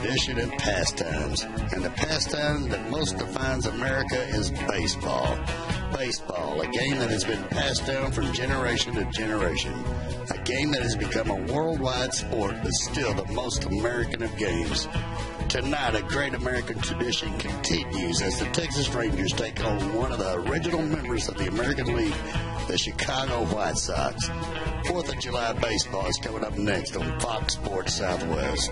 tradition and pastimes. And the pastime that most defines America is baseball. Baseball, a game that has been passed down from generation to generation. A game that has become a worldwide sport, but still the most American of games. Tonight, a great American tradition continues as the Texas Rangers take on one of the original members of the American League, the Chicago White Sox. 4th of July baseball is coming up next on Fox Sports Southwest.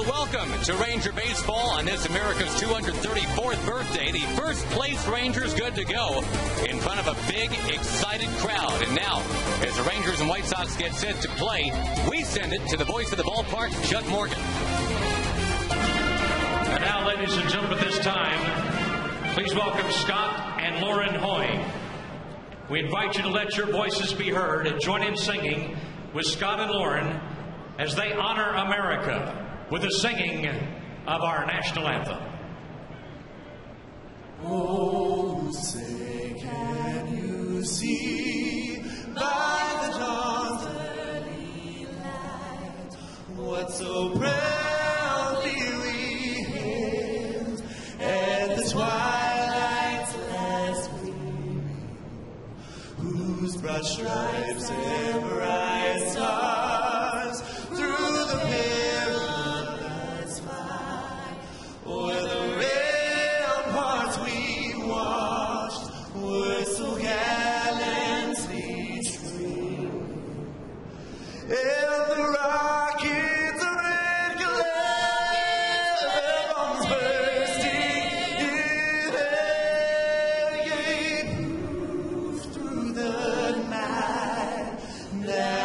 Welcome to Ranger Baseball on this America's 234th birthday. The first place Rangers good to go in front of a big, excited crowd. And now, as the Rangers and White Sox get set to play, we send it to the voice of the ballpark, Chuck Morgan. And now, ladies and gentlemen, at this time, please welcome Scott and Lauren Hoy. We invite you to let your voices be heard and join in singing with Scott and Lauren as they honor America with the singing of our national anthem. Oh, say can you see by the dawn's early light what so proudly we hailed at the twilight's last gleaming, whose broad stripes and bright stars through the perilous fight o'er the ramparts we watched were so gallantly streaming, and the rockets' red glare, bombs bursting in air, gave proof through the night that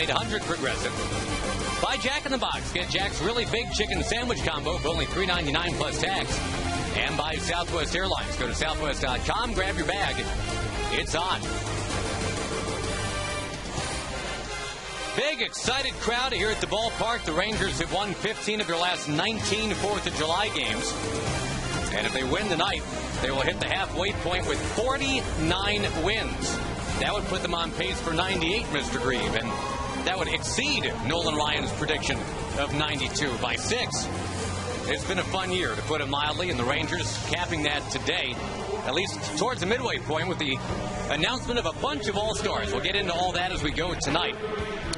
1-800-PROGRESSIVE. Buy Jack in the Box. Get Jack's really big chicken sandwich combo for only $3.99 plus tax. And buy Southwest Airlines. Go to southwest.com, grab your bag. It's on. Big, excited crowd here at the ballpark. The Rangers have won 15 of their last 19 4th of July games. And if they win tonight, they will hit the halfway point with 49 wins. That would put them on pace for 98, Mr. Grieve. And that would exceed Nolan Ryan's prediction of 92 by 6. It's been a fun year, to put it mildly, and the Rangers capping that today, at least towards the midway point, with the announcement of a bunch of All-Stars. We'll get into all that as we go tonight.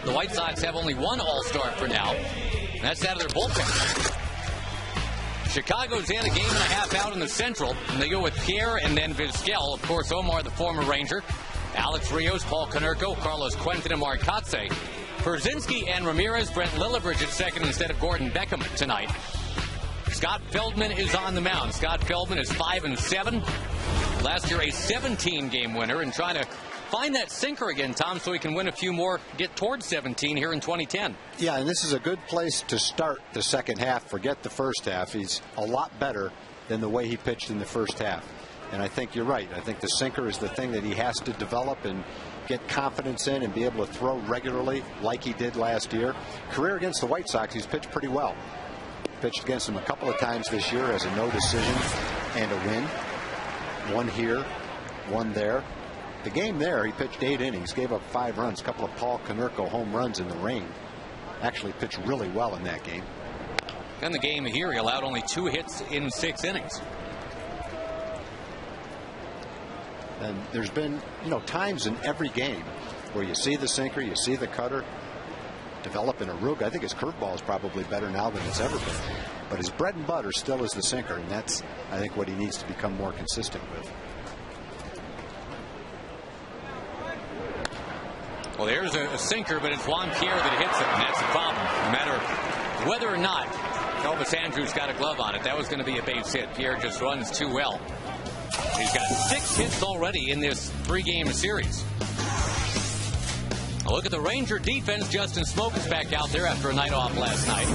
The White Sox have only one All-Star for now, and that's out of their bullpen. Chicago's in a game and a half out in the Central, and they go with Pierre and then Vizquel. Of course, Omar, the former Ranger, Alex Rios, Paul Konerko, Carlos Quentin, and Mark Kotze. Perzinski and Ramirez, Brent Lillibridge at second instead of Gordon Beckham tonight. Scott Feldman is on the mound. Scott Feldman is 5-7. Last year, a 17-game winner, and trying to find that sinker again, Tom, so he can win a few more, get towards 17 here in 2010. Yeah, and this is a good place to start the second half. Forget the first half. He's a lot better than the way he pitched in the first half. And I think you're right. I think the sinker is the thing that he has to develop and get confidence in and be able to throw regularly like he did last year. Career against the White Sox, he's pitched pretty well. Pitched against them a couple of times this year as a no decision and a win. One here, one there. The game there, he pitched 8 innings, gave up 5 runs, a couple of Paul Konerko home runs in the rain. Actually pitched really well in that game. In the game here, he allowed only 2 hits in 6 innings. And there's been, times in every game where you see the sinker, you see the cutter develop in a rug. I think his curveball is probably better now than it's ever been. But his bread and butter still is the sinker, and that's, I think, what he needs to become more consistent with. Well, there's a sinker, but it's Juan Pierre that hits it, and that's the problem. No matter whether or not Elvis Andrews got a glove on it, that was going to be a base hit. Pierre just runs too well. He's got 6 hits already in this 3-game series. A look at the Ranger defense. Justin Smoke is back out there after a night off last night.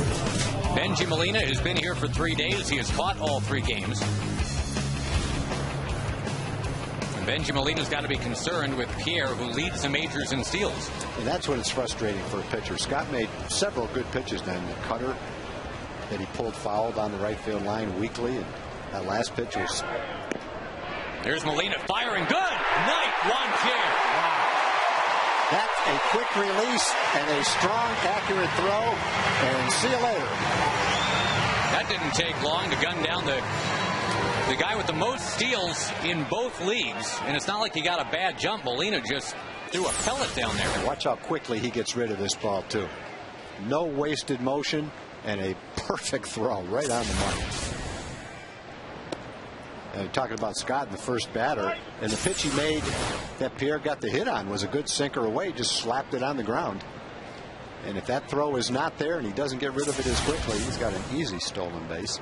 Benji Molina has been here for 3 days. He has caught all 3 games. Benji Molina's got to be concerned with Pierre, who leads the majors in steals. And that's when it's frustrating for a pitcher. Scott made several good pitches then. The cutter that he pulled foul down the right field line weakly, and that last pitch was... There's Molina firing. Good night, Juan Pierre. Wow. That's a quick release and a strong, accurate throw, and see you later. That didn't take long to gun down the guy with the most steals in both leagues, and it's not like he got a bad jump. Molina just threw a pellet down there. Watch how quickly he gets rid of this ball, too. No wasted motion and a perfect throw right on the money. And talking about Scott in the first batter, and the pitch he made that Pierre got the hit on was a good sinker away, just slapped it on the ground. And if that throw is not there and he doesn't get rid of it as quickly, he's got an easy stolen base.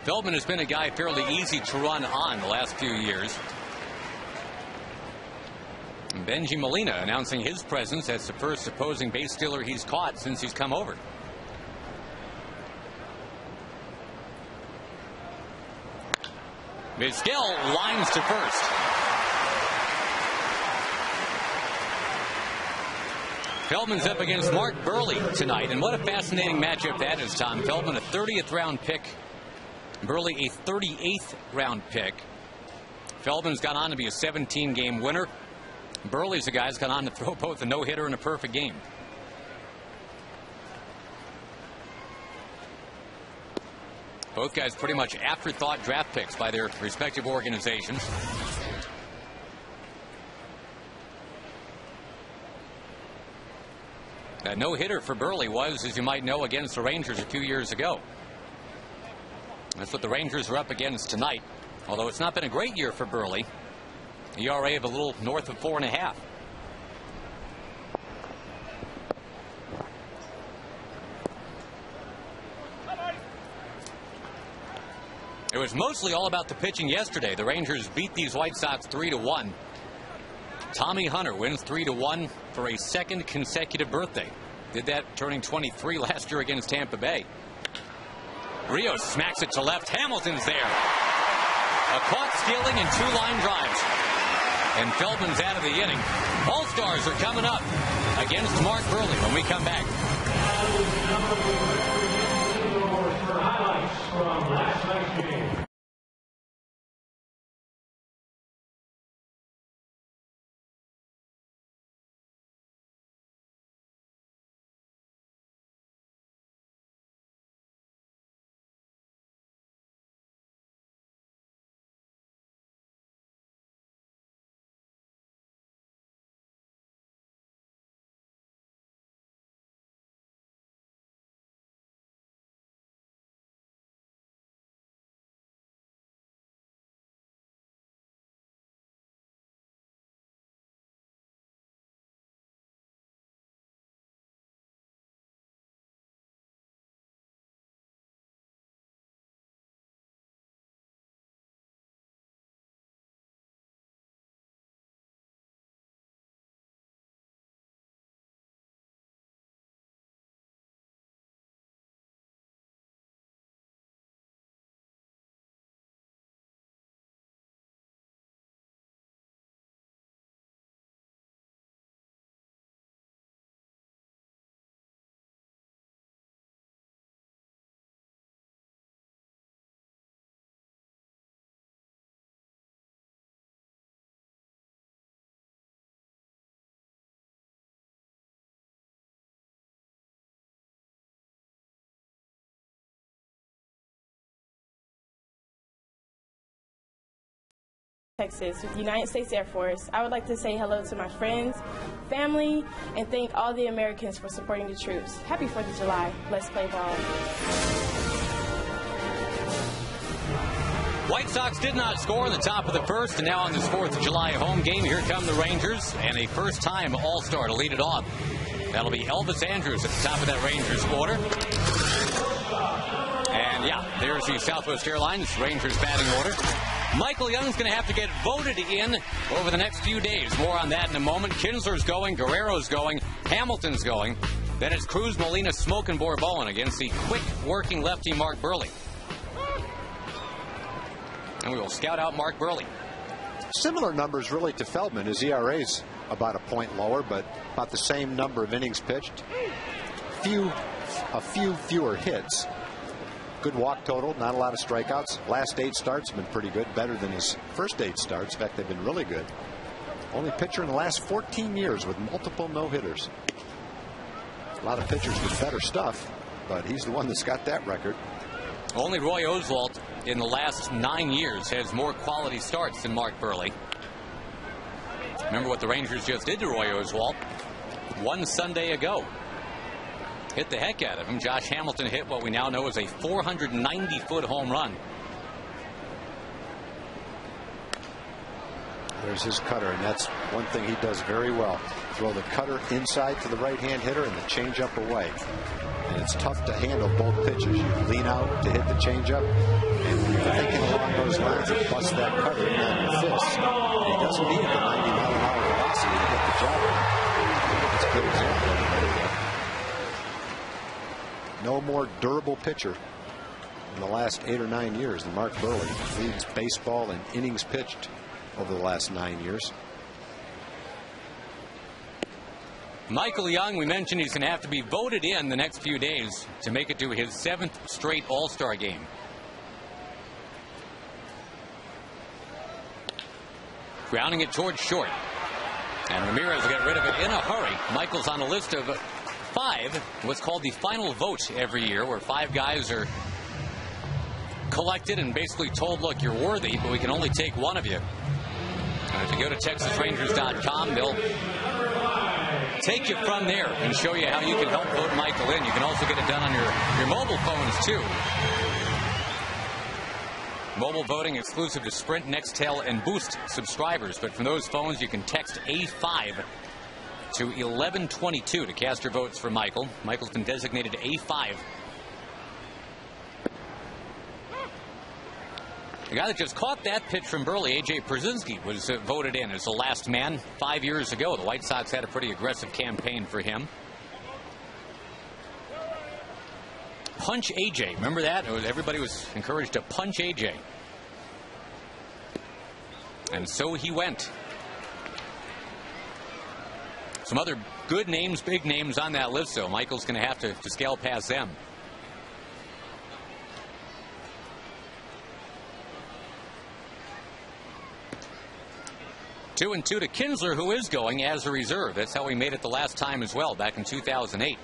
Feldman has been a guy fairly easy to run on the last few years. And Benji Molina announcing his presence as the first opposing base stealer he's caught since he's come over. Vizquel lines to first. Feldman's up against Mark Burley tonight, and what a fascinating matchup that is, Tom. Feldman, a 30th round pick. Burley, a 38th round pick. Feldman's gone on to be a 17-game winner. Burley's a guy who's gone on to throw both a no-hitter and a perfect game. Both guys pretty much afterthought draft picks by their respective organizations. That no-hitter for Burley was, as you might know, against the Rangers a few years ago. That's what the Rangers are up against tonight. Although it's not been a great year for Burley. ERA of a little north of 4.5. It was mostly all about the pitching yesterday. The Rangers beat these White Sox 3-1. Tommy Hunter wins 3-1 for a second consecutive birthday. Did that turning 23 last year against Tampa Bay. Rios smacks it to left. Hamilton's there. A caught stealing and 2 line drives. And Feldman's out of the inning. All-Stars are coming up against Mark Burley when we come back. For highlights from last night's game. Texas with the United States Air Force. I would like to say hello to my friends, family, and thank all the Americans for supporting the troops. Happy 4th of July. Let's play ball. White Sox did not score in the top of the first, and now on this 4th of July home game, here come the Rangers, and a first-time All-Star to lead it off. That'll be Elvis Andrus at the top of that Rangers order. And yeah, there's the Southwest Airlines Rangers batting order. Michael Young's going to have to get voted in over the next few days. More on that in a moment. Kinsler's going, Guerrero's going, Hamilton's going. Then it's Cruz, Molina, Smoke, and Bourboin against the quick-working lefty Mark Burley. And we will scout out Mark Burley. Similar numbers really to Feldman. His ERA's about a point lower, but about the same number of innings pitched. A few fewer hits. Good walk total, not a lot of strikeouts. Last 8 starts have been pretty good, better than his first 8 starts. In fact, they've been really good. Only pitcher in the last 14 years with multiple no-hitters. A lot of pitchers with better stuff, but he's the one that's got that record. Only Roy Oswalt in the last 9 years has more quality starts than Mark Burley. Remember what the Rangers just did to Roy Oswalt one Sunday ago. Hit the heck out of him. Josh Hamilton hit what we now know is a 490-foot home run. There's his cutter, and that's one thing he does very well. Throw the cutter inside to the right-hand hitter and the changeup away. And it's tough to handle both pitches. You lean out to hit the changeup, and when you're thinking along those lines and bust that cutter in on your fist, and he doesn't need the 90-mile-an-hour velocity to get the job done. That's a good example of it right there. No more durable pitcher in the last 8 or 9 years than Mark Burley. Leads baseball in innings pitched over the last 9 years. Michael Young, we mentioned he's going to have to be voted in the next few days to make it to his 7th straight All-Star game. Grounding it towards short. And Ramirez will get rid of it in a hurry. Michael's on a list of 5, what's called the final vote every year, where 5 guys are collected and basically told, look, you're worthy, but we can only take one of you. And if you go to TexasRangers.com, they'll take you from there and show you how you can help vote Michael in. You can also get it done on your mobile phones, too. Mobile voting exclusive to Sprint, Nextel, and Boost subscribers. But from those phones, you can text A5 to 1122 to cast your votes for Michael. Michael's been designated A5. The guy that just caught that pitch from Burley, A.J. Brzezinski, was voted in as the last man 5 years ago. The White Sox had a pretty aggressive campaign for him. Punch A.J. Remember that? Everybody was encouraged to punch A.J. And so he went. Some other good names, big names on that list, so Michael's going to have to scale past them. Two and two to Kinsler, who is going as a reserve. That's how he made it the last time as well, back in 2008.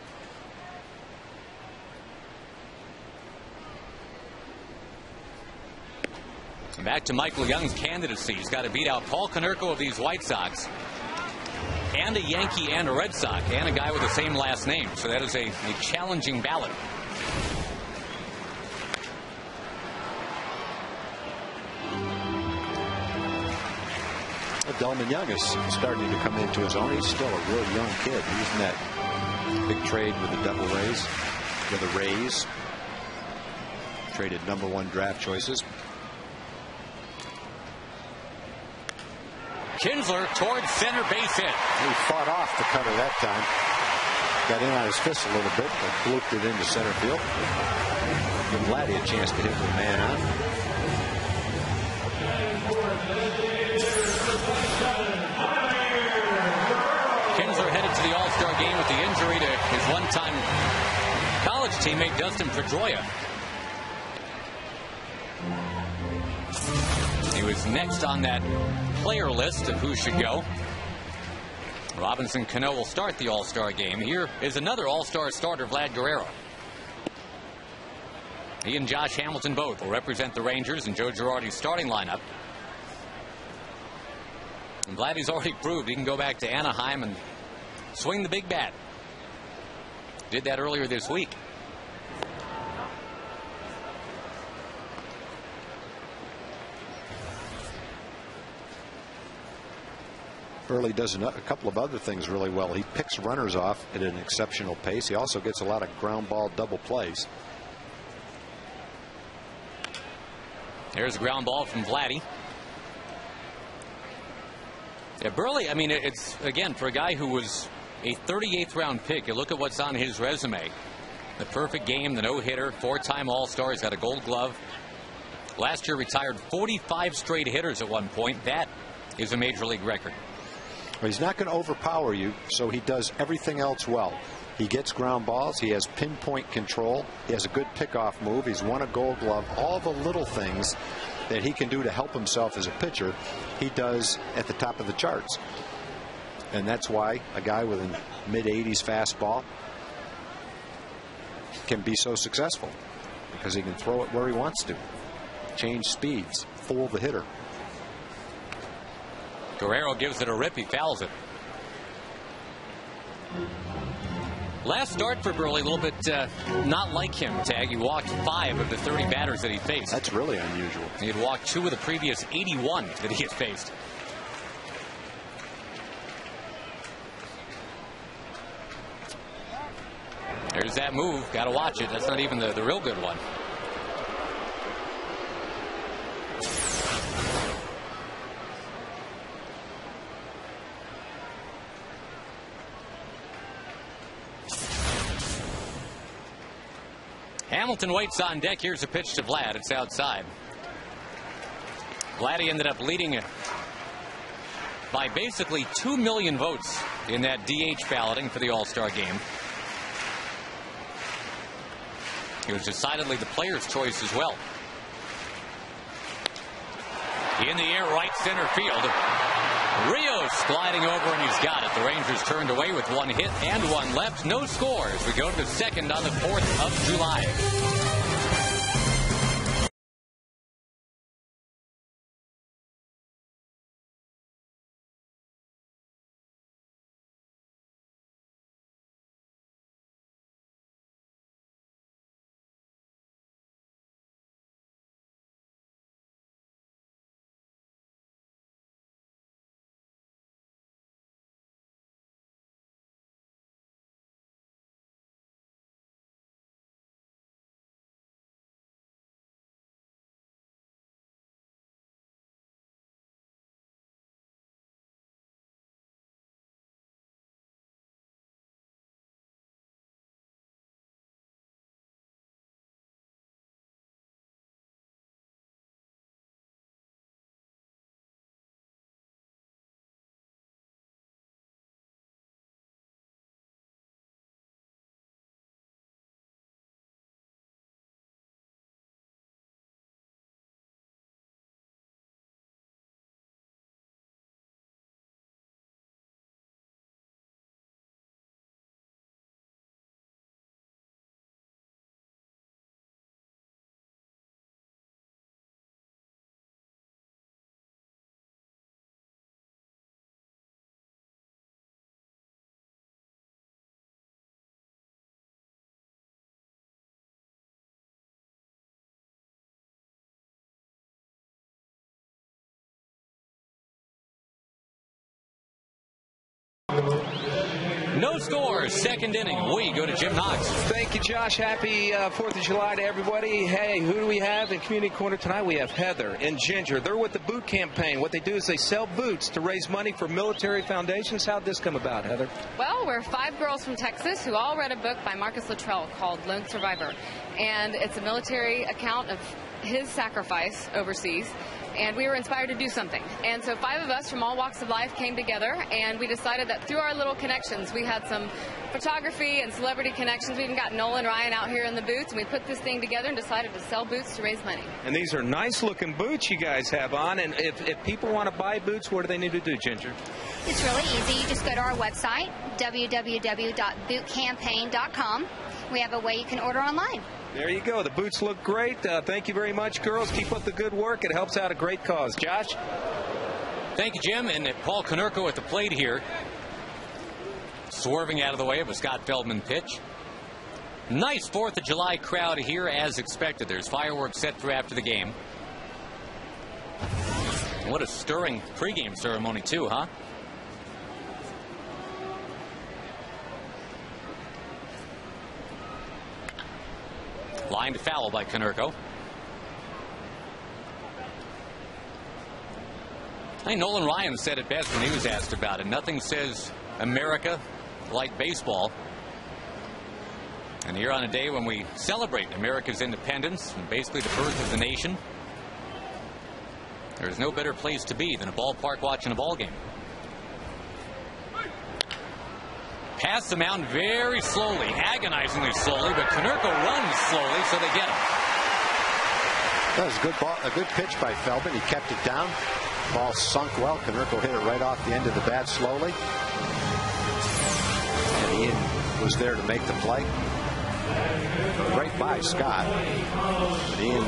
And back to Michael Young's candidacy. He's got to beat out Paul Konerko of these White Sox, and a Yankee and a Red Sox, and a guy with the same last name. So that is a challenging ballot. Delman Young is starting to come into his own. He's still a real young kid. He's in that big trade with the Devil Rays, with the Rays. Traded #1 draft choices. Kinsler towards center base hit. He fought off the cutter that time. Got in on his fist a little bit, but blooped it into center field. Give Vladdy a chance to hit with a man on. Kinsler headed to the All-Star game with the injury to his one-time college teammate Dustin Pedroia. He was next on that player list of who should go. Robinson Cano will start the All-Star game. Here is another All-Star starter, Vlad Guerrero. He and Josh Hamilton both will represent the Rangers in Joe Girardi's starting lineup. And Vladdy's already proved he can go back to Anaheim and swing the big bat. Did that earlier this week. Burley does a couple of other things really well. He picks runners off at an exceptional pace. He also gets a lot of ground ball double plays. There's a ground ball from Vladdy. Yeah, Burley, I mean, it's, again, for a guy who was a 38th round pick, you look at what's on his resume. The perfect game, the no-hitter, 4-time All-Star. He's got a Gold Glove. Last year retired 45 straight hitters at one point. That is a major league record. Well, he's not going to overpower you, so he does everything else well. He gets ground balls. He has pinpoint control. He has a good pickoff move. He's won a Gold Glove. All the little things that he can do to help himself as a pitcher, he does at the top of the charts. And that's why a guy with a mid-80s fastball can be so successful, because he can throw it where he wants to, change speeds, fool the hitter. Guerrero gives it a rip. He fouls it. Last start for Burley, a little bit not like him, Tag. He walked 5 of the 30 batters that he faced. That's really unusual. He had walked 2 of the previous 81 that he had faced. There's that move. Got to watch it. That's not even the real good one. Hamilton waits on deck. Here's a pitch to Vlad. It's outside. Vladdy ended up leading it by basically 2 million votes in that DH balloting for the All-Star game. He was decidedly the player's choice as well. In the air, right center field. Rios gliding over, and he's got it. The Rangers turned away with 1 hit and 1 left. No scores. We go to the second on the 4th of July. No score. Second inning. We go to Jim Knox. Thank you, Josh. Happy 4th of July to everybody. Hey, who do we have in Community Corner tonight? We have Heather and Ginger. They're with the boot campaign. What they do is they sell boots to raise money for military foundations. How'd this come about, Heather? Well, we're 5 girls from Texas who all read a book by Marcus Luttrell called Lone Survivor. And it's a military account of his sacrifice overseas. And we were inspired to do something. And so 5 of us from all walks of life came together, and we decided that through our little connections, we had some photography and celebrity connections. We even got Nolan Ryan out here in the boots, and we put this thing together and decided to sell boots to raise money. And these are nice-looking boots you guys have on. And if people want to buy boots, what do they need to do, Ginger? It's really easy. You just go to our website, www.bootcampaign.com. We have a way you can order online. There you go. The boots look great. Thank you very much, girls. Keep up the good work. It helps out a great cause. Josh? Thank you, Jim. And Paul Konerko at the plate here. Swerving out of the way of a Scott Feldman pitch. Nice 4th of July crowd here as expected. There's fireworks set through after the game. What a stirring pregame ceremony, too, huh? Line to foul by Konerko. I think Nolan Ryan said it best when he was asked about it. Nothing says America like baseball. And here on a day when we celebrate America's independence and basically the birth of the nation, there's no better place to be than a ballpark watching a ball game. Past the mound very slowly, agonizingly slowly, but Konerko runs slowly, so they get him. That was a good ball, a good pitch by Feldman. He kept it down. Ball sunk well. Konerko hit it right off the end of the bat slowly. And Ian was there to make the play. Right by Scott. But Ian,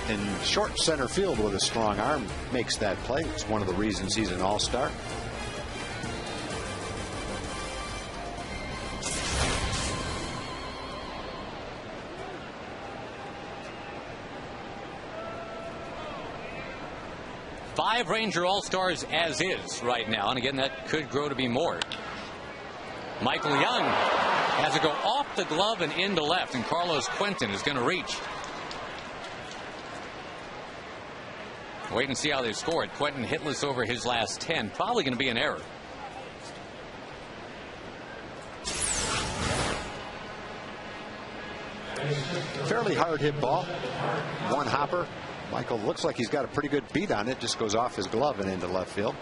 in short center field with a strong arm, makes that play. It's one of the reasons he's an all-star. Five Ranger All-Stars as is right now, and again, that could grow to be more. Michael Young has it go off the glove and into left, and Carlos Quentin is going to reach. Wait and see how they score it. Quentin hitless over his last 10. Probably going to be an error. Fairly hard hit ball. One hopper. Michael looks like he's got a pretty good beat on it. Just goes off his glove and into left field.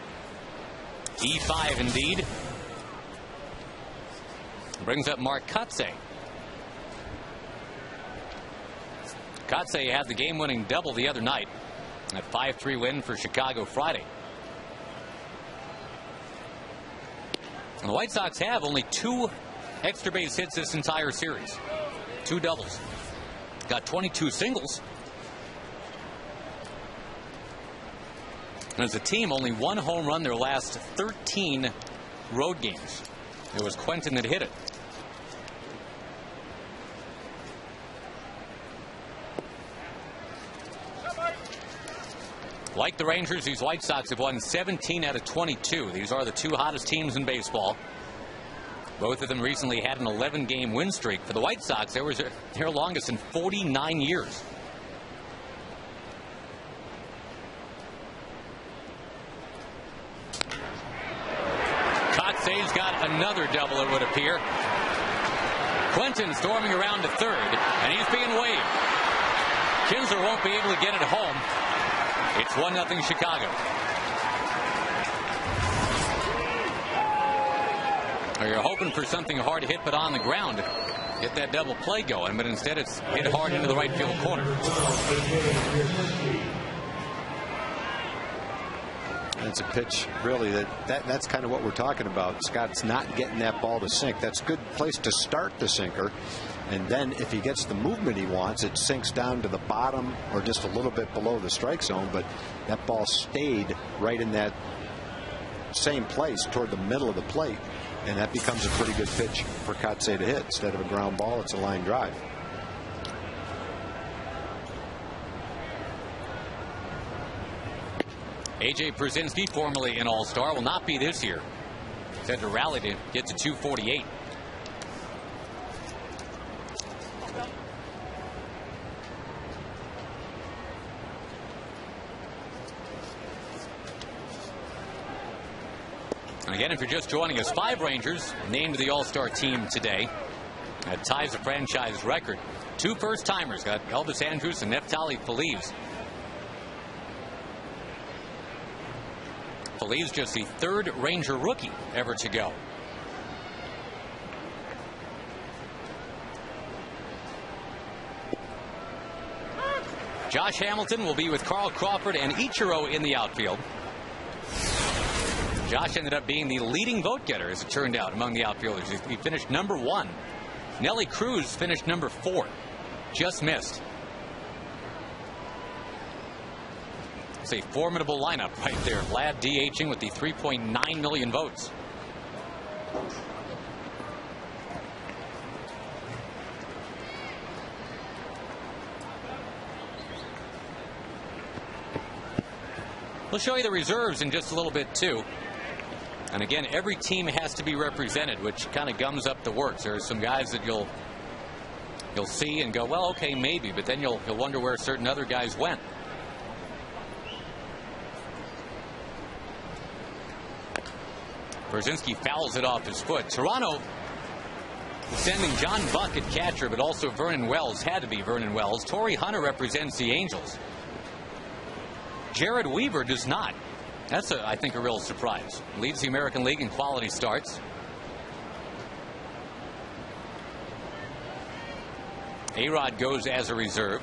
E5 indeed. Brings up Mark Kotsay. Kotsay had the game-winning double the other night. A 5-3 win for Chicago Friday. And the White Sox have only 2 extra base hits this entire series. 2 doubles. Got 22 singles. And as a team, only 1 home run their last 13 road games. It was Quentin that hit it. Like the Rangers, these White Sox have won 17 out of 22. These are the 2 hottest teams in baseball. Both of them recently had an 11-game win streak. For the White Sox, it was their longest in 49 years. Kotsay's got another double, it would appear. Quentin storming around to third, and he's being waved. Kinsler won't be able to get it home. It's 1-0 Chicago. You're hoping for something hard hit but on the ground. Get that double play going, but instead it's hit hard into the right field corner. That's a pitch, really, that's kind of what we're talking about. Scott's not getting that ball to sink. That's a good place to start the sinker. And then if he gets the movement he wants, it sinks down to the bottom or just a little bit below the strike zone. But that ball stayed right in that same place toward the middle of the plate. And that becomes a pretty good pitch for Kotsay to hit. Instead of a ground ball, it's a line drive. A.J. Przinsky, formerly an All-Star, will not be this year. Had to rally to get to 248. And again, if you're just joining us, 5 Rangers named to the All-Star team today. That ties the franchise record. 2 first-timers, got Elvis Andrus and Neftali Feliz. Feliz just the 3rd Ranger rookie ever to go. Josh Hamilton will be with Carl Crawford and Ichiro in the outfield. Josh ended up being the leading vote getter, as it turned out, among the outfielders. He finished number 1. Nelly Cruz finished number 4. Just missed. It's a formidable lineup right there. Vlad DHing with the 3.9 million votes. We'll show you the reserves in just a little bit, too. And again, every team has to be represented, which kind of gums up the works. There are some guys that you'll see and go, well, okay, maybe, but then you'll wonder where certain other guys went. Brzezinski fouls it off his foot. Toronto sending John Buck at catcher, but also Vernon Wells. Had to be Vernon Wells. Torrey Hunter represents the Angels. Jared Weaver does not. That's, I think, a real surprise. Leads the American League in quality starts. A-Rod goes as a reserve.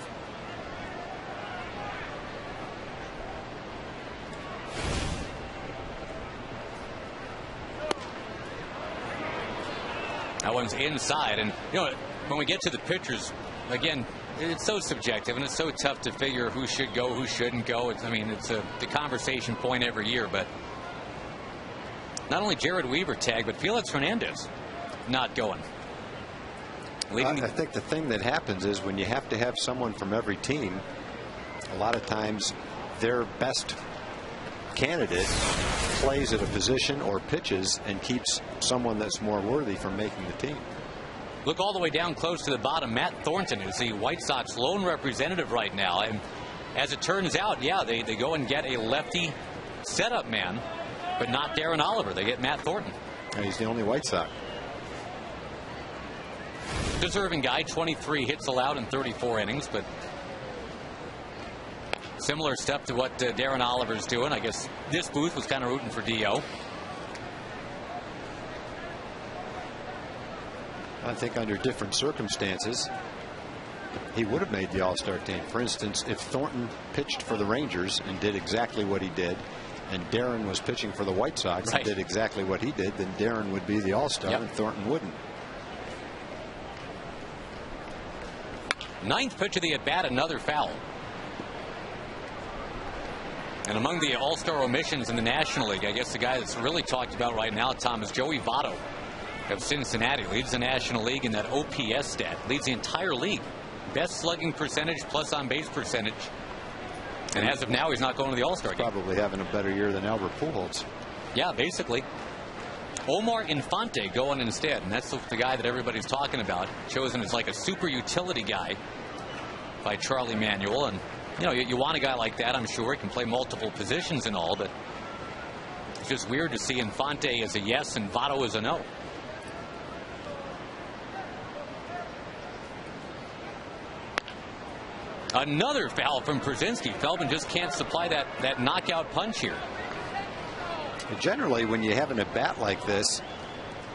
That one's inside. And, you know, when we get to the pitchers, again, it's so subjective, and it's so tough to figure who should go, who shouldn't go. It's the conversation point every year. But not only Jared Weaver tagged, but Felix Hernandez not going. I think the thing that happens is when you have to have someone from every team, a lot of times their best candidate plays at a position or pitches and keeps someone that's more worthy from making the team. Look all the way down close to the bottom. Matt Thornton is the White Sox lone representative right now. And as it turns out, yeah, they go and get a lefty setup man, but not Darren Oliver. They get Matt Thornton. And he's the only White Sox. Deserving guy, 23 hits allowed in 34 innings, but similar stuff to what Darren Oliver's doing. I guess this booth was kind of rooting for Dio. I think under different circumstances, he would have made the All-Star team. For instance, if Thornton pitched for the Rangers and did exactly what he did, and Darren was pitching for the White Sox and did exactly what he did, then Darren would be the All-Star and Thornton wouldn't. Ninth pitch of the at-bat, another foul. And among the All-Star omissions in the National League, I guess the guy that's really talked about right now, Tom, is Joey Votto of Cincinnati. Leads the National League in that OPS stat. Leads the entire league. Best slugging percentage plus on-base percentage. And as of now, he's not going to the All-Star game. Probably having a better year than Albert Pujols. Yeah, basically. Omar Infante going instead, and that's the guy that everybody's talking about. Chosen as like a super utility guy by Charlie Manuel. And, you know, you want a guy like that, I'm sure. He can play multiple positions and all, but it's just weird to see Infante as a yes and Votto as a no. Another foul from Brzezinski. Feldman just can't supply that knockout punch here. Generally, when you have an at-bat like this,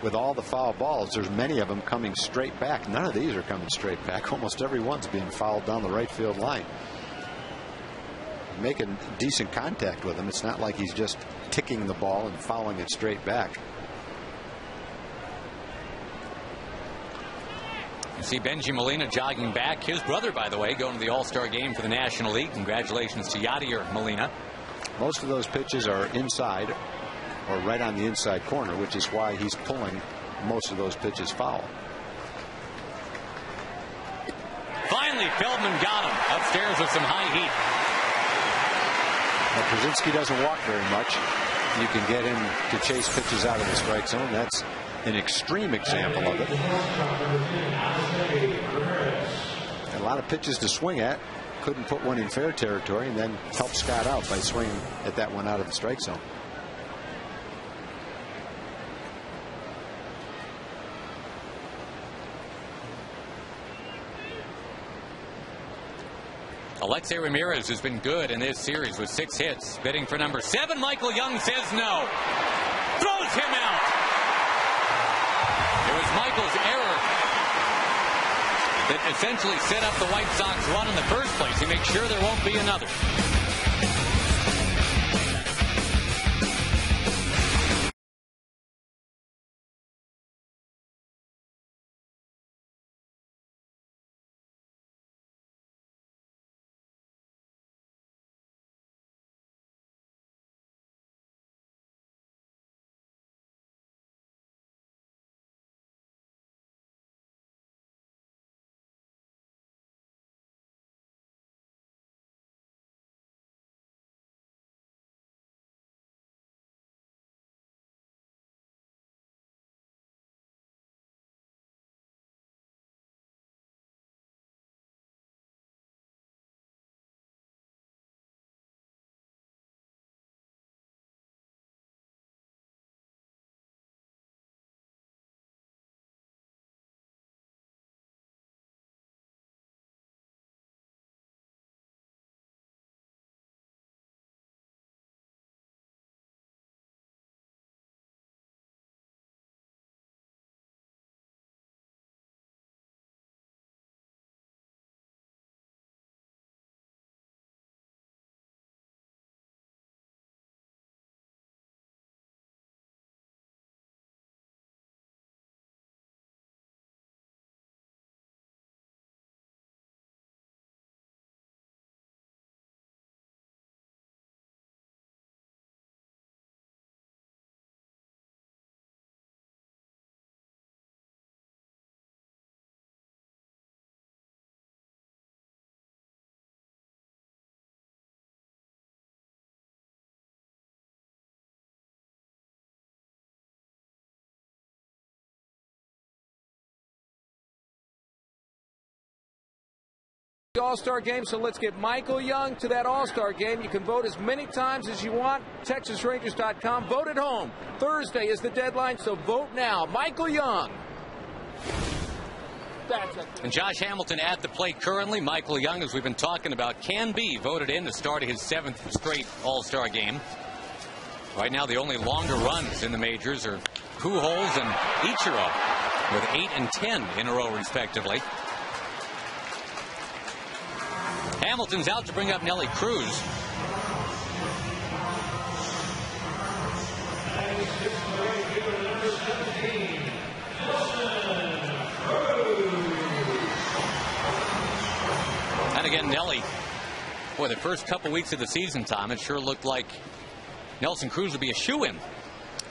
with all the foul balls, there's many of them coming straight back. None of these are coming straight back. Almost every one's being fouled down the right field line. Making decent contact with him. It's not like he's just ticking the ball and fouling it straight back. You see Benji Molina jogging back. His brother, by the way, going to the All-Star game for the National League. Congratulations to Yadier Molina. Most of those pitches are inside or right on the inside corner, which is why he's pulling most of those pitches foul. Finally, Feldman got him upstairs with some high heat. Brzezinski doesn't walk very much. you can get him to chase pitches out of the strike zone. That's an extreme example of it. A lot of pitches to swing at. Couldn't put one in fair territory, and then helped Scott out by swinging at that one out of the strike zone. Alexei Ramirez has been good in this series with 6 hits. Bidding for number 7. Michael Young says no. Throws him out. It was Michael's error that essentially set up the White Sox run in the first place. He makes sure there won't be another. All-Star game, so let's get Michael Young to that All-Star game. You can vote as many times as you want. TexasRangers.com. Vote at home. Thursday is the deadline, so vote now. Michael Young. And Josh Hamilton at the plate currently. Michael Young, as we've been talking about, can be voted in to start his 7th straight All-Star game. Right now, the only longer runs in the majors are Pujols and Ichiro with 8 and 10 in a row, respectively. Hamilton's out to bring up Nelly Cruz. And again, Nelly, boy, the first couple weeks of the season, Tom, it sure looked like Nelson Cruz would be a shoo-in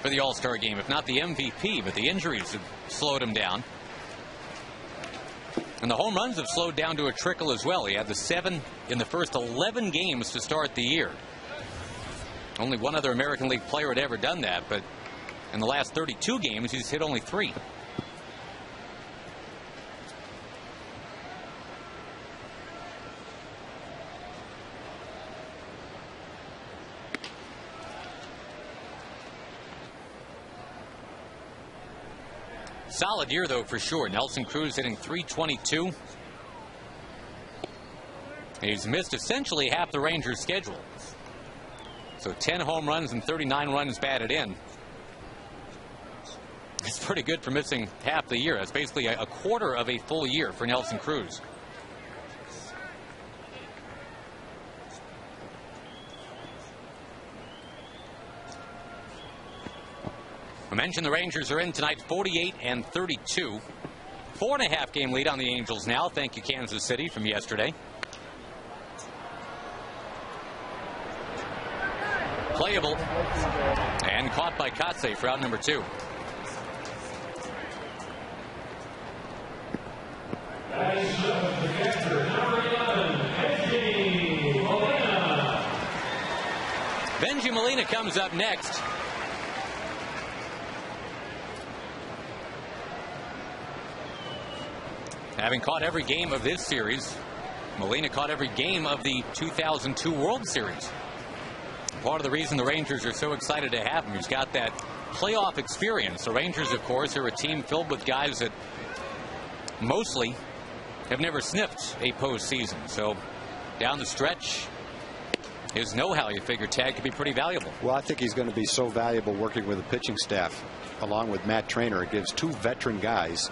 for the All-Star game, if not the MVP, but the injuries have slowed him down. And the home runs have slowed down to a trickle as well. He had the 7 in the first 11 games to start the year. Only one other American League player had ever done that, but in the last 32 games, he's hit only 3. Solid year, though, for sure. Nelson Cruz hitting .322. He's missed essentially half the Rangers' schedule. So 10 home runs and 39 runs batted in. It's pretty good for missing half the year. That's basically a quarter of a full year for Nelson Cruz. I mentioned the Rangers are in tonight, 48 and 32. 4.5 game lead on the Angels now. Thank you, Kansas City, from yesterday. Playable and caught by Kotze for out number 2. Benji Molina comes up next. Having caught every game of this series, Molina caught every game of the 2002 World Series. Part of the reason the Rangers are so excited to have him, he's got that playoff experience. The Rangers, of course, are a team filled with guys that mostly have never sniffed a postseason. So down the stretch, his know-how, you figure, Tad, could be pretty valuable. Well, I think he's going to be so valuable working with the pitching staff along with Matt Trainer. It gives two veteran guys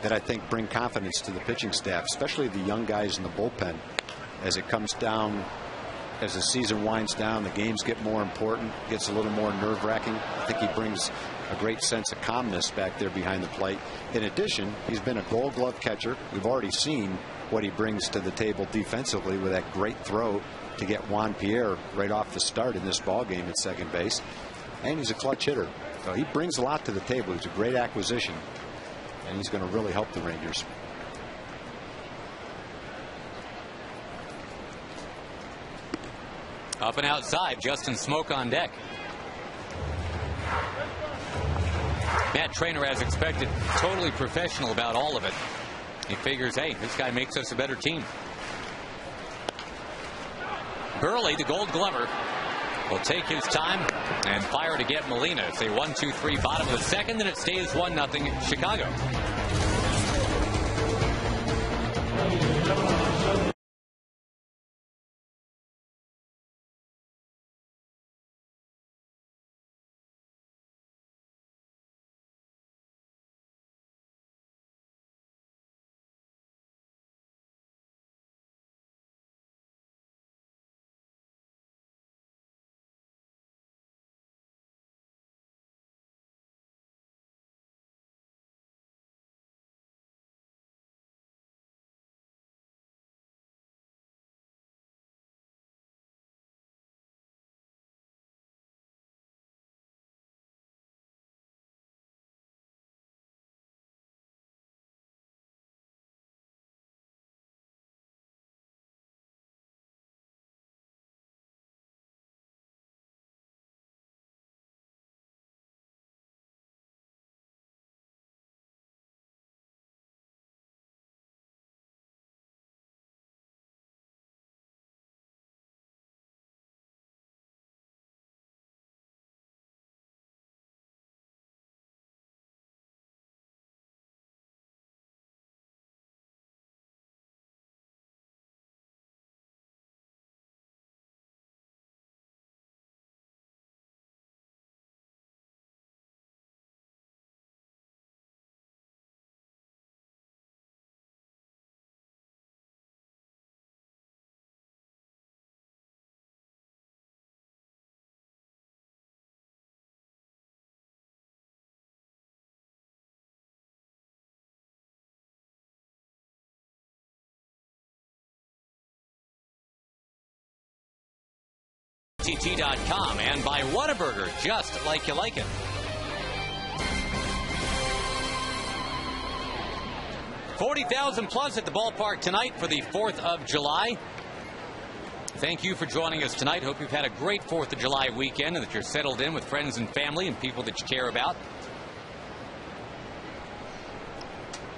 that I think bring confidence to the pitching staff, especially the young guys in the bullpen. As it comes down, as the season winds down, the games get more important, gets a little more nerve-wracking. I think he brings a great sense of calmness back there behind the plate. In addition, he's been a Gold Glove catcher. We've already seen what he brings to the table defensively with that great throw to get Juan Pierre right off the start in this ball game at second base. And he's a clutch hitter. So he brings a lot to the table. He's a great acquisition, and he's going to really help the Rangers. Up and outside, Justin Smoke on deck. Matt Trainer, as expected, totally professional about all of it. He figures, hey, this guy makes us a better team. Burley, the Gold Glover, will take his time and fire to get Molina. It's a 1-2-3 bottom of the second, and it stays 1-0 Chicago. AT.com and by Whataburger, just like you like it. $40,000 plus at the ballpark tonight for the 4th of July. Thank you for joining us tonight. Hope you've had a great 4th of July weekend and that you're settled in with friends and family and people that you care about.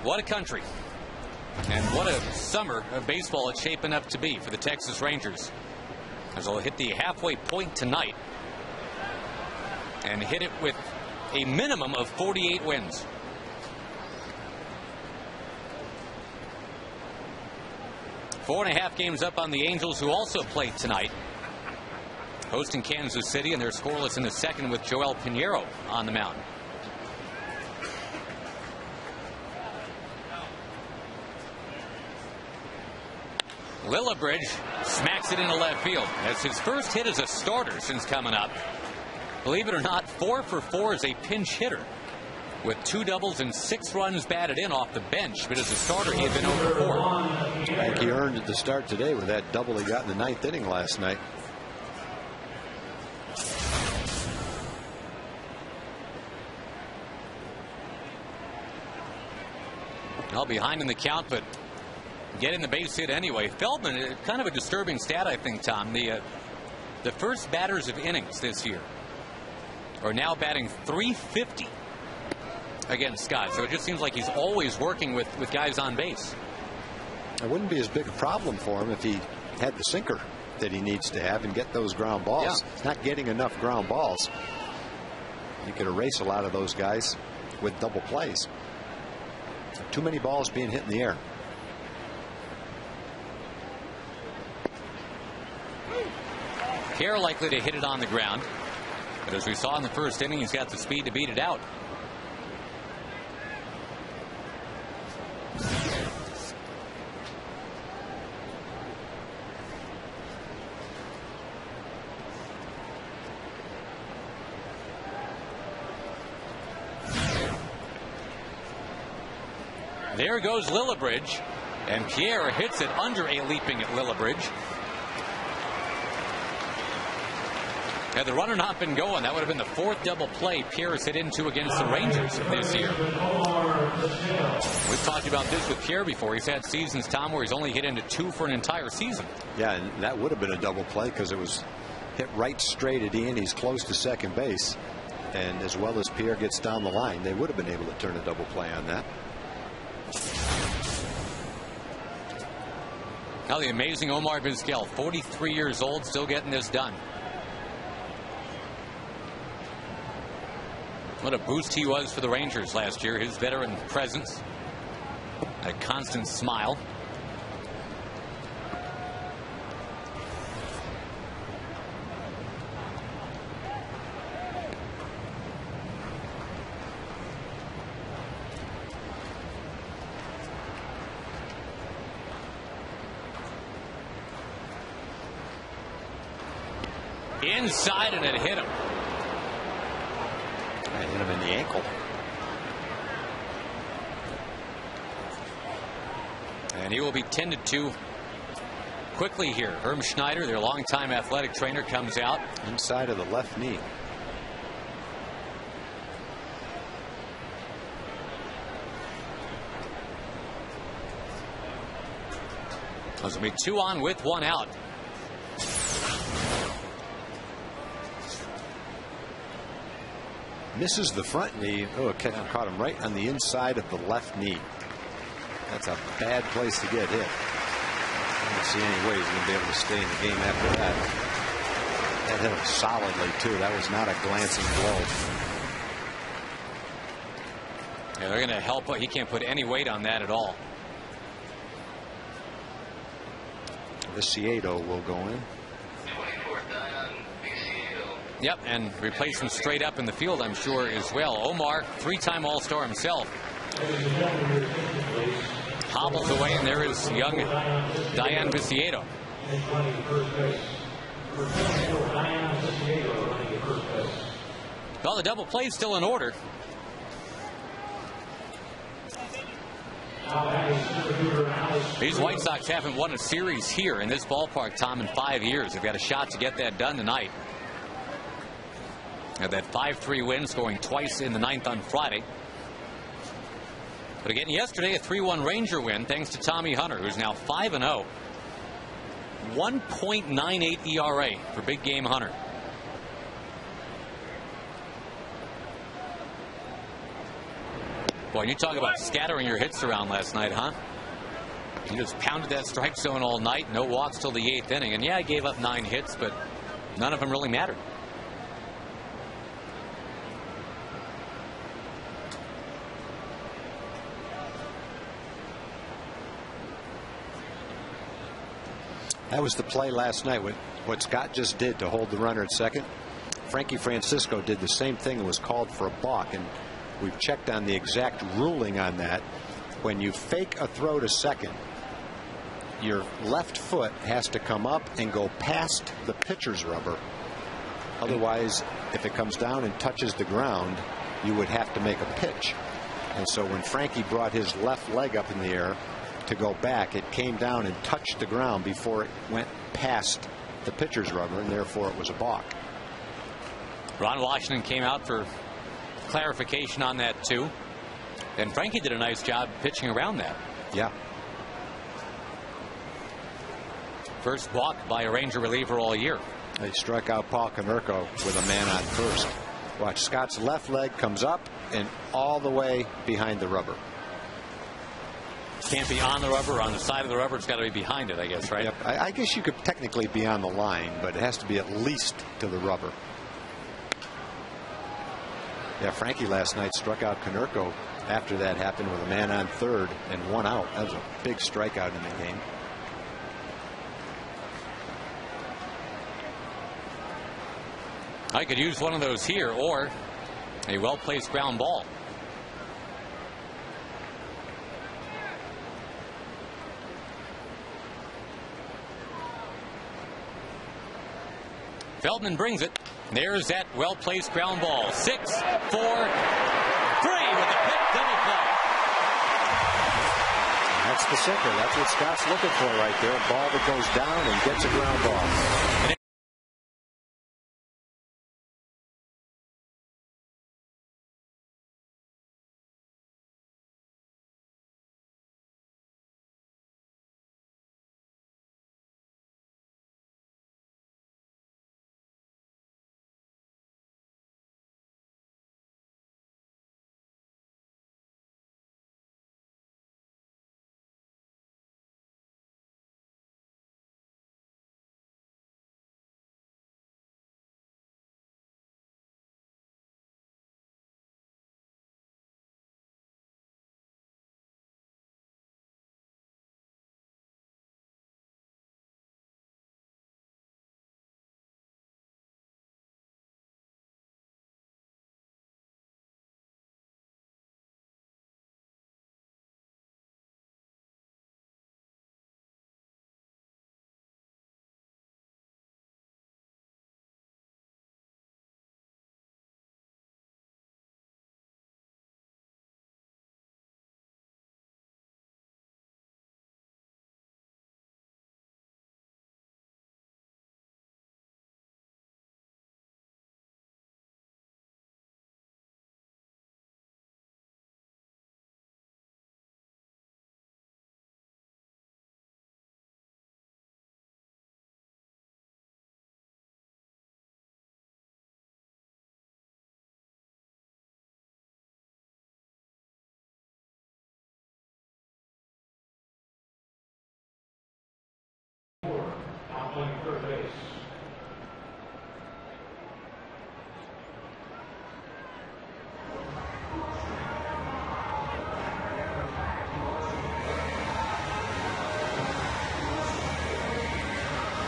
What a country. And what a summer of baseball it's shaping up to be for the Texas Rangers, as they'll hit the halfway point tonight and hit it with a minimum of 48 wins. Four and a half games up on the Angels, who also play tonight, hosting Kansas City, and they're scoreless in the second with Joel Pinheiro on the mound. Lillibridge smacks it into left field. That's his first hit as a starter since coming up. Believe it or not, 4 for 4 as a pinch hitter, with 2 doubles and 6 runs batted in off the bench. But as a starter, he had been over 4. I think he earned the start today with that double he got in the 9th inning last night. Well, behind in the count, but getting the base hit anyway. Feldman, kind of a disturbing stat, I think, Tom. The first batters of innings this year are now batting .350 against Scott. So it just seems like he's always working with guys on base. It wouldn't be as big a problem for him if he had the sinker that he needs to have and get those ground balls. Yeah. He's not getting enough ground balls. You could erase a lot of those guys with double plays. Too many balls being hit in the air. Kjaer likely to hit it on the ground. But as we saw in the first inning, he's got the speed to beat it out. There goes Lillibridge, and Kjaer hits it under a leaping at Lillibridge. Had the runner not been going, that would have been the 4th double play Pierre has hit into against the Rangers this year. We've talked about this with Pierre before. He's had seasons, Tom, where he's only hit into 2 for an entire season. Yeah, and that would have been a double play because it was hit right straight at Ian. He's close to second base. And as well as Pierre gets down the line, they would have been able to turn a double play on that. Now the amazing Omar Vizquel, 43 years old, still getting this done. What a boost he was for the Rangers last year. His veteran presence, a constant smile. Inside, and it hit him. It hit him in the ankle. And he will be tended to quickly here. Herm Schneider, their longtime athletic trainer, comes out. Inside of the left knee. There's going to be 2 on with 1 out. Misses the front knee. Oh, caught him right on the inside of the left knee. That's a bad place to get hit. I don't see any way he's going to be able to stay in the game after that. That hit him solidly, too. That was not a glancing blow. Yeah, they're going to help. He can't put any weight on that at all. Vizquel will go in. Yep, and replace him straight up in the field, I'm sure, as well. Omar, 3-time All-Star himself. Hobbles away, and there is young Dayan Vizquel. Well, the double play is still in order. These White Sox haven't won a series here in this ballpark, Tom, in 5 years. They've got a shot to get that done tonight. Had that 5-3 win, scoring twice in the 9th on Friday. But again, yesterday, a 3-1 Ranger win, thanks to Tommy Hunter, who's now 5-0. 1.98 ERA for big game Hunter. Boy, you talk about scattering your hits around last night, huh? He just pounded that strike zone all night. No walks till the 8th inning. And yeah, he gave up 9 hits, but none of them really mattered. That was the play last night. What Scott just did to hold the runner at second. Frankie Francisco did the same thing and was called for a balk. And we've checked on the exact ruling on that. When you fake a throw to second, your left foot has to come up and go past the pitcher's rubber. Otherwise, if it comes down and touches the ground, you would have to make a pitch. And so when Frankie brought his left leg up in the air to go back, it came down and touched the ground before it went past the pitcher's rubber, and therefore it was a balk. Ron Washington came out for clarification on that too. And Frankie did a nice job pitching around that. Yeah. First balk by a Ranger reliever all year. They struck out Paul Konerko with a man on first. Watch, Scott's left leg comes up and all the way behind the rubber. Can't be on the rubber, on the side of the rubber. It's got to be behind it, I guess, right? Yep. I guess you could technically be on the line, but it has to be at least to the rubber. Yeah, Frankie last night struck out Konerko after that happened with a man on third and 1 out. That was a big strikeout in the game. I could use one of those here or a well-placed ground ball. Feldman brings it. There's that well-placed ground ball. 6, 4, 3 with a pick double play. That's the sinker. That's what Scott's looking for right there. A ball that goes down and gets a ground ball.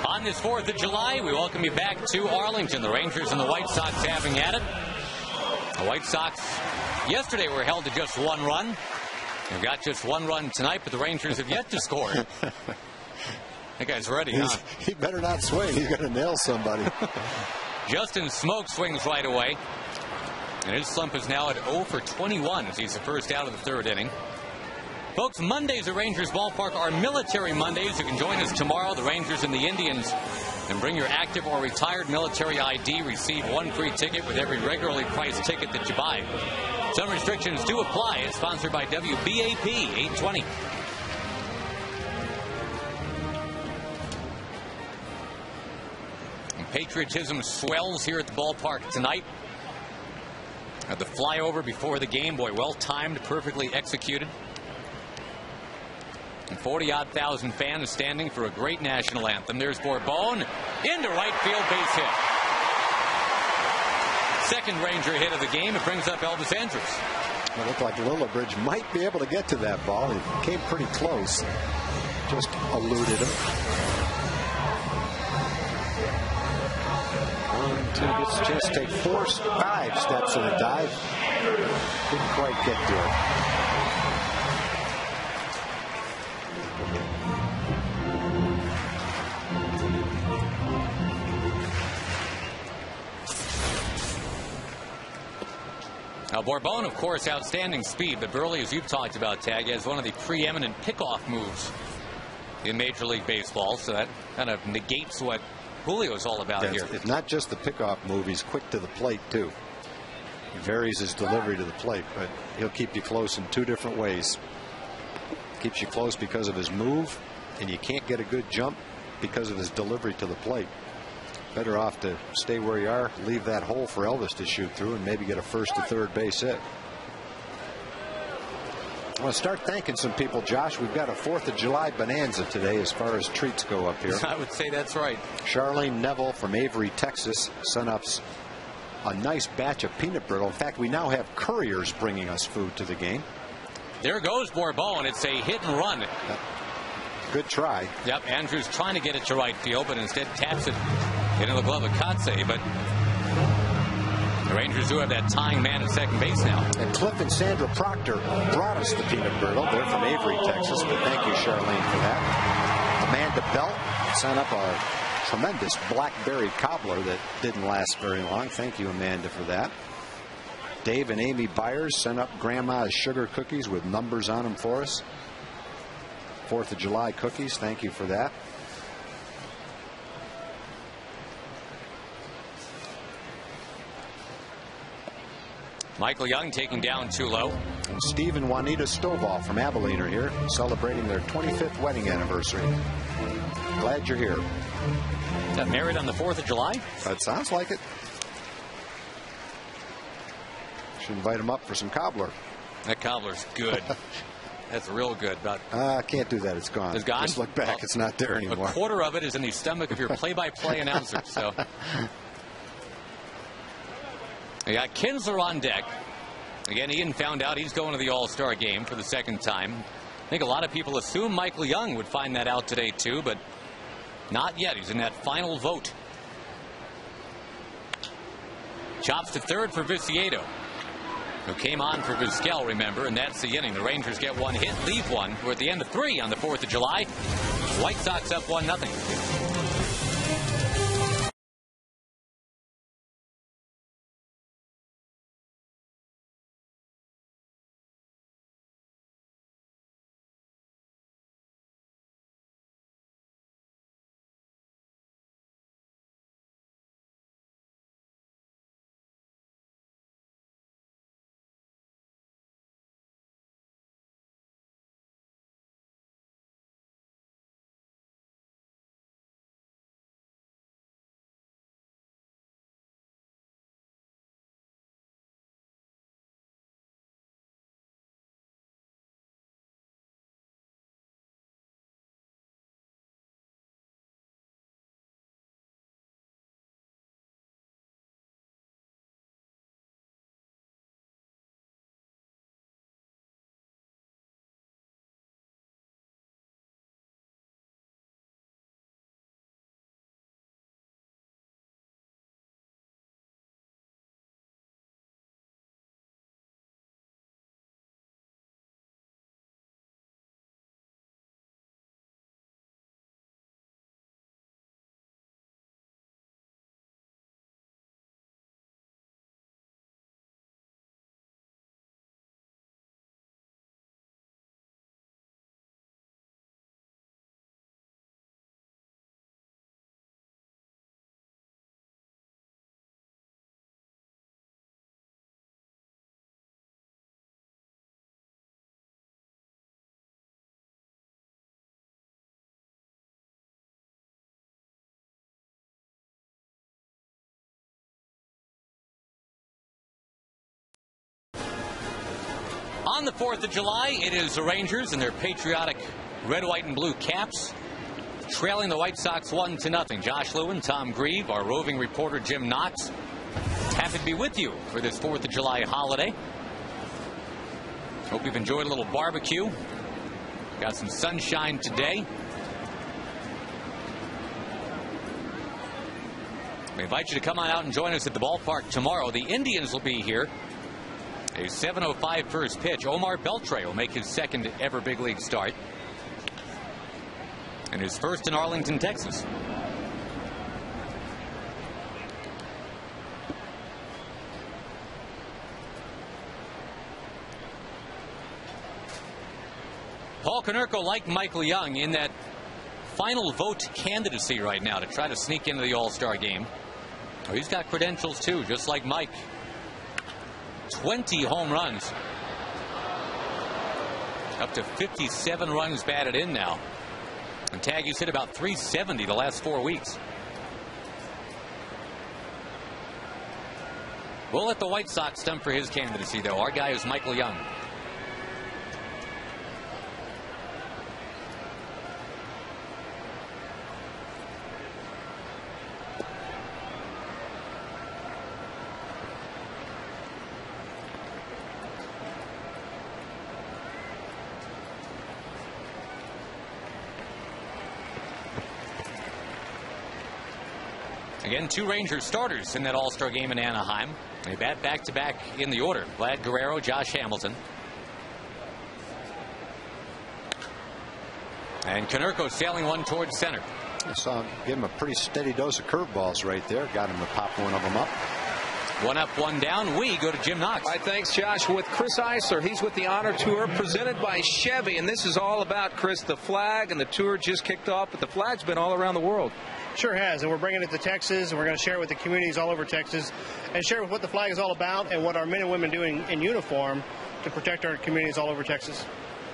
On this 4th of July, we welcome you back to Arlington. The Rangers and the White Sox having at it. The White Sox yesterday were held to just 1 run. They've got just 1 run tonight, but the Rangers have yet to score. That guy's ready, huh? He better not swing. He's going to nail somebody. Justin Smoke swings right away. And his slump is now at 0 for 21 as he's the first out of the 3rd inning. Folks, Mondays at Rangers Ballpark are Military Mondays. You can join us tomorrow, the Rangers and the Indians, and bring your active or retired military ID. Receive 1 free ticket with every regularly priced ticket that you buy. Some restrictions do apply. It's sponsored by WBAP 820. And patriotism swells here at the ballpark tonight. The flyover before the game, boy, well timed, perfectly executed. And 40-odd thousand fans standing for a great national anthem. There's Bourbon into right field, base hit. Second Ranger hit of the game. It brings up Elvis Andrus. It looked like Lillibridge might be able to get to that ball. He came pretty close. Just eluded him. 1, 2, gets a chance to take 4, 5 steps in a dive. Didn't quite get to it. Now, Bourbon, of course, outstanding speed, but Burley, as you've talked about, Tag, has one of the preeminent pickoff moves in Major League Baseball, so that kind of negates what Julio's all about here. It's not just the pickoff move. He's quick to the plate, too. He varies his delivery to the plate, but he'll keep you close in 2 different ways. Keeps you close because of his move, and you can't get a good jump because of his delivery to the plate. Better off to stay where you are, leave that hole for Elvis to shoot through, and maybe get a first to third base hit. I want to start thanking some people, Josh. We've got a 4th of July bonanza today as far as treats go up here. I would say that's right. Charlene Neville from Avery, Texas, sent us a nice batch of peanut brittle. In fact, we now have couriers bringing us food to the game. There goes Bourbeau, and it's a hit and run. Good try. Yep, Andrews trying to get it to right field, but instead taps it into the glove of Kotsay. But the Rangers do have that tying man at second base now. And Cliff and Sandra Proctor brought us the peanut brittle. They're from Avery, Texas, but thank you, Charlene, for that. Amanda Belt sent up a tremendous blackberry cobbler that didn't last very long. Thank you, Amanda, for that. Dave and Amy Byers sent up Grandma's sugar cookies with numbers on them for us. 4th of July cookies. Thank you for that. Michael Young taking down too low. And Steve and Juanita Stovall from Abilene are here, celebrating their 25th wedding anniversary. Glad you're here. Got married on the 4th of July? That sounds like it. Should invite him up for some cobbler. That cobbler's good. That's real good. But I can't do that. It's gone. It's gone? Just look back. Well, it's not there anymore. A quarter of it is in the stomach of your play-by-play announcer. So. We got Kinsler on deck. Again, Ian found out he's going to the All-Star game for the second time. I think a lot of people assumed Michael Young would find that out today, too, but not yet. He's in that final vote. Chops to third for Viciedo, who came on for Vizquel, remember, and that's the inning. The Rangers get one hit, leave one. We're at the end of 3 on the 4th of July. White Sox up 1-0. On the 4th of July, it is the Rangers in their patriotic red, white, and blue caps, trailing the White Sox 1-0. Josh Lewin, Tom Grieve, our roving reporter Jim Knox. Happy to be with you for this 4th of July holiday. Hope you've enjoyed a little barbecue. Got some sunshine today. We invite you to come on out and join us at the ballpark tomorrow. The Indians will be here. A 7:05 first pitch. Omar Beltre will make his second ever big league start. And his first in Arlington, Texas. Paul Konerko, like Michael Young, in that final vote candidacy right now to try to sneak into the All-Star game. Oh, he's got credentials too, just like Mike. 20 home runs. Up to 57 runs batted in now. And Taggy's hit about 370 the last 4 weeks. We'll let the White Sox stump for his candidacy, though. Our guy is Michael Young. Again, 2 Rangers starters in that All-Star game in Anaheim. They bat back-to-back in the order. Vlad Guerrero, Josh Hamilton. And Konerko sailing one towards center. I saw him give him a pretty steady dose of curveballs right there. Got him to pop one of them up. 1 up, 1 down. We go to Jim Knox. All right, thanks, Josh. With Chris Eisler, he's with the Honor Tour presented by Chevy. And this is all about, Chris, the flag. And the tour just kicked off, but the flag's been all around the world. Sure has, and we're bringing it to Texas, and we're going to share it with the communities all over Texas, and share what the flag is all about and what our men and women do in uniform to protect our communities all over Texas.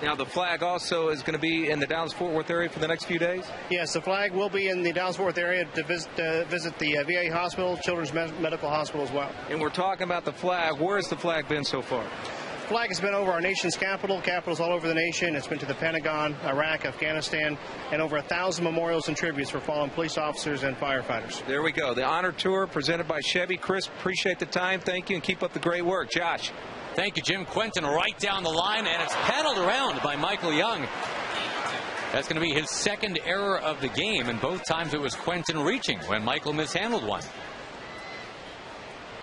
Now, the flag also is going to be in the Dallas-Fort Worth area for the next few days? Yes, the flag will be in the Dallas-Fort Worth area to visit the VA hospital, Children's Medical Hospital as well. And we're talking about the flag. Where has the flag been so far? The flag has been over our nation's capitals all over the nation. It's been to the Pentagon, Iraq, Afghanistan, and over 1,000 memorials and tributes for fallen police officers and firefighters. There we go. The Honor Tour presented by Chevy. Chris, appreciate the time. Thank you, and keep up the great work. Josh. Thank you, Jim. Quentin right down the line, and it's paddled around by Michael Young. That's going to be his second error of the game, and both times it was Quentin reaching when Michael mishandled one.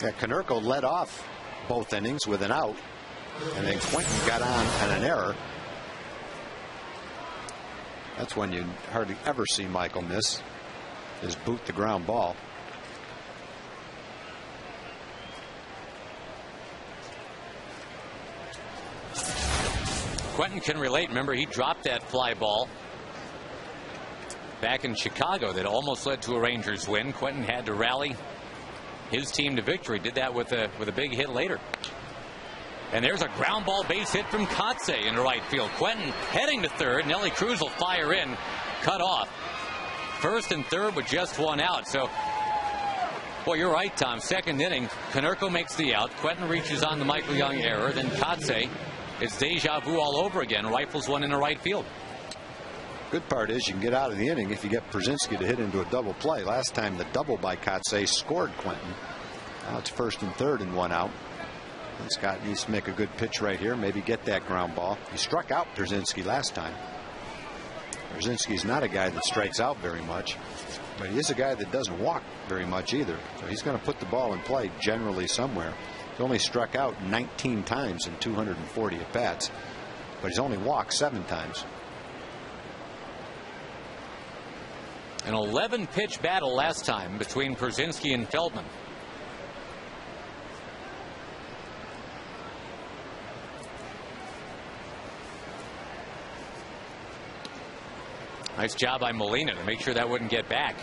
Yeah, Konerko led off both innings with an out. And then Quentin got on an error. That's when you hardly ever see Michael miss his boot the ground ball. Quentin can relate. Remember, he dropped that fly ball back in Chicago that almost led to a Rangers win. Quentin had to rally his team to victory. Did that with a big hit later. And there's a ground ball base hit from Kotze into right field. Quentin heading to third. Nelly Cruz will fire in. Cut off. First and third with just 1 out. So, boy, you're right, Tom. Second inning, Konerko makes the out. Quentin reaches on the Michael Young error. Then Kotze, it's deja vu all over again. Rifles one into right field. Good part is you can get out of the inning if you get Przinsky to hit into a double play. Last time the double by Kotze scored Quentin. Now it's first and third and 1 out. Scott needs to make a good pitch right here. Maybe get that ground ball. He struck out Przinsky last time. Przinsky's not a guy that strikes out very much, but he is a guy that doesn't walk very much either. So he's going to put the ball in play generally somewhere. He only struck out 19 times in 240 at bats, but he's only walked 7 times. An 11 pitch battle last time between Przinsky and Feldman. Nice job by Molina to make sure that wouldn't get back.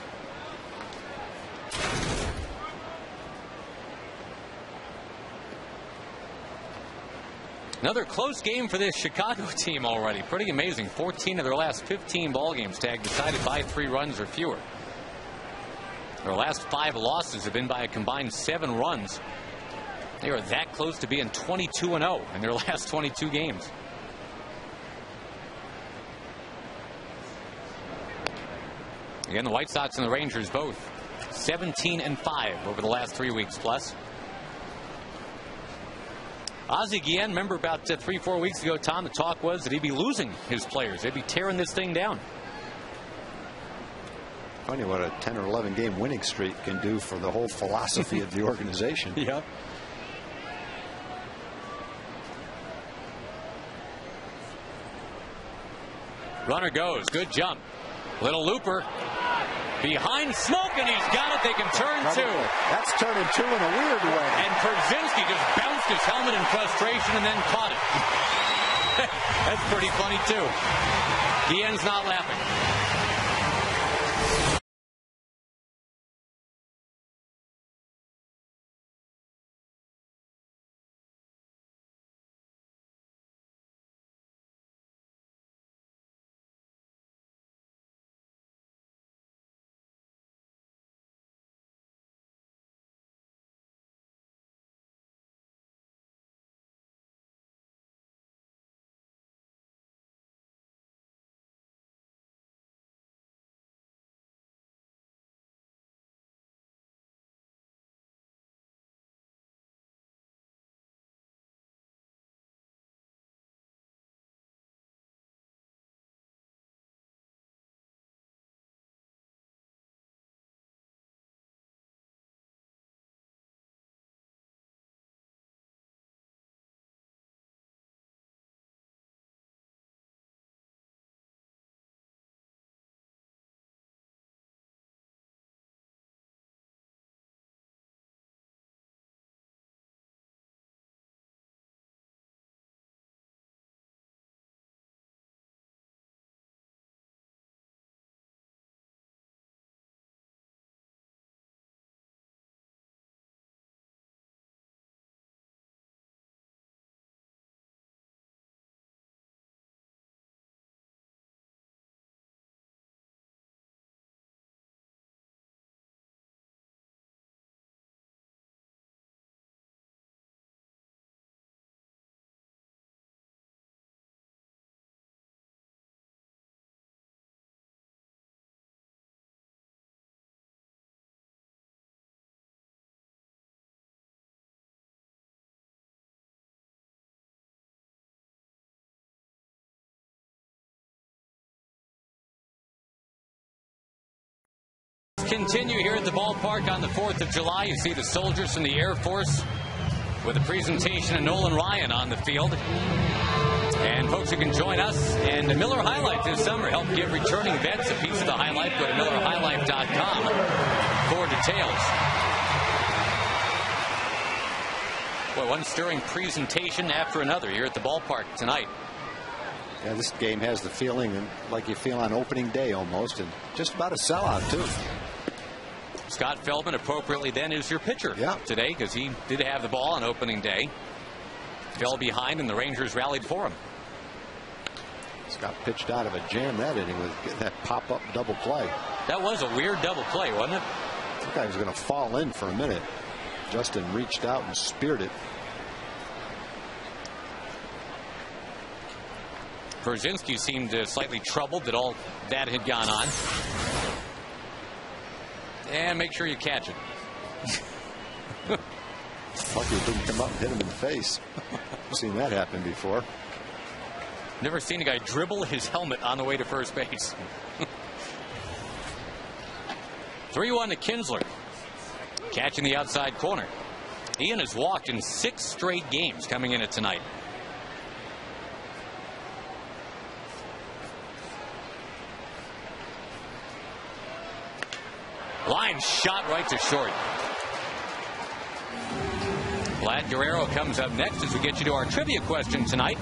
Another close game for this Chicago team already. Pretty amazing. 14 of their last 15 ball games tagged decided by 3 runs or fewer. Their last 5 losses have been by a combined 7 runs. They are that close to being 22-0 in their last 22 games. Again, the White Sox and the Rangers both 17-5 over the last 3 weeks plus. Ozzie Guillen, remember about 3-4 weeks ago, Tom, the talk was that he'd be losing his players. They'd be tearing this thing down. Funny what a 10 or 11 game winning streak can do for the whole philosophy of the organization. Yep. Runner goes. Good jump. Little looper. Behind Smoke, and he's got it. They can turn 2. That's turning 2 in a weird way. And Przinsky just bounced his helmet in frustration and then caught it. That's pretty funny, too. Guillen's not laughing. continue here at the ballpark on the 4th of July. You see the soldiers from the Air Force with a presentation of Nolan Ryan on the field. And folks, you can join us and the Miller High Life this summer. Help give returning vets a piece of the High Life. Go to MillerHighLife.com for details. Boy, one stirring presentation after another here at the ballpark tonight. Yeah, this game has the feeling like you feel on opening day almost, and just about a sellout, too. Scott Feldman, appropriately then, is your pitcher today, because he did have the ball on opening day. Fell behind, and the Rangers rallied for him. Scott pitched out of a jam that inning with that pop-up double play. That was a weird double play, wasn't it? That guy was going to fall in for a minute. Justin reached out and speared it. Brzezinski seemed slightly troubled that all that had gone on. And make sure you catch it. Lucky it didn't come up and hit him in the face. I've seen that happen before. Never seen a guy dribble his helmet on the way to first base. 3-1 to Kinsler. Catching the outside corner. Ian has walked in 6 straight games coming into tonight. Line shot right to short. Vlad Guerrero comes up next as we get you to our trivia question tonight.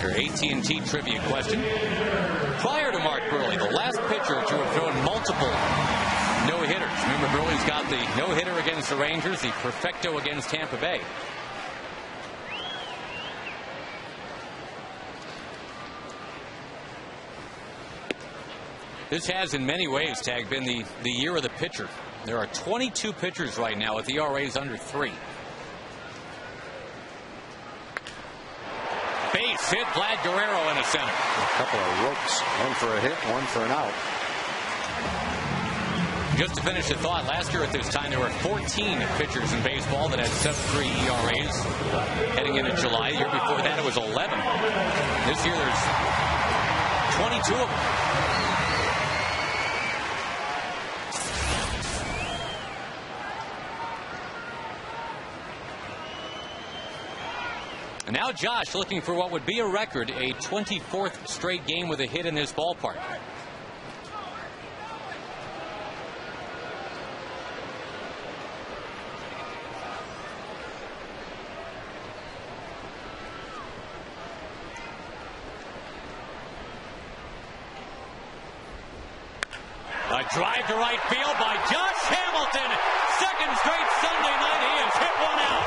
Your AT&T trivia question. Prior to Mark Buehrle, the last pitcher to have thrown multiple no-hitters. Remember, Buehrle's got the no-hitter against the Rangers, the perfecto against Tampa Bay. This has in many ways, Tag, been the year of the pitcher. There are 22 pitchers right now with ERAs under 3. Base hit, Vlad Guerrero in the center. A couple of ropes, one for a hit, one for an out. Just to finish the thought, last year at this time there were 14 pitchers in baseball that had sub-3 ERAs heading into July. The year before that it was 11. This year there's 22 of them. And now Josh looking for what would be a record, a 24th straight game with a hit in this ballpark. A drive to right field by Josh Hamilton. Second straight Sunday night. He has hit one out.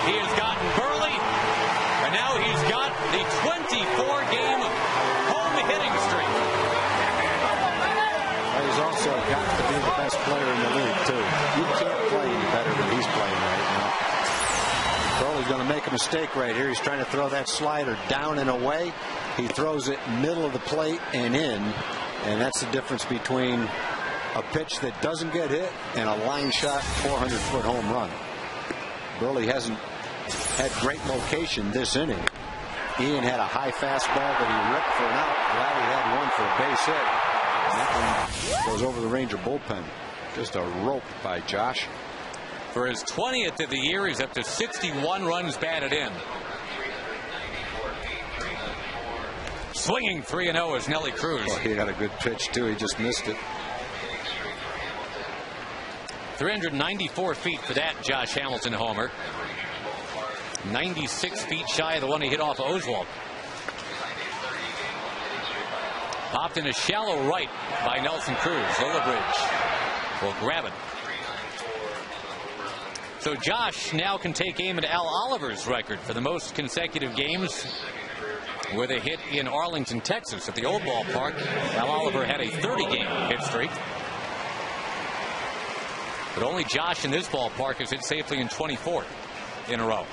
He has gotten Burley, and now he's got the 24-game home hitting streak. Well, he's also got to be the best player in the league, too. You can't play any better than he's playing right now. Burley's going to make a mistake right here. He's trying to throw that slider down and away. He throws it middle of the plate and in, and that's the difference between a pitch that doesn't get hit and a line shot 400-foot home run. Burley hasn't had great location this inning. Ian had a high fastball that he ripped for an out. Vladdy had one for a base hit. And that one goes over the Ranger bullpen. Just a rope by Josh. For his 20th of the year, he's up to 61 runs batted in. Swinging 3-0 is Nelly Cruz. Well, he had a good pitch, too. He just missed it. 394 feet for that Josh Hamilton homer. 96 feet shy of the one he hit off of Oswalt. Popped in a shallow right by Nelson Cruz. Lillibridge will grab it. So Josh now can take aim at Al Oliver's record for the most consecutive games with a hit in Arlington, Texas at the old ballpark. Al Oliver had a 30-game hit streak. But only Josh in this ballpark has hit safely in 24 in a row.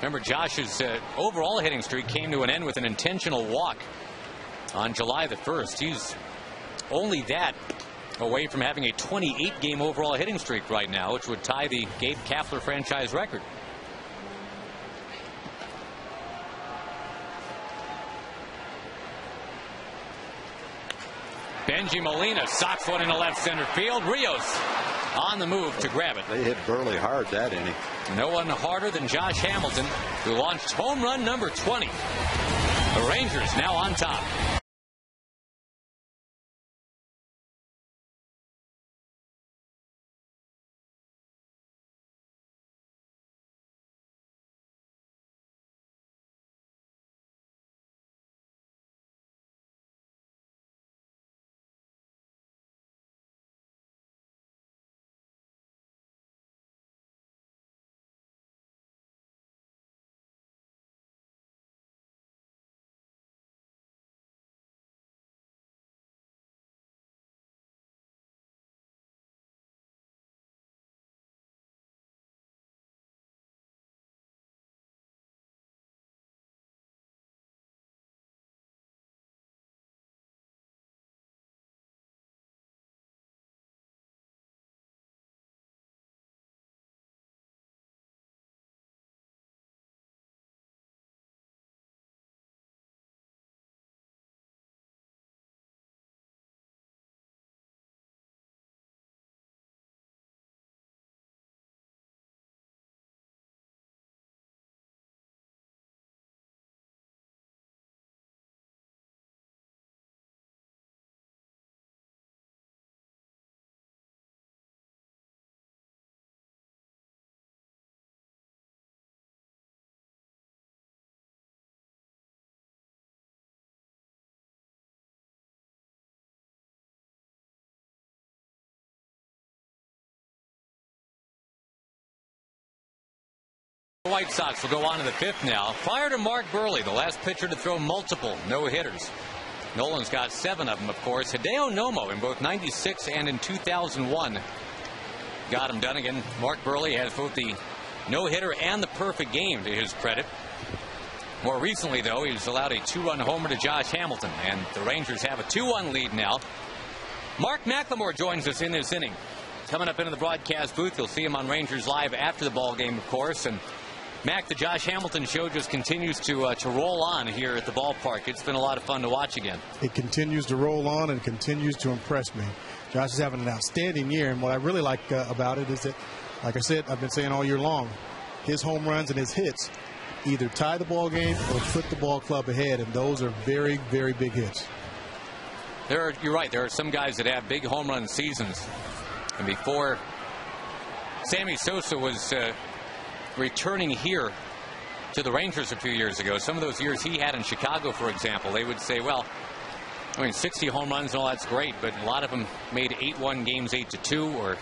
Remember, Josh's overall hitting streak came to an end with an intentional walk on July the 1st. He's only that away from having a 28-game overall hitting streak right now, which would tie the Gabe Kapler franchise record. Benji Molina socks one into left center field. Rios on the move to grab it. They hit Burley hard that inning. No one harder than Josh Hamilton, who launched home run number 20. The Rangers now on top. The White Sox will go on to the 5th now. Fire to Mark Burley, the last pitcher to throw multiple no-hitters. Nolan's got 7 of them, of course. Hideo Nomo in both 96 and in 2001 got him done again. Mark Burley has both the no-hitter and the perfect game to his credit. More recently, though, he's allowed a 2-run homer to Josh Hamilton, and the Rangers have a 2-1 lead now. Mark McLemore joins us in this inning. Coming up into the broadcast booth, you'll see him on Rangers Live after the ball game, of course. And Mac, the Josh Hamilton show just continues to roll on here at the ballpark. It's been a lot of fun to watch again. It continues to roll on and continues to impress me. Josh is having an outstanding year, and what I really like about it is that, like I said, I've been saying all year long, his home runs and his hits either tie the ball game or put the ball club ahead, and those are very, very big hits. You're right. There are some guys that have big home run seasons. And before Sammy Sosa was returning here to the Rangers a few years ago, some of those years he had in Chicago, for example, they would say, well, I mean, 60 home runs and all that's great, but a lot of them made 8-1 games 8-2 or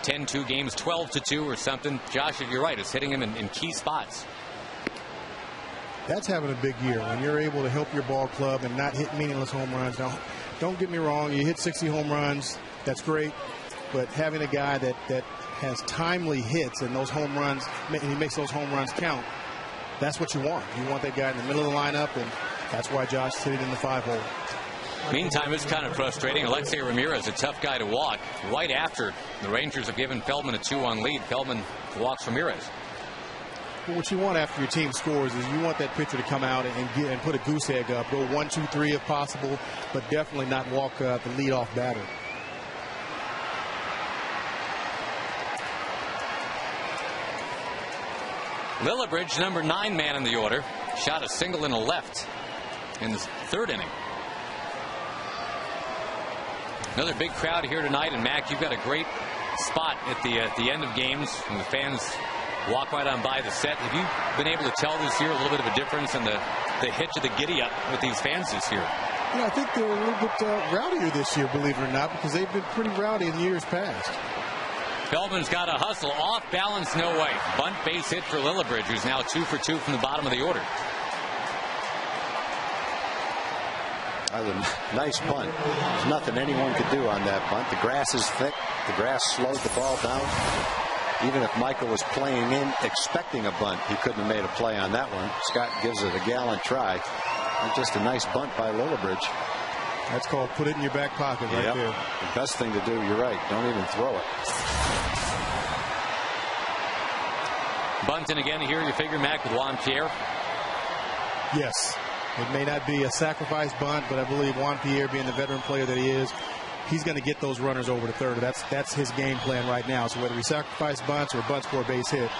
10-2 games 12-2 or something. Josh, you're right, it's hitting him in key spots. That's having a big year when you're able to help your ball club and not hit meaningless home runs. Now, don't get me wrong, you hit 60 home runs, that's great, but having a guy that has timely hits and those home runs, and he makes those home runs count, that's what you want. You want that guy in the middle of the lineup, and that's why Josh hit it in the 5-hole. Meantime, it's kind of frustrating. Alexei Ramirez, a tough guy to walk. Right after the Rangers have given Feldman a 2-1 lead, Feldman walks Ramirez. Well, what you want after your team scores is you want that pitcher to come out and put a goose egg up, go 1-2-3 if possible, but definitely not walk the leadoff batter. Lillibridge, number 9 man in the order, shot a single in the left in the 3rd inning. Another big crowd here tonight, and Mac, you've got a great spot at the end of games when the fans walk right on by the set. Have you been able to tell this year a little bit of a difference in the hitch of the giddy up with these fans this year? Yeah, I think they're a little bit rowdier this year, believe it or not, because they've been pretty rowdy in years past. Feldman's got a hustle, off balance, no way. Bunt base hit for Lillibridge, who's now 2 for 2 from the bottom of the order. That was a nice bunt. There's nothing anyone could do on that bunt. The grass is thick. The grass slowed the ball down. Even if Michael was playing in expecting a bunt, he couldn't have made a play on that one. Scott gives it a gallant try. And just a nice bunt by Lillibridge. That's called put it in your back pocket right there. The best thing to do, you're right, don't even throw it. Bunting again here, you figure, Mac, with Juan Pierre? Yes. It may not be a sacrifice bunt, but I believe Juan Pierre, being the veteran player that he is, he's going to get those runners over to third. That's his game plan right now. So whether he sacrifice bunts or bunts for a base hit,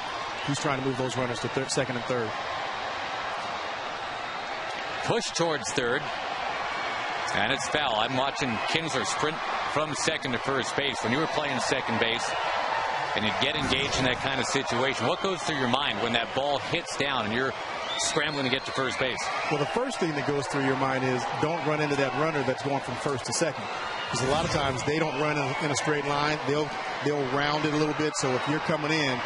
he's trying to move those runners to second and third. Push towards third. And it's foul. I'm watching Kinsler sprint from second to first base. When you were playing second base and you get engaged in that kind of situation, what goes through your mind when that ball hits down and you're scrambling to get to first base? Well, the first thing that goes through your mind is don't run into that runner that's going from first to second. Because a lot of times they don't run in a straight line. They'll round it a little bit. So if you're coming in,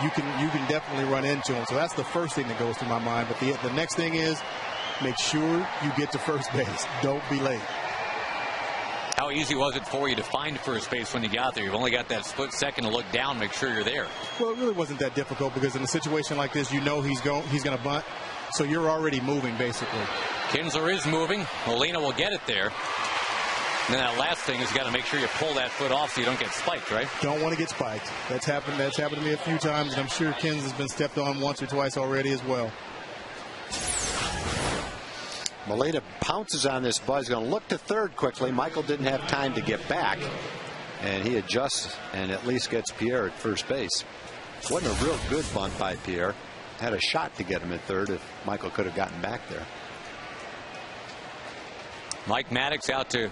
you can definitely run into them. So that's the first thing that goes through my mind. But the next thing is make sure you get to first base. Don't be late. How easy was it for you to find first base when you got there? You've only got that split second to look down, make sure you're there. Well, it really wasn't that difficult because in a situation like this, you know he's going to bunt, so you're already moving basically. Kinsler is moving. Molina will get it there. And then that last thing is you got to make sure you pull that foot off so you don't get spiked, right? Don't want to get spiked. That's happened to me a few times, and I'm sure Kins has been stepped on once or twice already as well. Molina pounces on this buzz, going to look to third quickly. Michael didn't have time to get back, and he adjusts and at least gets Pierre at first base. Wasn't a real good bunt by Pierre. Had a shot to get him at third if Michael could have gotten back there. Mike Maddox out to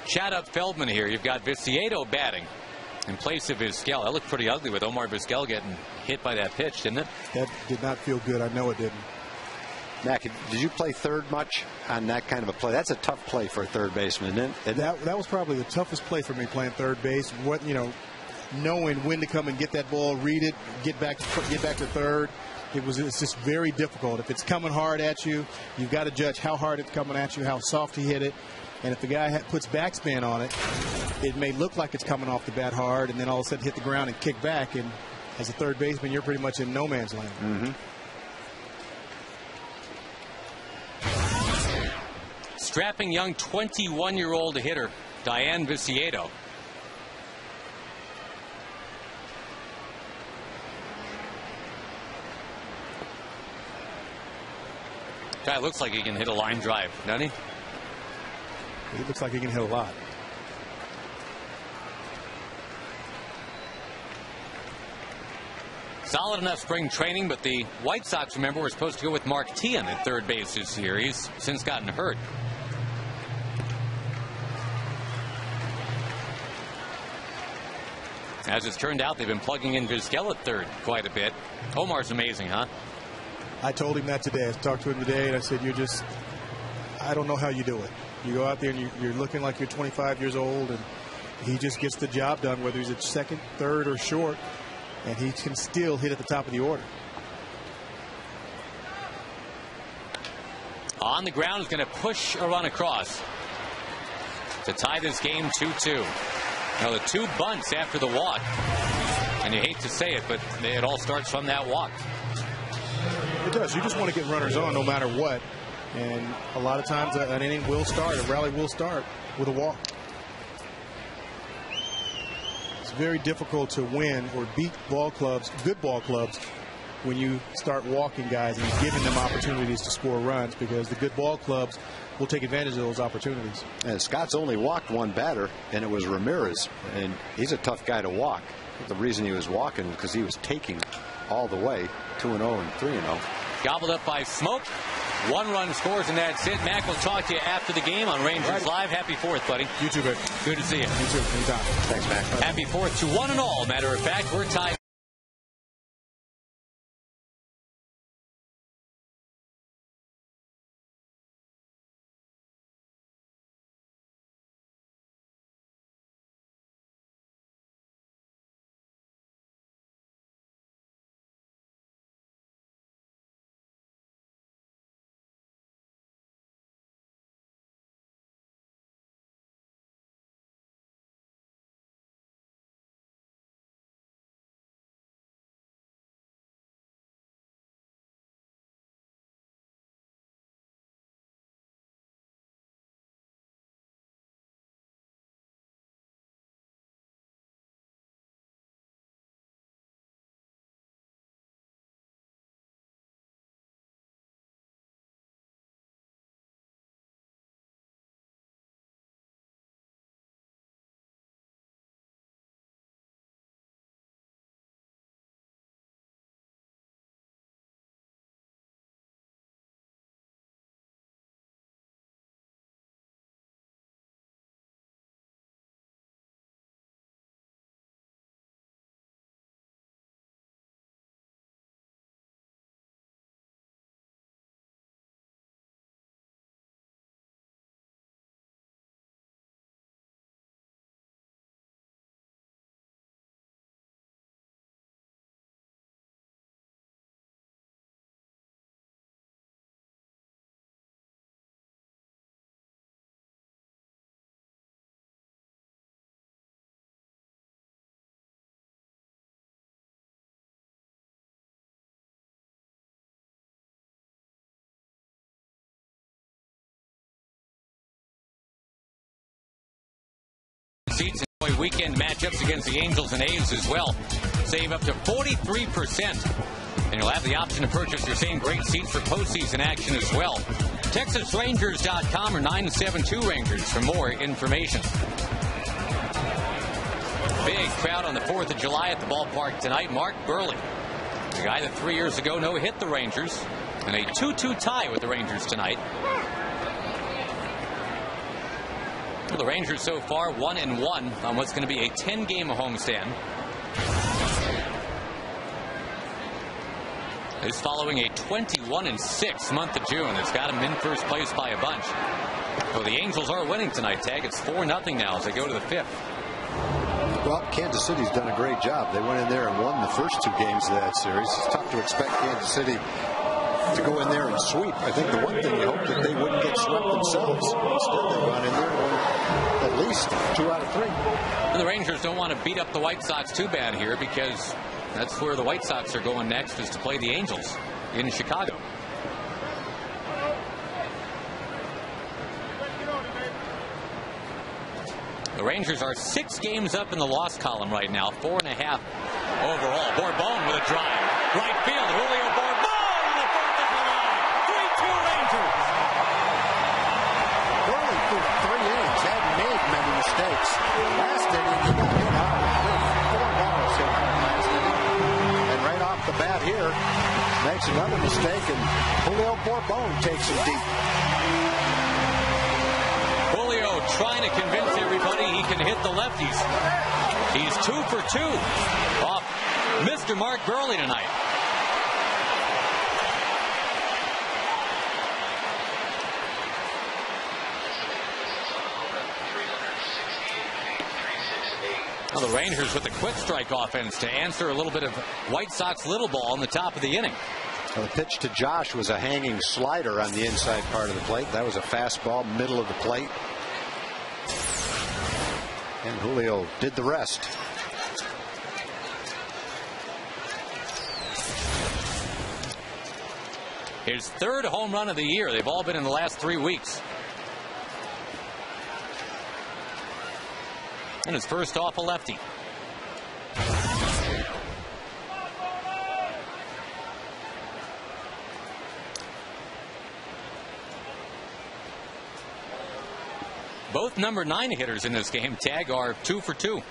chat up Feldman here. You've got Viciedo batting in place of Vizquel. That looked pretty ugly with Omar Vizquel getting hit by that pitch, didn't it? That did not feel good. I know it didn't. Mac, did you play third much on that kind of a play? That's a tough play for a third baseman, isn't it? That was probably the toughest play for me, playing third base. Knowing when to come and get that ball, read it, get back to third. It's just very difficult. If it's coming hard at you, you've got to judge how hard it's coming at you, how soft he hit it. And if the guy puts backspin on it, it may look like it's coming off the bat hard, and then all of a sudden hit the ground and kick back. And as a third baseman, you're pretty much in no man's land. Mm-hmm. Strapping young 21-year-old hitter, Diane Viciedo. Guy looks like he can hit a line drive, doesn't he? He looks like he can hit a lot. Solid enough spring training, but the White Sox, remember, were supposed to go with Mark Teahan at third base this year. He's since gotten hurt. As it's turned out, they've been plugging in Vizquel at third quite a bit. Omar's amazing, huh? I told him that today. I talked to him today, and I said, I don't know how you do it. You go out there and you're looking like you're 25 years old, and he just gets the job done, whether he's at second, third, or short, and he can still hit at the top of the order. On the ground, is going to push a run across to tie this game 2-2. Now the two bunts after the walk, and you hate to say it, but it all starts from that walk. It does. You just want to get runners on no matter what, and a lot of times an inning will start, a rally will start with a walk. It's very difficult to win or beat ball clubs, good ball clubs, when you start walking guys and giving them opportunities to score runs, because the good ball clubs will take advantage of those opportunities. And Scott's only walked one batter, and it was Ramirez, and he's a tough guy to walk. The reason he was walking is because he was taking all the way 2-0 and 3-0. Gobbled up by Smoke. One run scores, and that's it. Mac will talk to you after the game on Rangers Live. Happy 4th, buddy. You too, Vic. Good to see you. You too. Anytime. Thanks, Mac. Happy 4th to one and all. Matter of fact, we're tied. seats. Enjoy weekend matchups against the Angels and A's as well. Save up to 43%. And you'll have the option to purchase your same great seats for postseason action as well. TexasRangers.com or 972 Rangers for more information. Big crowd on the 4th of July at the ballpark tonight. Mark Burley, the guy that 3 years ago no-hit the Rangers, and a 2-2 tie with the Rangers tonight. Well, the Rangers so far 1-1 on what's going to be a 10-game homestand. Is following a 21-6 month of June. It's got him in first place by a bunch. So the Angels are winning tonight, Tag. It's 4-0 now as they go to the 5th. Well, Kansas City's done a great job. They went in there and won the first 2 games of that series. It's tough to expect Kansas City to go in there and sweep. I think the one thing you hope that they wouldn't get swept themselves. Instead, they've gone in there and won at least 2 out of 3. And the Rangers don't want to beat up the White Sox too bad here, because that's where the White Sox are going next, is to play the Angels in Chicago. The Rangers are 6 games up in the loss column right now, 4.5 overall. Bourbon with a drive. Right field, Julio Bourbon on the 4th of July. 3-2 Rangers. Burley through 3 innings hadn't made many mistakes. Last inning, he got hit hard. 4 balls hit hard last inning. And right off the bat here, makes another mistake, and Julio Bourbon takes him deep. Julio trying to convince everybody he can hit the lefties. He's 2 for 2 off Mr. Mark Burley tonight. Well, the Rangers with a quick strike offense to answer a little bit of White Sox little ball in the top of the inning. Well, the pitch to Josh was a hanging slider on the inside part of the plate. That was a fastball, middle of the plate. And Julio did the rest. His 3rd home run of the year. They've all been in the last 3 weeks. And his first off a lefty. Both number 9 hitters in this game, Tag, are 2 for 2.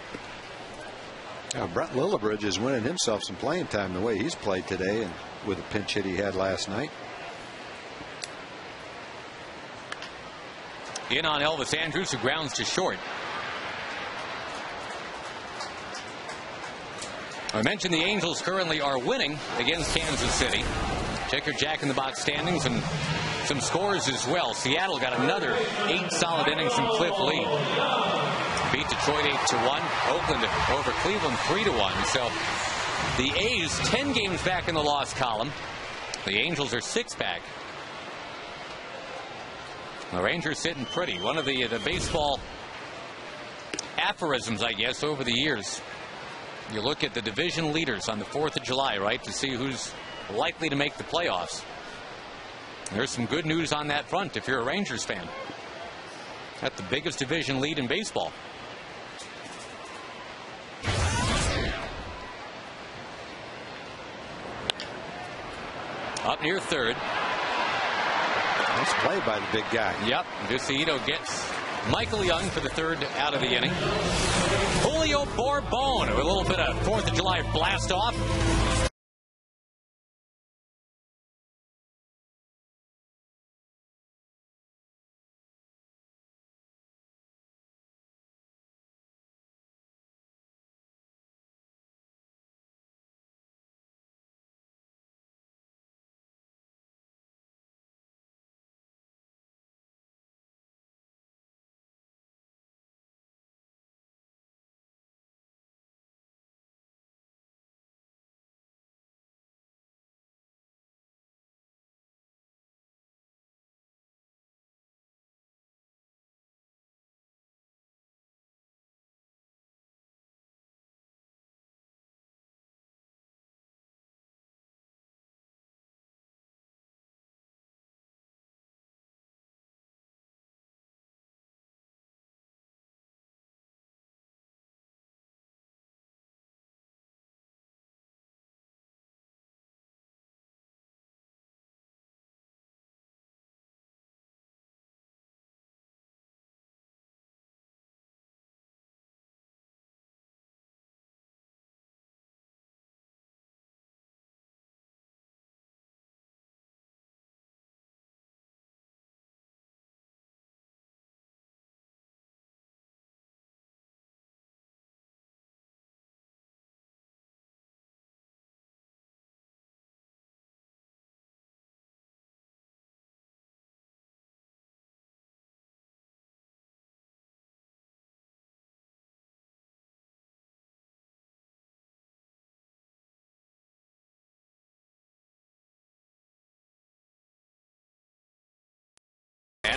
Brent Lillibridge is winning himself some playing time the way he's played today, and with a pinch hit he had last night. In on Elvis Andrus, who grounds to short. I mentioned the Angels currently are winning against Kansas City. Check your Jack in the Box standings and some scores as well. Seattle got another 8 solid innings from Cliff Lee. Beat Detroit 8-1. Oakland over Cleveland 3-1. So the A's 10 games back in the loss column. The Angels are 6 back. The Rangers sitting pretty. One of the baseball aphorisms, I guess, over the years. You look at the division leaders on the 4th of July, right, to see who's likely to make the playoffs. There's some good news on that front if you're a Rangers fan. That's the biggest division lead in baseball. Up near 3rd. Nice play by the big guy. Yep. Viciito gets Michael Young for the 3rd out of the inning. Julio Bourbon with a little bit of 4th of July blast off.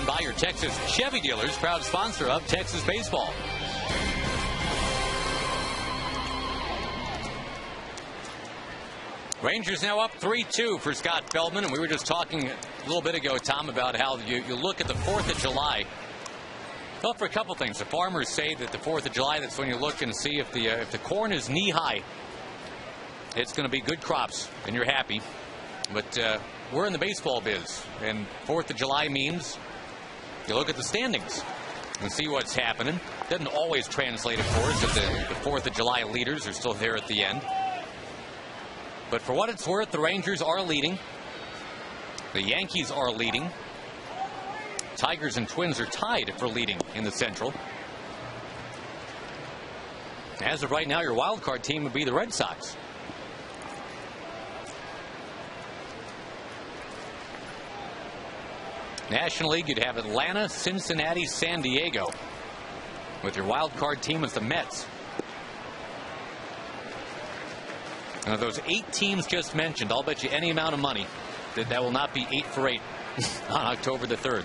by your Texas Chevy dealers, proud sponsor of Texas baseball. Rangers now up 3-2 for Scott Feldman, and we were just talking a little bit ago, Tom, about how you look at the 4th of July. Well, for a couple things. The farmers say that the 4th of July, that's when you look and see if the corn is knee-high, it's going to be good crops, and you're happy. But we're in the baseball biz, and 4th of July means you look at the standings and see what's happening. Doesn't always translate, of course, if the 4th of July leaders are still there at the end. But for what it's worth, the Rangers are leading. The Yankees are leading. Tigers and Twins are tied for leading in the Central. As of right now, your wild card team would be the Red Sox. National League, you'd have Atlanta, Cincinnati, San Diego. With your wild card team as the Mets. And of those 8 teams just mentioned, I'll bet you any amount of money that will not be 8 for 8 on October the 3rd.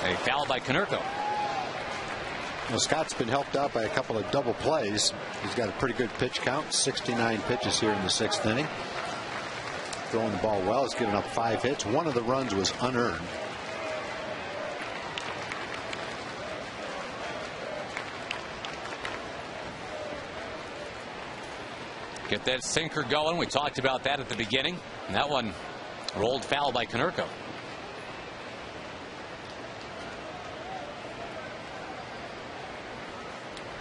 A foul by Konerko. Well, Scott's been helped out by a couple of double plays. He's got a pretty good pitch count, 69 pitches here in the 6th inning. Throwing the ball well. He's given up 5 hits. One of the runs was unearned. Get that sinker going. We talked about that at the beginning. And that one rolled foul by Konerko.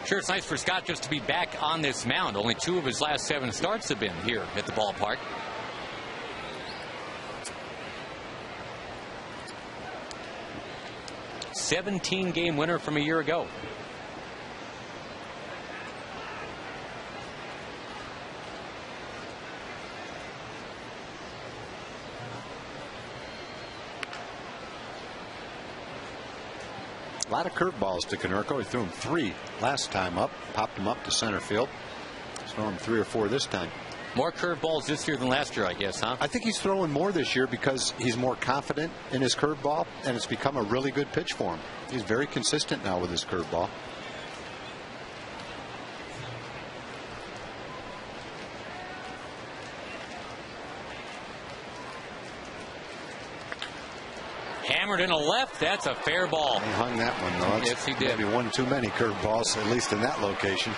Sure, it's nice for Scott just to be back on this mound. Only 2 of his last 7 starts have been here at the ballpark. 17-game winner from a year ago. A lot of curveballs to Konerko. He threw him 3 last time up, popped him up to center field. He's throwing him 3 or 4 this time. More curveballs this year than last year, I guess, huh? I think he's throwing more this year because he's more confident in his curveball, and it's become a really good pitch for him. He's very consistent now with his curveball. Hammered in a left. That's a fair ball. He hung that one, though. Yes, he did. Maybe one too many curveballs, at least in that location.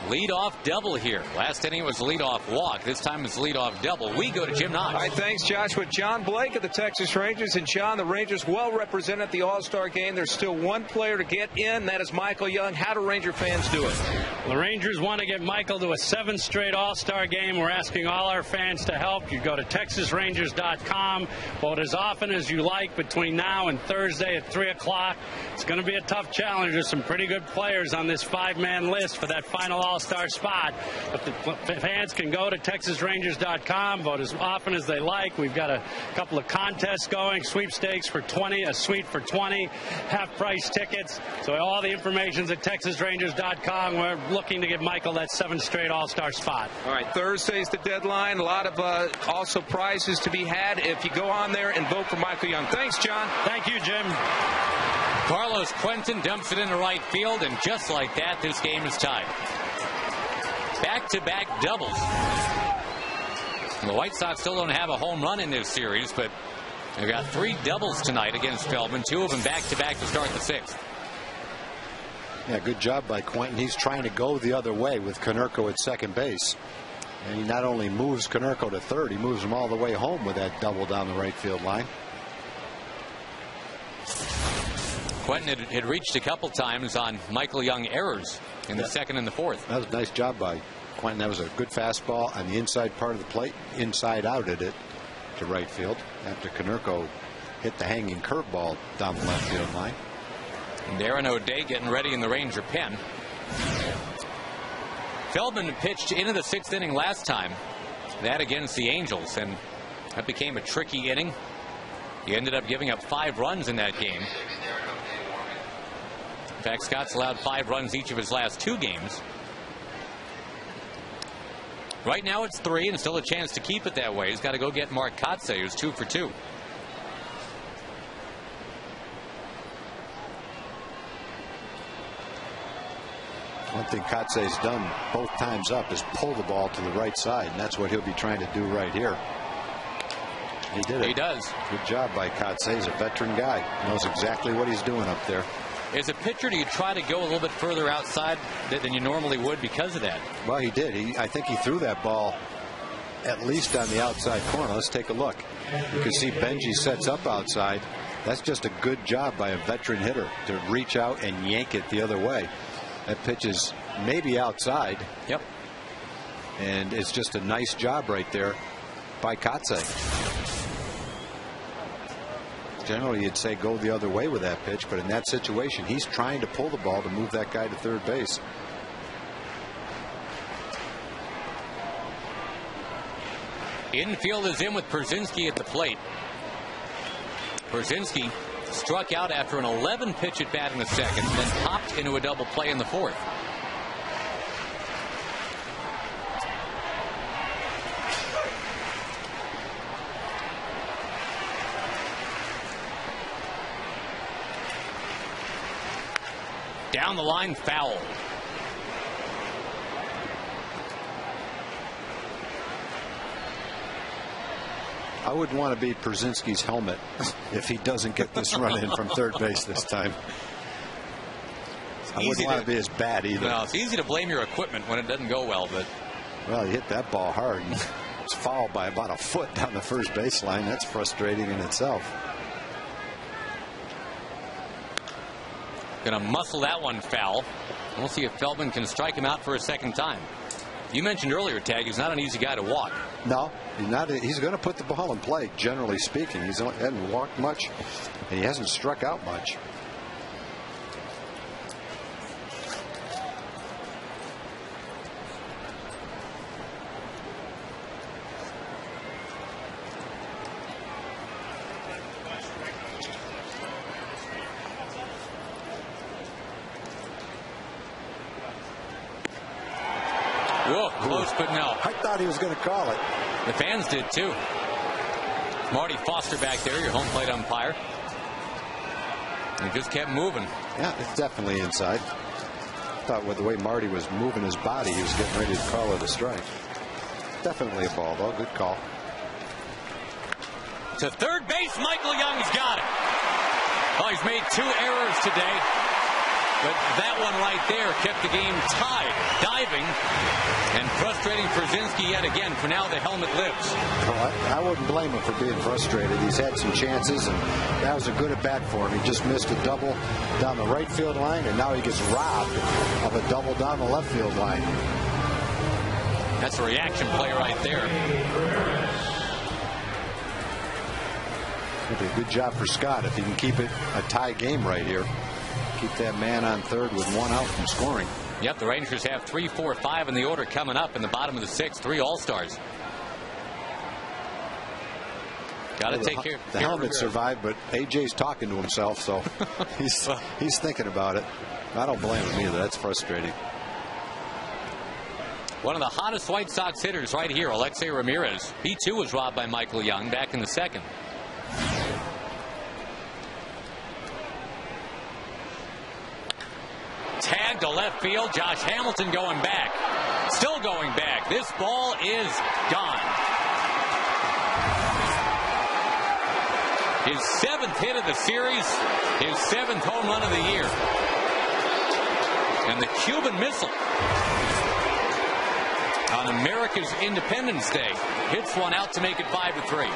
Leadoff double here. Last inning it was leadoff walk. This time it's leadoff double. We go to Jim Knox. All right, thanks, Josh. With John Blake of the Texas Rangers. And, John, the Rangers well represented at the All-Star game. There's still one player to get in. That is Michael Young. How do Ranger fans do it? The Rangers want to get Michael to a 7th straight All-Star game. We're asking all our fans to help. You go to TexasRangers.com. Vote as often as you like between now and Thursday at 3 o'clock. It's going to be a tough challenge. There's some pretty good players on this 5-man list for that final All-Star spot. But the fans can go to TexasRangers.com, vote as often as they like. We've got a couple of contests going, sweepstakes for 20, a suite for 20, half-price tickets. So all the information's at TexasRangers.com. We're looking to give Michael that 7th straight All-Star spot. All right, Thursday's the deadline. A lot of also prizes to be had if you go on there and vote for Michael Young. Thanks, John. Thank you, Jim. Carlos Quentin dumps it into right field, and just like that, this game is tied. Back-to-back doubles. And the White Sox still don't have a home run in this series, but they've got 3 doubles tonight against Feldman, 2 of them back-to-back to start the 6th. Yeah, good job by Quentin. He's trying to go the other way with Konerko at second base. And he not only moves Konerko to third, he moves him all the way home with that double down the right field line. Quentin had reached a couple times on Michael Young errors in the 2nd and the 4th. That was a nice job by Quentin. That was a good fastball on the inside part of the plate, inside outed it to right field after Konerko hit the hanging curveball down the left field line. And Darren O'Day getting ready in the Ranger pen. Feldman pitched into the 6th inning last time, that against the Angels, and that became a tricky inning. He ended up giving up 5 runs in that game. fact, Scott's allowed 5 runs each of his last 2 games. Right now it's 3 and still a chance to keep it that way. He's got to go get Mark Kotsay, who's 2 for 2. One thing Kotsay's done both times up is pull the ball to the right side, and that's what he'll be trying to do right here. He did it. He does. Good job by Kotsay. He's a veteran guy. Knows exactly what he's doing up there. As a pitcher, do you try to go a little bit further outside than you normally would because of that? Well, he did. I think he threw that ball at least on the outside corner. Let's take a look. You can see Benji sets up outside. That's just a good job by a veteran hitter to reach out and yank it the other way. That pitch is maybe outside. Yep. And it's just a nice job right there by Kotsay. Generally, you'd say go the other way with that pitch, but in that situation, he's trying to pull the ball to move that guy to third base. Infield is in with Pierzynski at the plate. Pierzynski struck out after an 11-pitch at bat in the second, then popped into a double play in the fourth. Down the line, foul. I wouldn't want to be Pierzynski's helmet if he doesn't get this run in from third base this time. I wouldn't want to be his bat either. No, it's easy to blame your equipment when it doesn't go well, but. Well, he hit that ball hard. And it's fouled by about a foot down the first baseline. That's frustrating in itself. Going to muscle that one foul. We'll see if Feldman can strike him out for a second time. You mentioned earlier, Tag, he's not an easy guy to walk. No, he's not. He's going to put the ball in play, generally speaking. He hasn't walked much, and he hasn't struck out much. Whoa, close, but no. I thought he was going to call it. The fans did, too. Marty Foster back there, your home plate umpire. And it just kept moving. Yeah, it's definitely inside. I thought with the way Marty was moving his body, he was getting ready to call it a strike. Definitely a ball, though. Good call. To third base, Michael Young's got it. Oh, he's made 2 errors today. But that one right there kept the game tied. Diving and frustrating Pierzynski yet again. For now, the helmet lives. Well, I wouldn't blame him for being frustrated. He's had some chances, and that was a good at bat for him. He just missed a double down the right field line, and now he gets robbed of a double down the left field line. That's a reaction play right there. It'll be a good job for Scott if he can keep it a tie game right here. Keep that man on third with 1 out from scoring. Yep, the Rangers have 3, 4, 5 in the order coming up in the bottom of the 6th. 3 All-Stars. Got to take care. The helmet survived, but AJ's talking to himself, so he's thinking about it. I don't blame him either. That's frustrating. One of the hottest White Sox hitters right here, Alexei Ramirez. He too was robbed by Michael Young back in the second. Tag to left field. Josh Hamilton going back. Still going back. This ball is gone. His 7th hit of the series. His 7th home run of the year. And the Cuban missile on America's Independence Day hits one out to make it 5-3.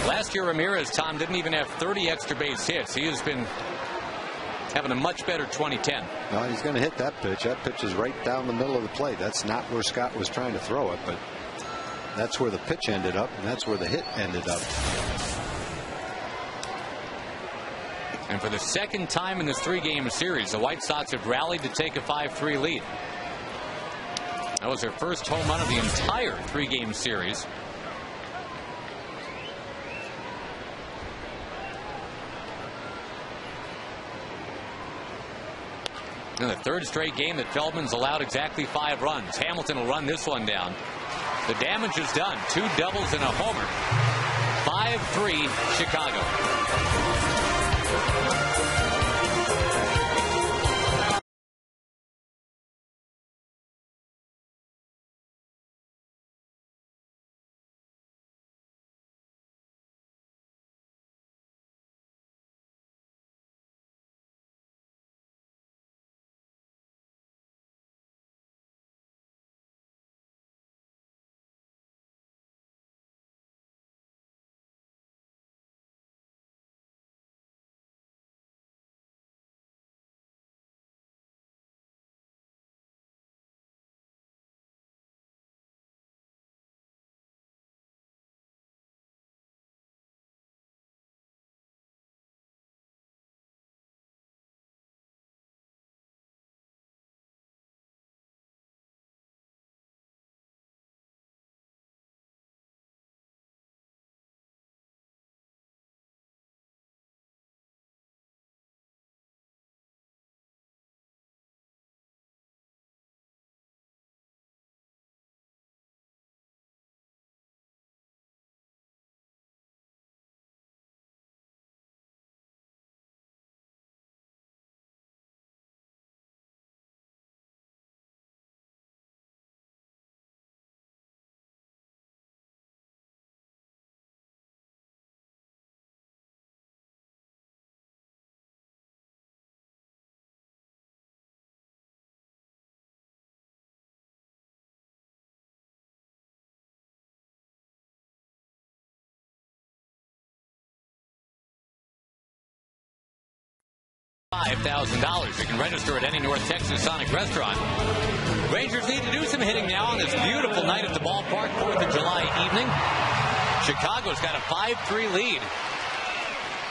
Last year, Ramirez, Tom, didn't even have 30 extra base hits. He has been having a much better 2010. No, he's going to hit that pitch. That pitch is right down the middle of the plate. That's not where Scott was trying to throw it, but that's where the pitch ended up, and that's where the hit ended up. And for the second time in this 3-game series, the White Sox have rallied to take a 5-3 lead. That was their first home run of the entire 3-game series. In the third straight game that Feldman's allowed exactly 5 runs. Hamilton will run this one down. The damage is done. 2 doubles and a homer. 5-3 Chicago. $5,000. You can register at any North Texas Sonic restaurant. Rangers need to do some hitting now on this beautiful night at the ballpark, 4th of July evening. Chicago's got a 5-3 lead.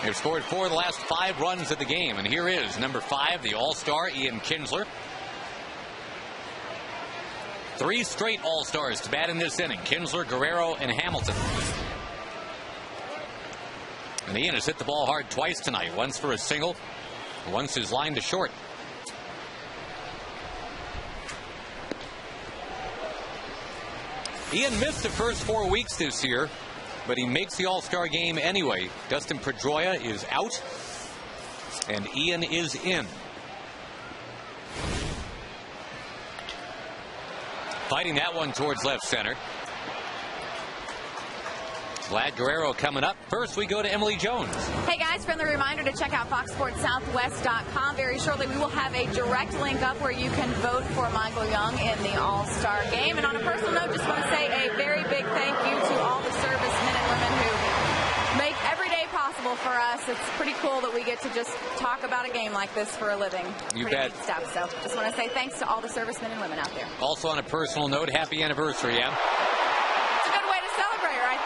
They've scored 4 of the last 5 runs of the game. And here is number 5, the All-Star, Ian Kinsler. 3 straight All-Stars to bat in this inning. Kinsler, Guerrero, and Hamilton. And Ian has hit the ball hard twice tonight. Once for a single, once his line to short. Ian missed the first 4 weeks this year, but he makes the All-Star game anyway. Dustin Pedroia is out, and Ian is in. Fighting that one towards left center. Vlad Guerrero coming up. First, we go to Emily Jones. Hey guys, friendly reminder to check out FoxSportsSouthwest.com. Very shortly, we will have a direct link up where you can vote for Michael Young in the All-Star game. And on a personal note, just want to say a very big thank you to all the servicemen and women who make every day possible for us. It's pretty cool that we get to just talk about a game like this for a living. You pretty bet. neat stuff. So just want to say thanks to all the servicemen and women out there. Also on a personal note, happy anniversary, Em. It's a good way to celebrate, right?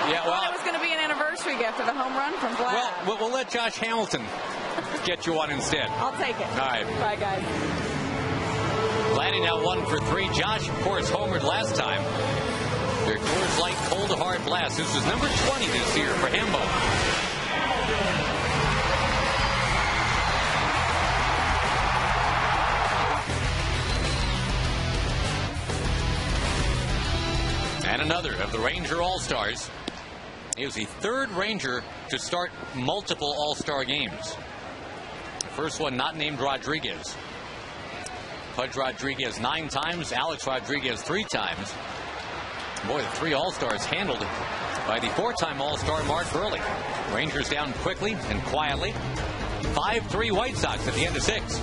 Yeah, well, it was going to be an anniversary gift of a home run from Vlad. Well, we'll let Josh Hamilton get you one instead. I'll take it. All right. Bye, guys. Vladdy now 1 for 3. Josh, of course, homered last time. Their Coors Light Cold to Hard Blast. This was number 20 this year for Hambo. And another of the Ranger All-Stars. He was the 3rd Ranger to start multiple All-Star games. The first one not named Rodriguez. Pudge Rodriguez 9 times, Alex Rodriguez 3 times. Boy, the 3 All-Stars handled by the 4-time All-Star Mark Burley. Rangers down quickly and quietly. 5-3 White Sox at the end of 6.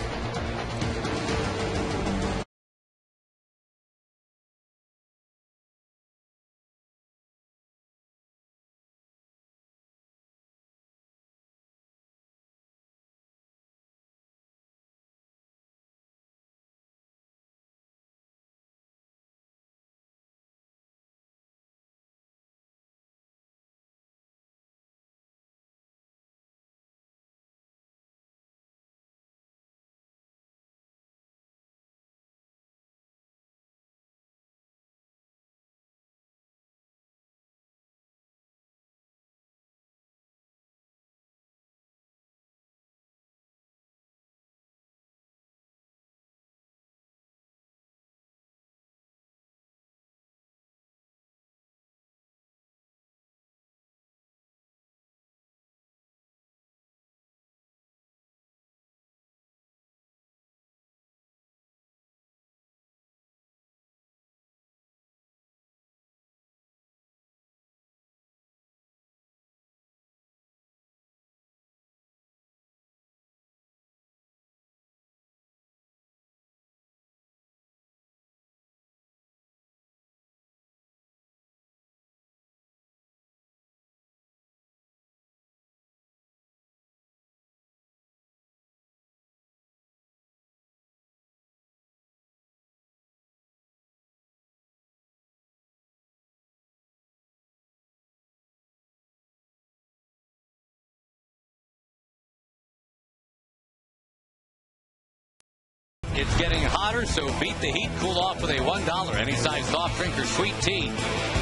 It's getting hotter, so beat the heat. Cool off with a $1 any size soft drink or sweet tea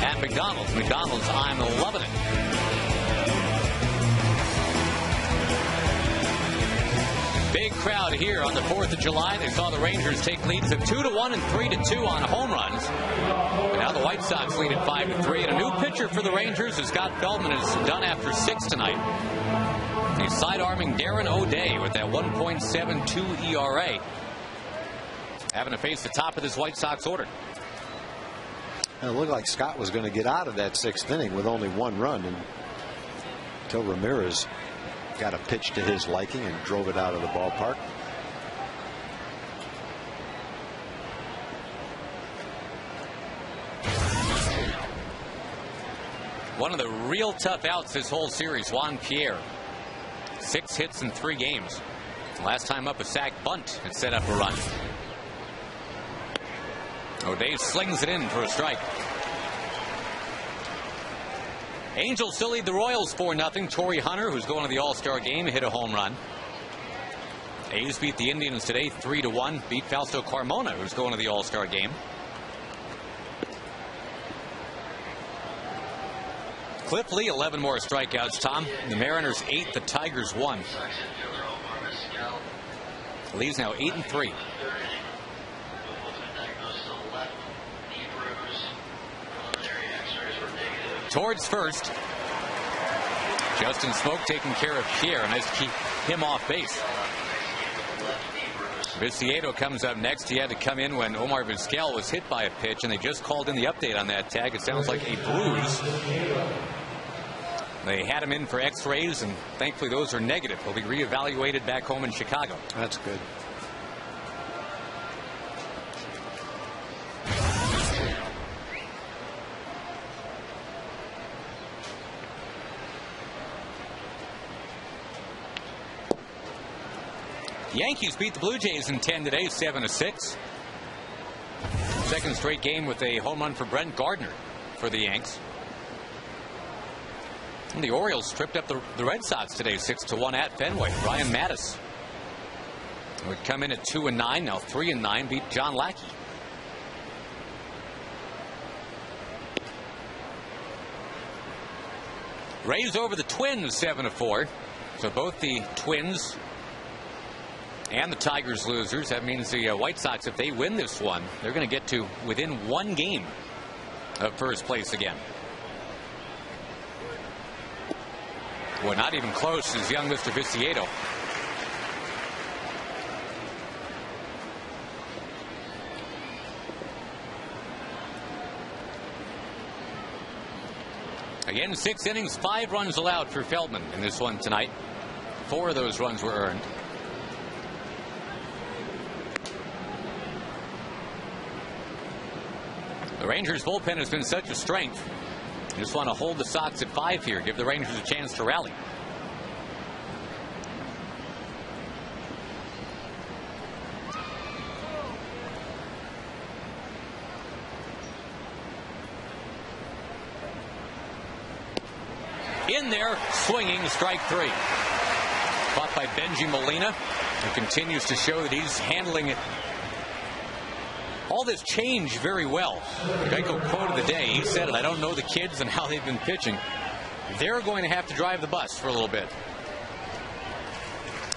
at McDonald's. McDonald's, I'm loving it. Big crowd here on the 4th of July. They saw the Rangers take leads of 2-1 and 3-2 on home runs. And now the White Sox lead at 5-3. And a new pitcher for the Rangers, as Scott Feldman has done after 6 tonight. He's side-arming Darren O'Day with that 1.72 ERA. Having to face the top of this White Sox order. It looked like Scott was going to get out of that 6th inning with only 1 run, and until Ramirez got a pitch to his liking and drove it out of the ballpark. One of the real tough outs this whole series, Juan Pierre. 6 hits in 3 games. Last time up, a sac bunt and set up a run. O'Day slings it in for a strike. Angels still lead the Royals 4-0. Torrey Hunter, who's going to the All-Star game, hit a home run. A's beat the Indians today 3-1. Beat Fausto Carmona, who's going to the All-Star game. Cliff Lee, 11 more strikeouts, Tom. The Mariners 8, the Tigers 1. Lee's now 8-3. Towards first. Justin Smoke taking care of Pierre. Nice to keep him off base. Viciedo comes up next. He had to come in when Omar Vizquel was hit by a pitch, and they just called in the update on that tag. It sounds like a bruise. They had him in for x-rays, and thankfully those are negative. He'll be reevaluated back home in Chicago. That's good. Yankees beat the Blue Jays in 10 today, 7-6. Second straight game with a home run for Brent Gardner for the Yanks. And the Orioles tripped up the Red Sox today, 6-1 at Fenway. Ryan Mattis would come in at 2-9, now 3-9, beat John Lackey. Rays over the Twins, 7-4. So both the Twins and the Tigers losers. That means the White Sox, if they win this one, they're going to get to within 1 game of first place again. Well, not even close is young Mr. Viciedo. Again, 6 innings, 5 runs allowed for Feldman in this one tonight. 4 of those runs were earned. The Rangers bullpen has been such a strength. Just want to hold the Sox at 5 here, give the Rangers a chance to rally. In there, swinging, strike 3. Caught by Benji Molina, who continues to show that he's handling it. All this change very well. Geico quote of the day, he said it, I don't know the kids and how they've been pitching. They're going to have to drive the bus for a little bit.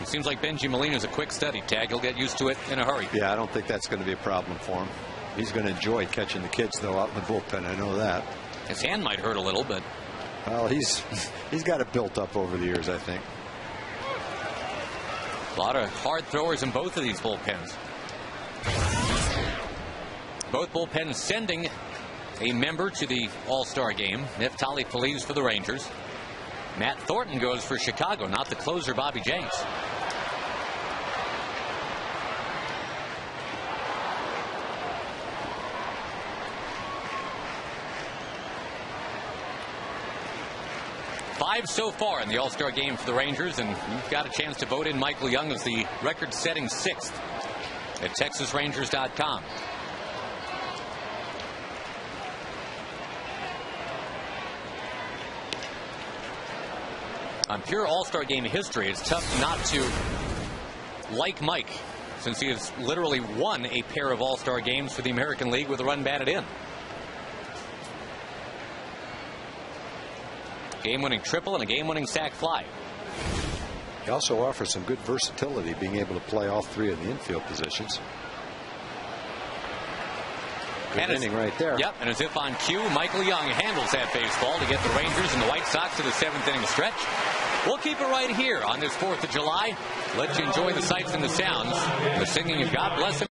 It seems like Benji Molina's a quick study, Tag. He'll get used to it in a hurry. Yeah, I don't think that's going to be a problem for him. He's going to enjoy catching the kids, though, out in the bullpen. I know that. His hand might hurt a little, but... Well, he's got it built up over the years, I think. A lot of hard throwers in both of these bullpens. Both bullpens sending a member to the All-Star game. Neftali Feliz for the Rangers. Matt Thornton goes for Chicago, not the closer Bobby Jenks. Five so far in the All-Star game for the Rangers, and you've got a chance to vote in Michael Young as the record-setting 6th at TexasRangers.com. On pure All-Star game history, it's tough not to like Mike. since he has literally won a pair of All-Star games for the American League with a run batted in. Game-winning triple and a game-winning sac fly. He also offers some good versatility, being able to play all three of the infield positions. Good inning right there. Yep, and as if on cue, Michael Young handles that baseball to get the Rangers and the White Sox to the 7th inning stretch. We'll keep it right here on this 4th of July. Let you enjoy the sights and the sounds, the singing of God Bless Him.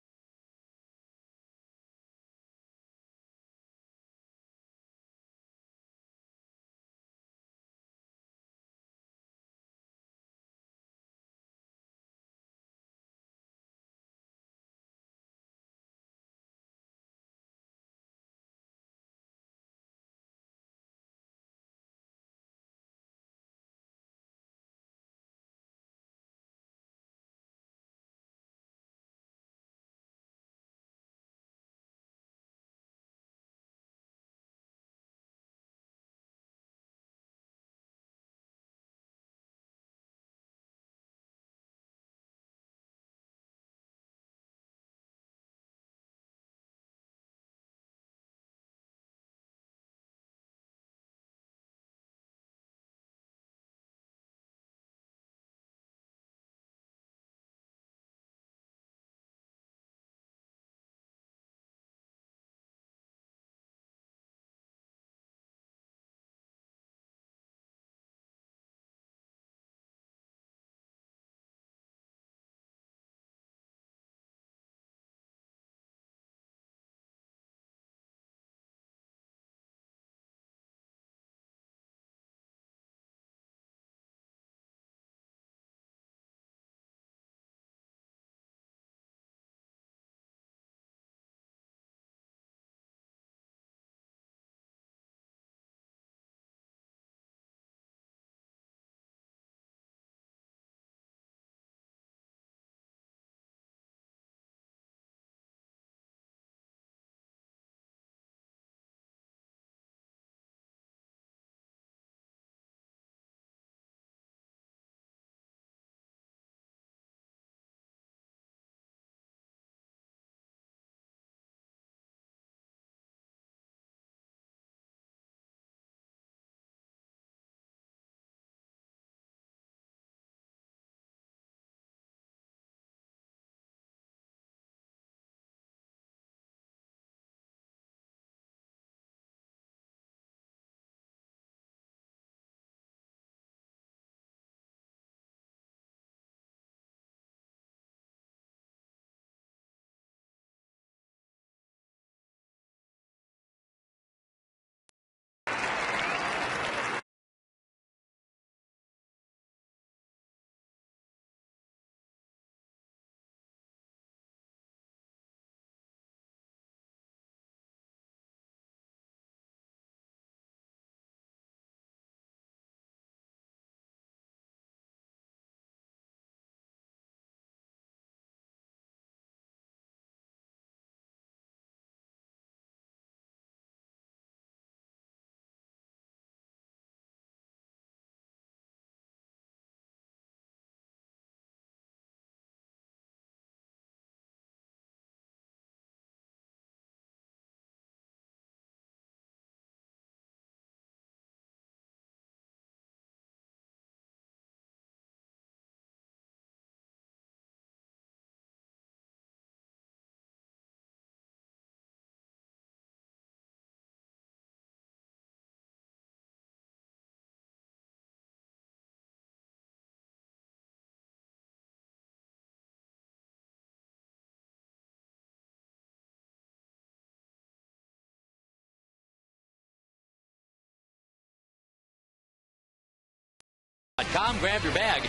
Grab your bag.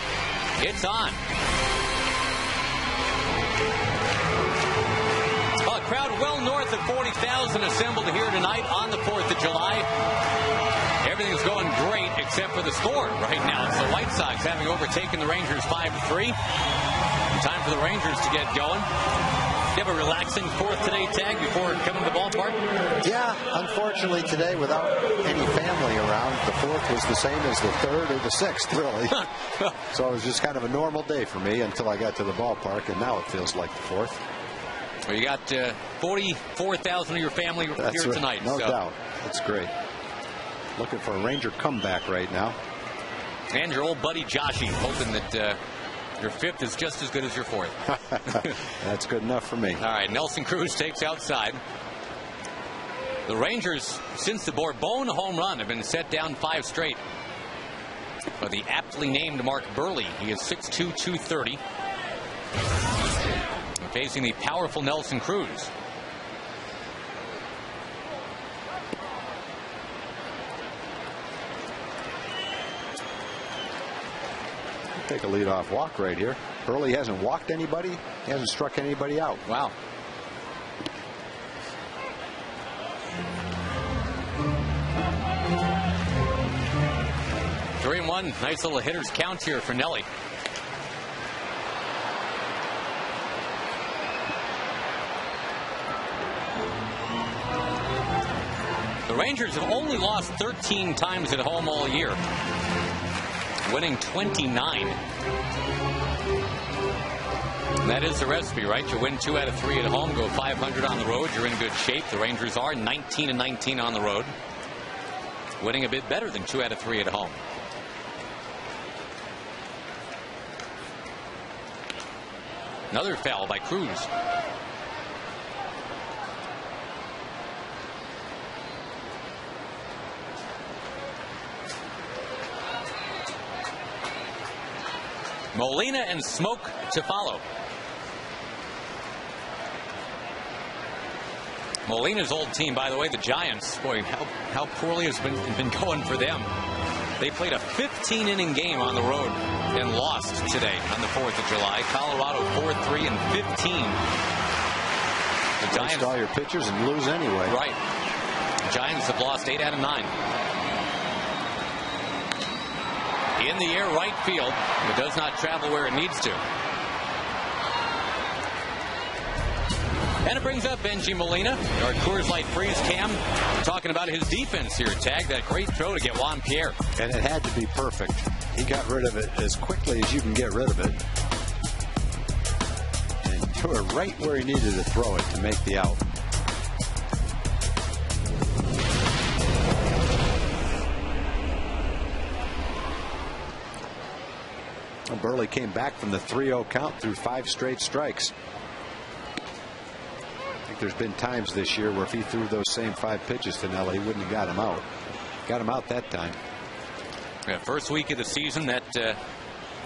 It's on. A crowd well north of 40,000 assembled here tonight on the 4th of July. Everything's going great except for the score right now. It's the White Sox having overtaken the Rangers 5-3. Time for the Rangers to get going. you have a relaxing fourth today, Tag, before coming to the ballpark? Yeah, unfortunately today, without any family around, the fourth was the same as the third or the sixth, really. So it was just kind of a normal day for me until I got to the ballpark, and now it feels like the fourth. Well, you got 44,000 of your family here tonight. No doubt. That's great. Looking for a Ranger comeback right now. And your old buddy Joshy, hoping that your fifth is just as good as your fourth. That's good enough for me. All right, Nelson Cruz takes outside. The Rangers, since the Bourbon home run, have been set down 5 straight. But the aptly named Mark Burley, he is 6'2", 230. Facing the powerful Nelson Cruz. Take a leadoff walk right here. Burley hasn't walked anybody. He hasn't struck anybody out. Wow. Three and one. Nice little hitter's count here for Nelly. The Rangers have only lost 13 times at home all year, winning 29. And that is the recipe, right? You win 2 out of 3 at home, go 500 on the road. You're in good shape. The Rangers are 19-19 on the road, winning a bit better than 2 out of 3 at home. Another foul by Cruz. Molina and Smoke to follow. Molina's old team, by the way, the Giants. Boy, how poorly has been going for them. They played a 15-inning game on the road and lost today on the 4th of July. Colorado 4-3 and 15. The Giants waste all your pitchers and lose anyway. Right. The Giants have lost 8 out of 9. In the air, right field. It does not travel where it needs to. And it brings up Benji Molina, our Coors Light Freeze Cam, talking about his defense here. Tag that great throw to get Juan Pierre. And it had to be perfect. He got rid of it as quickly as you can get rid of it. And threw it right where he needed to throw it to make the out. Burley came back from the 3-0 count through 5 straight strikes. I think there's been times this year where if he threw those same 5 pitches to Nelly, he wouldn't have got him out. Got him out that time. Yeah, first week of the season, that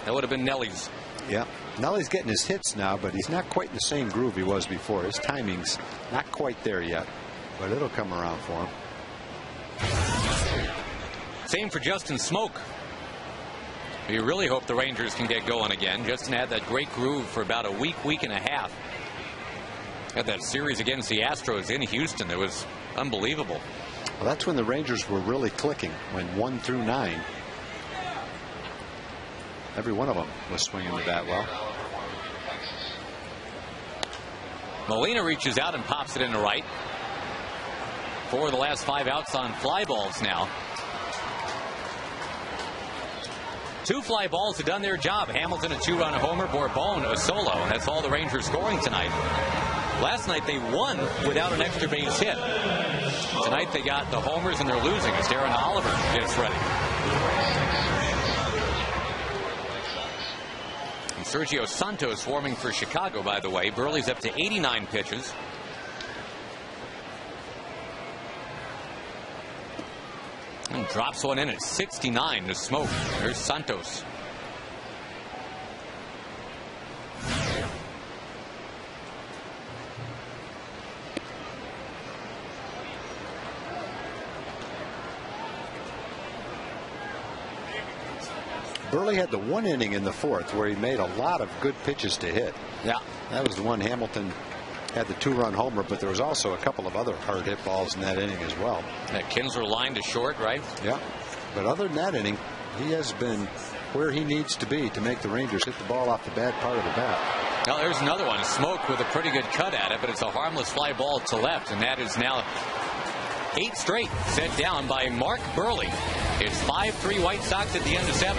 would have been Nelly's. Yeah, Nelly's getting his hits now, but he's not quite in the same groove he was before. His timing's not quite there yet, but it'll come around for him. Same for Justin Smoke. We really hope the Rangers can get going again. Justin had that great groove for about a week and a half. Had that series against the Astros in Houston. It was unbelievable. Well, that's when the Rangers were really clicking, when 1 through 9. Every one of them was swinging the bat well. Molina reaches out and pops it into right. 4 of the last 5 outs on fly balls now. 2 fly balls have done their job. Hamilton a 2-run homer, Bourbon a solo. And that's all the Rangers scoring tonight. Last night they won without an extra base hit. Tonight they got the homers and they're losing as Darren Oliver gets ready. And Sergio Santos forming for Chicago, by the way. Burley's up to 89 pitches. And drops one in at 69 to Smoke. There's Santos. Burley had the 1 inning in the 4th where he made a lot of good pitches to hit. Yeah. That was the one Hamilton had the 2-run homer, but there was also a couple of other hard hit balls in that inning as well. That Kinsler line to short, right? Yeah. But other than that inning, he has been where he needs to be to make the Rangers hit the ball off the bad part of the bat. Now there's another one. Smoke with a pretty good cut at it, but it's a harmless fly ball to left, and that is now 8 straight set down by Mark Burley. It's 5-3 White Sox at the end of 7.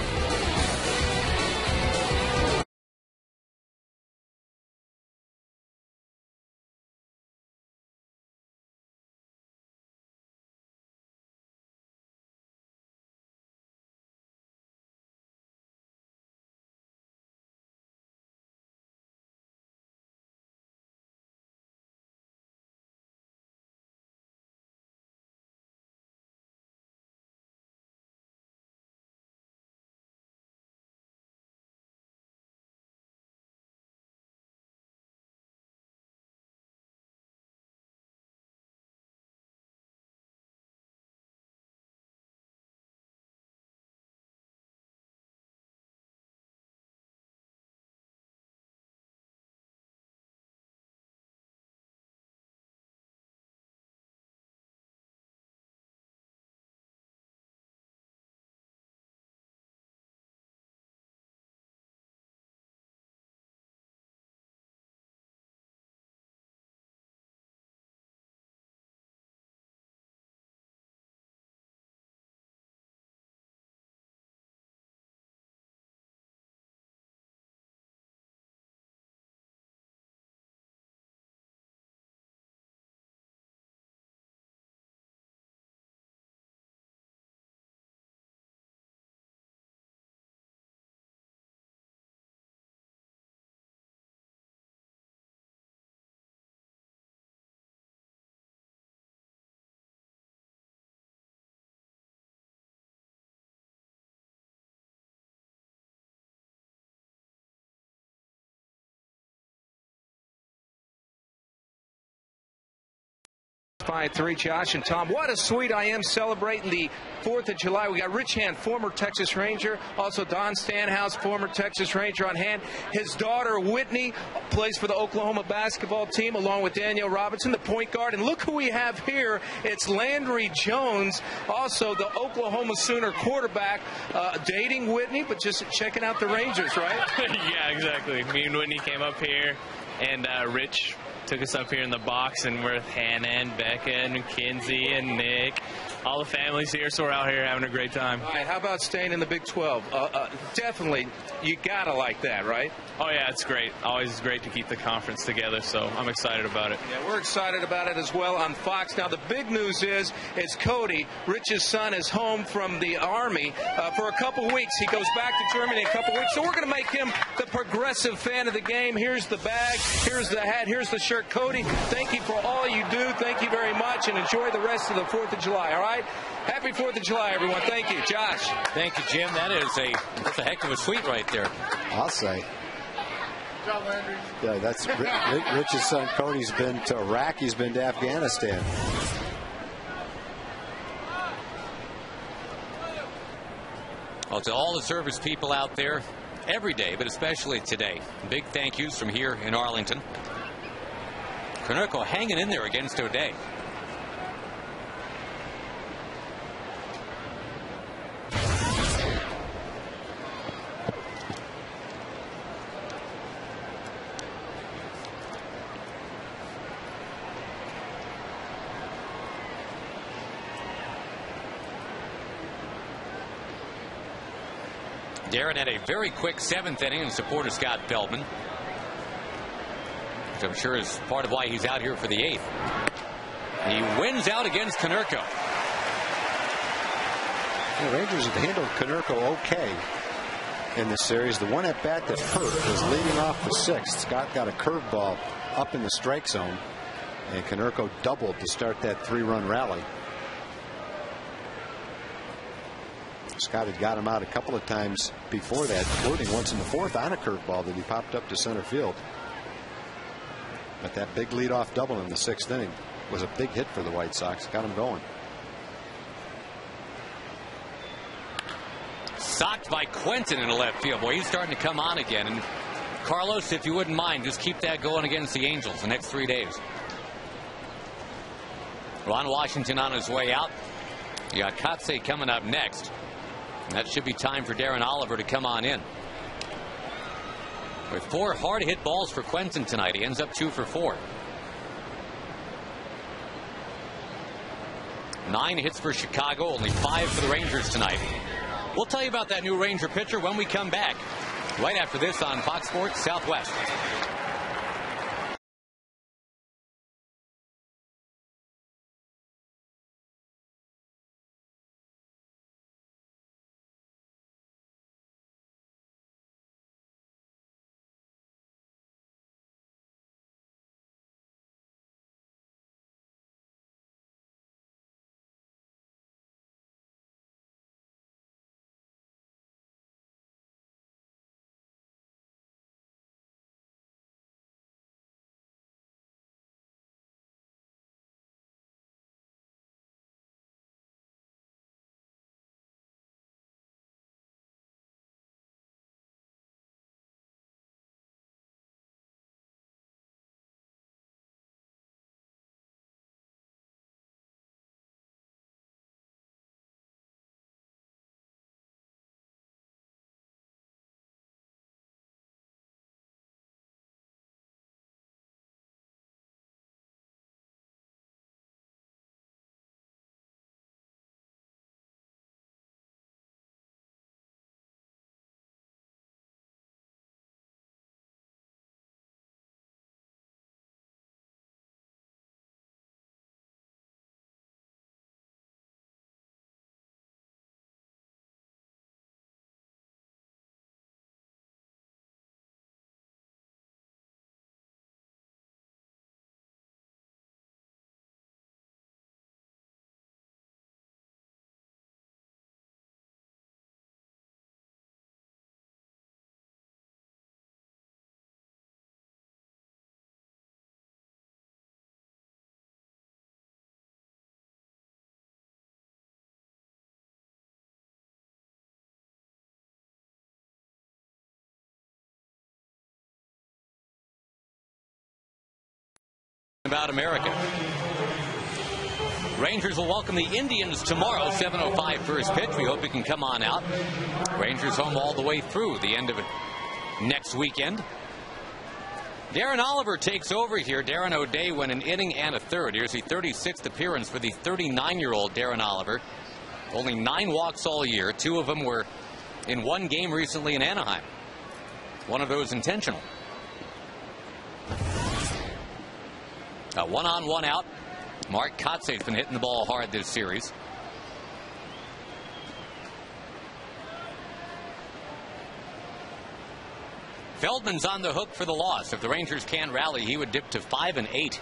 By 3, Josh and Tom. What a sweet I am celebrating the 4th of July. We got Rich Hand, former Texas Ranger. Also Don Stanhouse, former Texas Ranger on hand. His daughter, Whitney, plays for the Oklahoma basketball team along with Danielle Robinson, the point guard. And look who we have here. It's Landry Jones, also the Oklahoma Sooner quarterback, dating Whitney, but just checking out the Rangers, right? Yeah, exactly. Me and Whitney came up here, and Rich took us up here in the box, and we're with Hannah and Becca and Mackenzie and Nick. All the families here, so we're out here having a great time. All right, how about staying in the Big 12? Definitely, you gotta like that, right? Oh yeah, it's great. Always great to keep the conference together, so I'm excited about it. Yeah, we're excited about it as well on Fox. Now, the big news is Cody, Rich's son, is home from the Army for a couple weeks. He goes back to Germany in a couple weeks, so we're going to make him the progressive fan of the game. Here's the bag, here's the hat, here's the shirt. Cody, thank you for all you do. Thank you very much, and enjoy the rest of the 4th of July, all right? Happy 4th of July, everyone. Thank you. Josh. Thank you, Jim. That's a heck of a suite right there. I'll say. Yeah, that's Rich's son Cody's been to Iraq. He's been to Afghanistan. Well, to all the service people out there, every day, but especially today, big thank yous from here in Arlington. Konerko hanging in there against O'Day. Darren had a very quick 7th inning in support of Scott Feldman, which I'm sure is part of why he's out here for the 8th. He wins out against Konerko. The Rangers have handled Konerko okay in this series. The one at bat that hurt was leading off the 6th. Scott got a curveball up in the strike zone, and Konerko doubled to start that 3-run rally. Scott had got him out a couple of times before that, including once in the 4th on a curveball that he popped up to center field. But that big leadoff double in the 6th inning was a big hit for the White Sox. Got him going. Socked by Quentin in the left field. Boy, he's starting to come on again. And Carlos, if you wouldn't mind, just keep that going against the Angels the next 3 days. Ron Washington on his way out. You got Kotsay coming up next. And that should be time for Darren Oliver to come on in. With 4 hard-hit balls for Quentin tonight. He ends up 2 for 4. 9 hits for Chicago, only 5 for the Rangers tonight. We'll tell you about that new Ranger pitcher when we come back. Right after this on Fox Sports Southwest. About America. Rangers will welcome the Indians tomorrow, 7:05 first pitch. We hope it can come on out. Rangers home all the way through the end of it next weekend. Darren Oliver takes over here. Darren O'Day went an inning and a third. Here's the 36th appearance for the 39-year-old Darren Oliver. Only 9 walks all year. 2 of them were in one game recently in Anaheim. One of those intentional. A 1-on, 1-out. Mark Kotze's been hitting the ball hard this series. Feldman's on the hook for the loss. If the Rangers can't rally, he would dip to 5-8.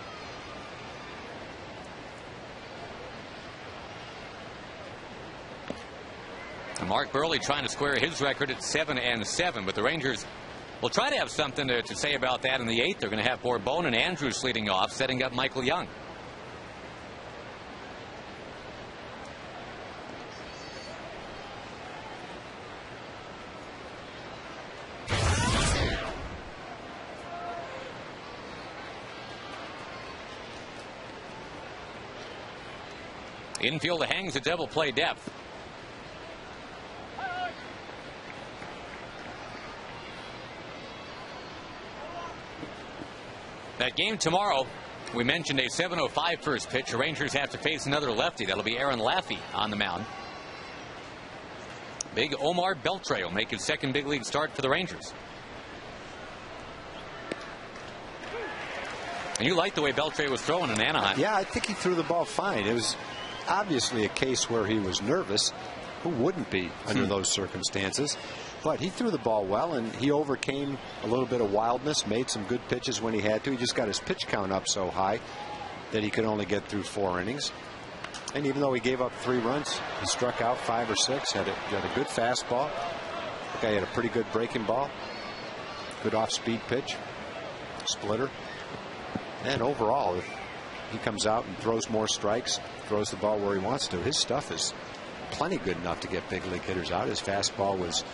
And Mark Burley trying to square his record at 7-7, but the Rangers will try to have something to say about that in the 8th. They're going to have Borbone and Andrews leading off, setting up Michael Young. Infield hangs a double play depth. That game tomorrow, we mentioned a 7:05 first pitch. The Rangers have to face another lefty. That'll be Aaron Laffey on the mound. Big Omar Beltre will make his second big league start for the Rangers. And you like the way Beltre was throwing in Anaheim. Yeah, I think he threw the ball fine. It was obviously a case where he was nervous. Who wouldn't be under those circumstances? But he threw the ball well, and he overcame a little bit of wildness, made some good pitches when he had to. He just got his pitch count up so high that he could only get through 4 innings. And even though he gave up 3 runs, he struck out 5 or 6, had a good fastball. The guy had a pretty good breaking ball, good off-speed pitch, splitter. And overall, if he comes out and throws more strikes, throws the ball where he wants to, his stuff is plenty good enough to get big league hitters out. His fastball was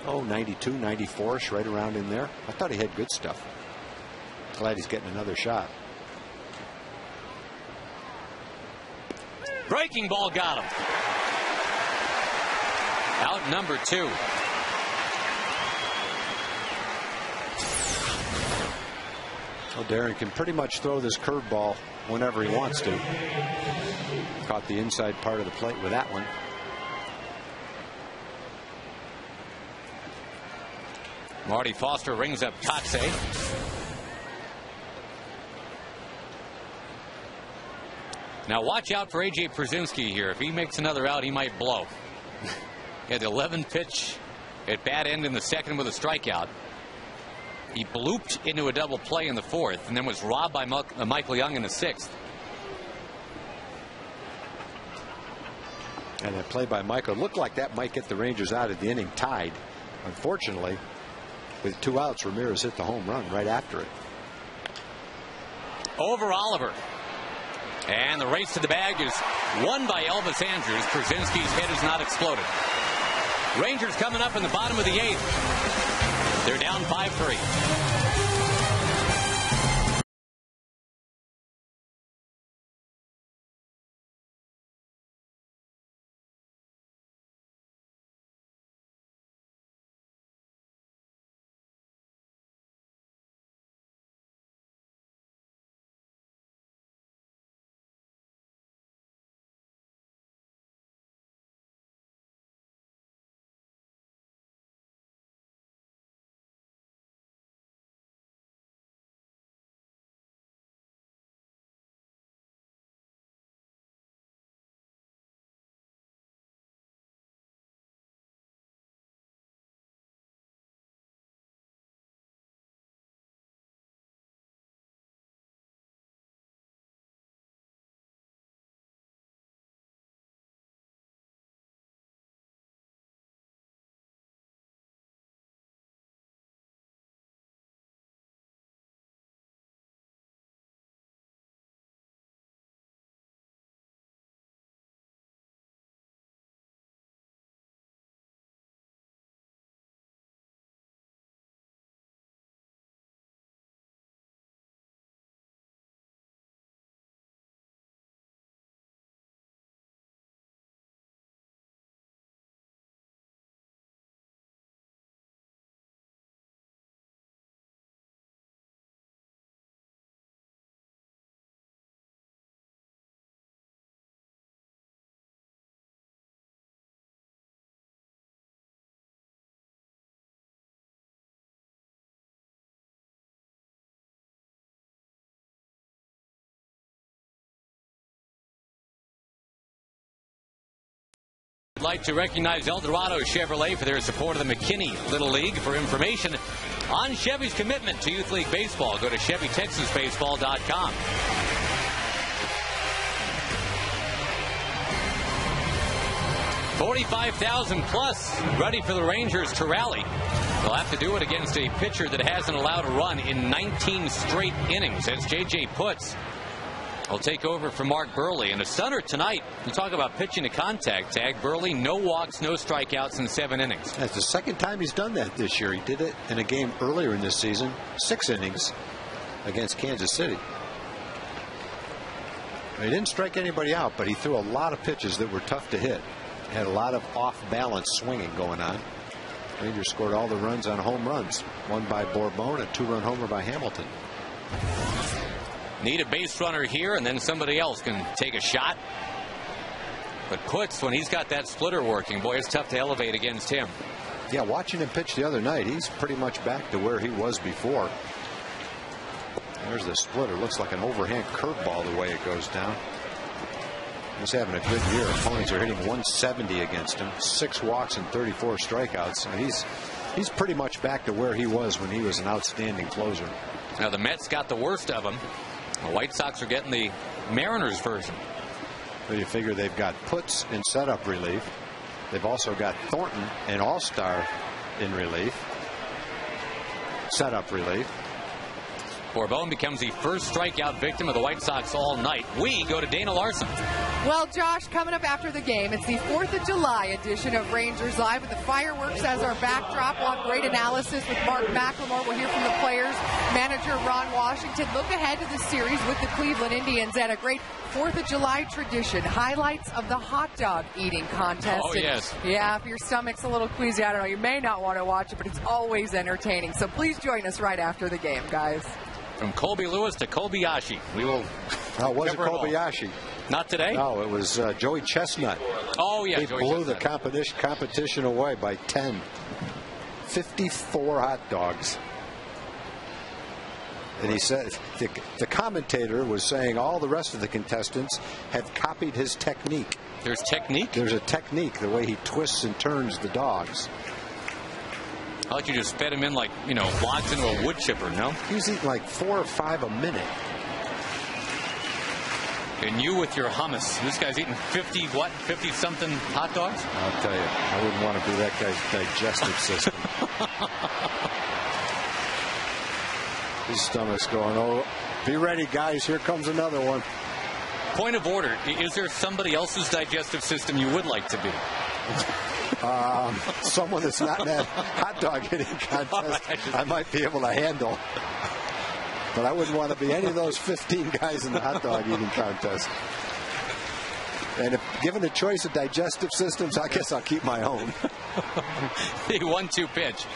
92, 94-ish, right around in there. I thought he had good stuff. Glad he's getting another shot. Breaking ball got him. Out number 2. Well, Darren can pretty much throw this curveball whenever he wants to. Caught the inside part of the plate with that one. Marty Foster rings up Tatse. Now watch out for A.J. Przinsky here. If he makes another out, he might blow. He had the 11 pitch at bat end in the second with a strikeout. He blooped into a double play in the fourth and then was robbed by Michael Young in the sixth. And that play by Michael looked like that might get the Rangers out of the inning tied. Unfortunately, with 2 outs, Ramirez hit the home run right after it. Over Oliver. And the race to the bag is won by Elvis Andrews. Przinsky's head has not exploded. Rangers coming up in the bottom of the 8th. They're down 5-3. I'd like to recognize Eldorado Chevrolet for their support of the McKinney Little League. For information on Chevy's commitment to Youth League Baseball, go to ChevyTexasBaseball.com. $45,000 plus ready for the Rangers to rally. They'll have to do it against a pitcher that hasn't allowed a run in 19 straight innings. As J.J. Putz will take over for Mark Burley. And a stunner tonight. You talk about pitching to contact tag. Burley, no walks, no strikeouts in 7 innings. That's the second time he's done that this year. He did it in a game earlier in this season, 6 innings against Kansas City. He didn't strike anybody out, but he threw a lot of pitches that were tough to hit. Had a lot of off-balance swinging going on. Rangers scored all the runs on home runs. One by Bourbon, a 2-run homer by Hamilton. Need a base runner here, and then somebody else can take a shot. But Putz, when he's got that splitter working, boy, it's tough to elevate against him. Yeah, watching him pitch the other night, he's pretty much back to where he was before. There's the splitter. Looks like an overhand curveball the way it goes down. He's having a good year. Opponents are hitting 170 against him. 6 walks and 34 strikeouts. So he's pretty much back to where he was when he was an outstanding closer. Now the Mets got the worst of him. The White Sox are getting the Mariners version. Well, you figure they've got Putz in setup relief. They've also got Thornton, an all-star, in relief. Setup relief. Bourbon becomes the first strikeout victim of the White Sox all night. We go to Dana Larson. Well, Josh, coming up after the game, it's the 4th of July edition of Rangers Live with the fireworks as our backdrop. We'll have great analysis with Mark McLemore. We'll hear from the players, manager Ron Washington. Look ahead to the series with the Cleveland Indians and a great 4th of July tradition. Highlights of the hot dog eating contest. Oh, yes. Yeah, if your stomach's a little queasy, I don't know, you may not want to watch it, but it's always entertaining. So please join us right after the game, guys. From Colby Lewis to Kobayashi. We will. No, it wasn't cover it all. Kobayashi. Not today? No, it was Joey Chestnut. Oh, yeah. He Joey blew the Chestnut. competition away by 10. 54 hot dogs. And he said the commentator was saying all the rest of the contestants have copied his technique. There's technique? There's a technique, the way he twists and turns the dogs. I thought you just fed him in like, wads into a wood chipper, no? He's eating like 4 or 5 a minute. And you with your hummus. This guy's eating 50-something hot dogs? I'll tell you, I wouldn't want to be that guy's digestive system. His stomach's going, oh, be ready, guys. Here comes another one. Point of order. Is there somebody else's digestive system you would like to be? Someone that's not in that hot dog eating contest, I might be able to handle. But I wouldn't want to be any of those 15 guys in the hot dog eating contest. And if given a choice of digestive systems, I guess I'll keep my own. The 1-2 pitch.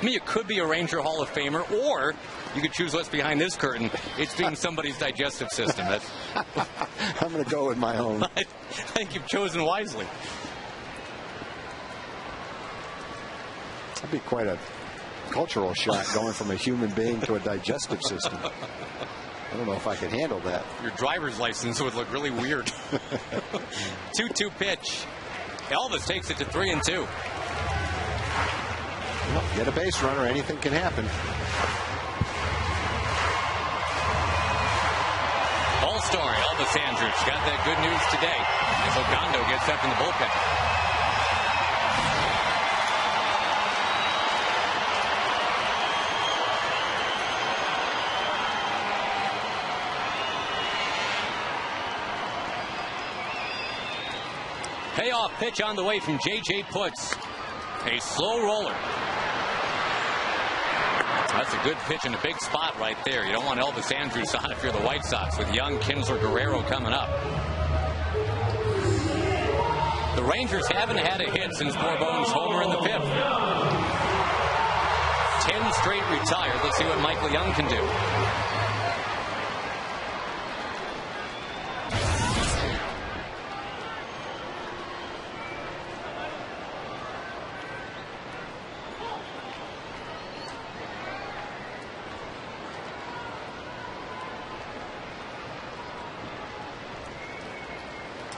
I mean, you could be a Ranger Hall of Famer, or you could choose what's behind this curtain. It's being somebody's digestive system. I'm going to go with my own. I think you've chosen wisely. That'd be quite a cultural shock going from a human being to a digestive system. I don't know if I can handle that. Your driver's license would look really weird. 2-2 pitch. Elvis takes it to 3-2. Well, get a base runner, anything can happen. All-star Elvis Andrews got that good news today as Ogando gets up in the bullpen. Payoff pitch on the way from J.J. Putz. A slow roller. That's a good pitch in a big spot right there. You don't want Elvis Andrews on if you're the White Sox with young Kinsler Guerrero coming up. The Rangers haven't had a hit since Bourbone's homer in the 5th. 10 straight retired. Let's see what Michael Young can do.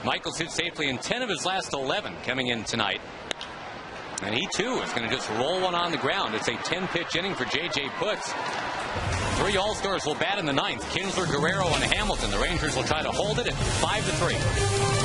Michael's hit safely in 10 of his last 11 coming in tonight. And he, too, is going to just roll one on the ground. It's a 10-pitch inning for J.J. Putz. 3 All-Stars will bat in the 9th. Kinsler, Guerrero, and Hamilton. The Rangers will try to hold it at 5-3.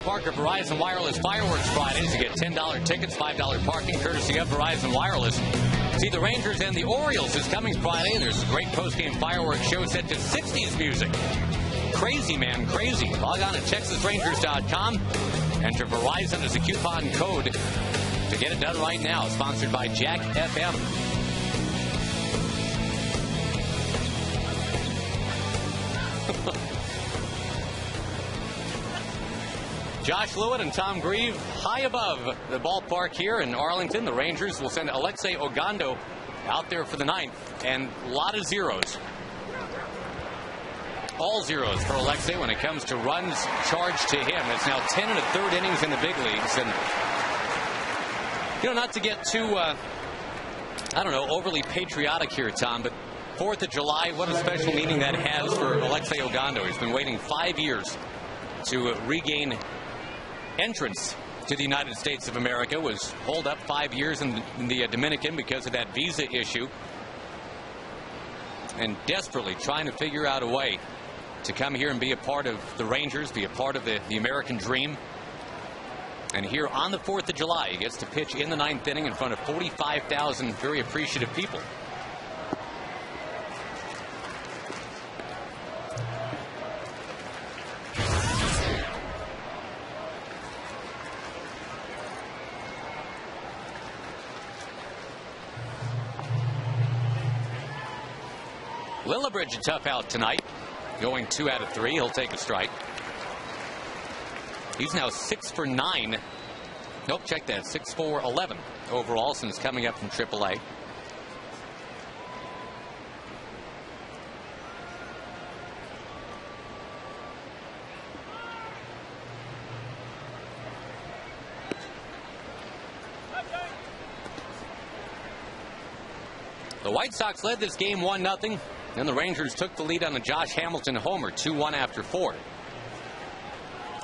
ballpark of Verizon Wireless Fireworks Fridays. You get $10 tickets, $5 parking, courtesy of Verizon Wireless. See the Rangers and the Orioles this coming Friday. There's a great post-game fireworks show set to 60s music. Crazy, man, crazy. Log on to TexasRangers.com. Enter Verizon as a coupon code to get it done right now. Sponsored by Jack FM. Josh Lewitt and Tom Grieve high above the ballpark here in Arlington. The Rangers will send Alexei Ogando out there for the ninth, and a lot of zeros. All zeros for Alexei when it comes to runs charged to him. It's now 10 1/3 innings in the big leagues. And, you know, not to get too, overly patriotic here, Tom, but 4th of July, what a special meaning that has for Alexei Ogando. He's been waiting 5 years to regain entrance to the United States of America. Was holed up 5 years in the Dominican because of that visa issue, and desperately trying to figure out a way to come here and be a part of the Rangers, be a part of the American dream. And here on the 4th of July, he gets to pitch in the 9th inning in front of 45,000 very appreciative people. Lillibridge a tough out tonight, going 2 out of 3. He'll take a strike. He's now 6 for 9. Nope, check that. 6 for 11 overall since coming up from AAA. The White Sox led this game 1-0. Then the Rangers took the lead on the Josh Hamilton homer, 2-1 after 4.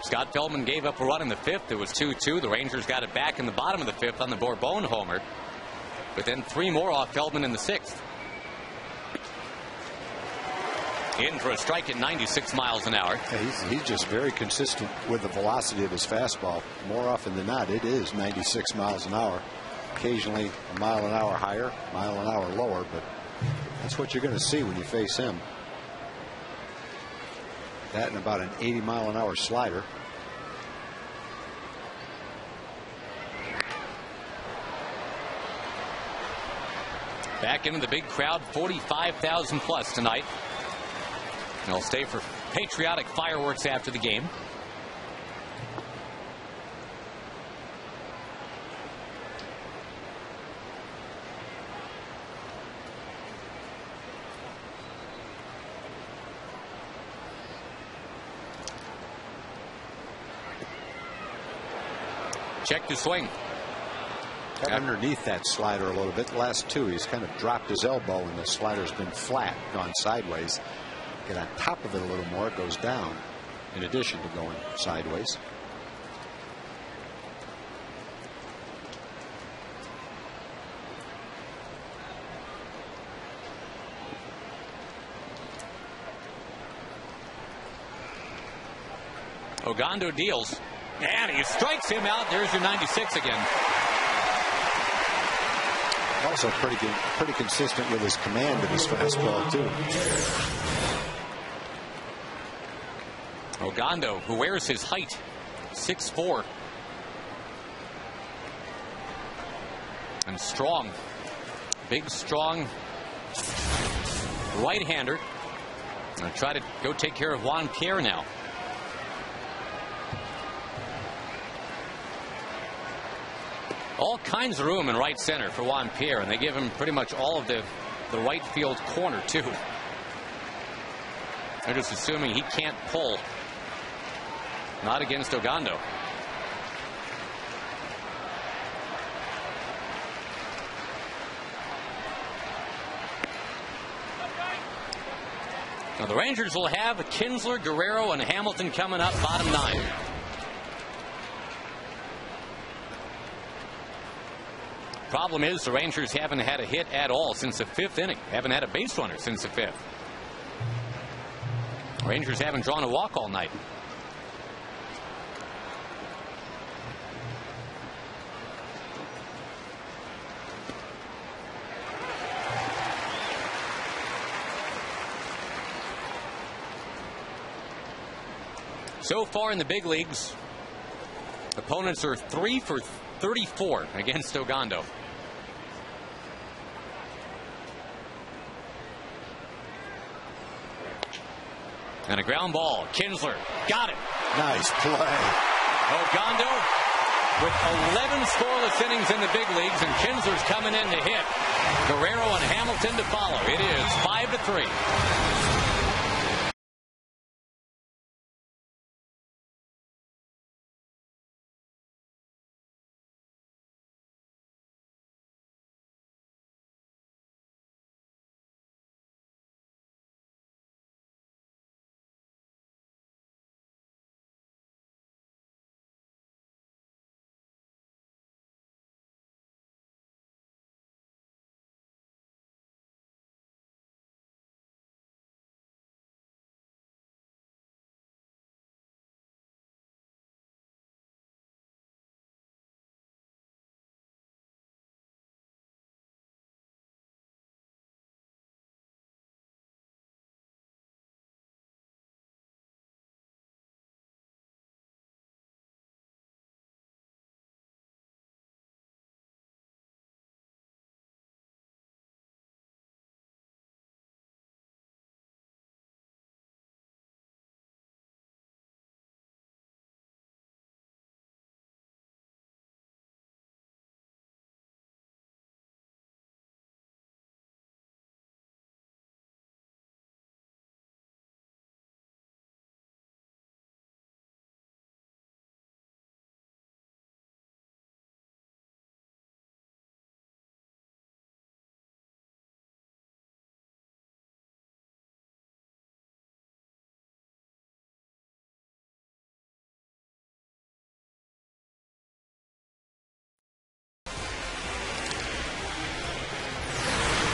Scott Feldman gave up a run in the 5th. It was 2-2. The Rangers got it back in the bottom of the 5th on the Bourbon homer. But then 3 more off Feldman in the 6th. In for a strike at 96 miles an hour. Yeah, he's just very consistent with the velocity of his fastball. More often than not, it is 96 miles an hour. Occasionally a mile an hour higher, mile an hour lower, but that's what you're going to see when you face him. That and about an 80 mile an hour slider. Back into the big crowd, 45,000 plus tonight. They'll stay for patriotic fireworks after the game. Check the swing. Got underneath that slider a little bit. The last 2, he's kind of dropped his elbow and the slider's been flat, gone sideways. Get on top of it a little more, it goes down in addition to going sideways. Ogando deals. And he strikes him out. There's your 96 again. Also pretty consistent with his command of his fastball, too. Ogando, who wears his height, 6'4". And strong. Big, strong right-hander. Going to try to go take care of Juan Pierre now. All kinds of room in right center for Juan Pierre, and they give him pretty much all of the right field corner, too. They're just assuming he can't pull. Not against Ogando. Now the Rangers will have Kinsler, Guerrero, and Hamilton coming up bottom 9. Problem is the Rangers haven't had a hit at all since the 5th inning. Haven't had a base runner since the 5th. Rangers haven't drawn a walk all night. So far in the big leagues, opponents are 3 for 34 against Ogando. And a ground ball. Kinsler got it. Nice play. Ogando with 11 scoreless innings in the big leagues, and Kinsler's coming in to hit. Guerrero and Hamilton to follow. It is 5-3.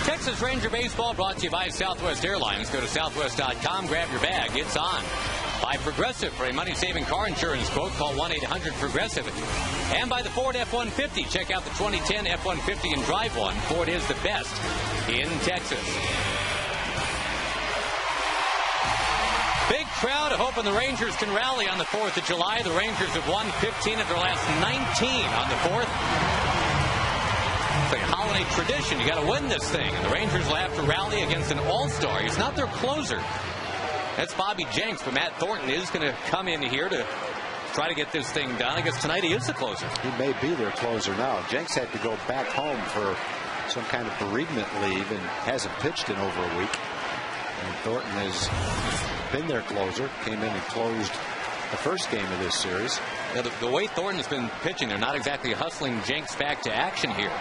Texas Ranger Baseball brought to you by Southwest Airlines. Go to southwest.com, grab your bag. It's on. By Progressive. For a money-saving car insurance quote, call 1-800-PROGRESSIVE. And by the Ford F-150. Check out the 2010 F-150 and drive one. Ford is the best in Texas. Big crowd hoping the Rangers can rally on the 4th of July. The Rangers have won 15 of their last 19 on the 4th. It's like a holiday tradition. You got to win this thing. And the Rangers will have to rally against an all-star. He's not their closer. That's Bobby Jenks, but Matt Thornton is going to come in here to try to get this thing done. I guess tonight he is the closer. He may be their closer now. Jenks had to go back home for some kind of bereavement leave and hasn't pitched in over a week. And Thornton has been their closer. Came in and closed the first game of this series. Now, the way Thornton's been pitching, they're not exactly hustling Jenks back to action here.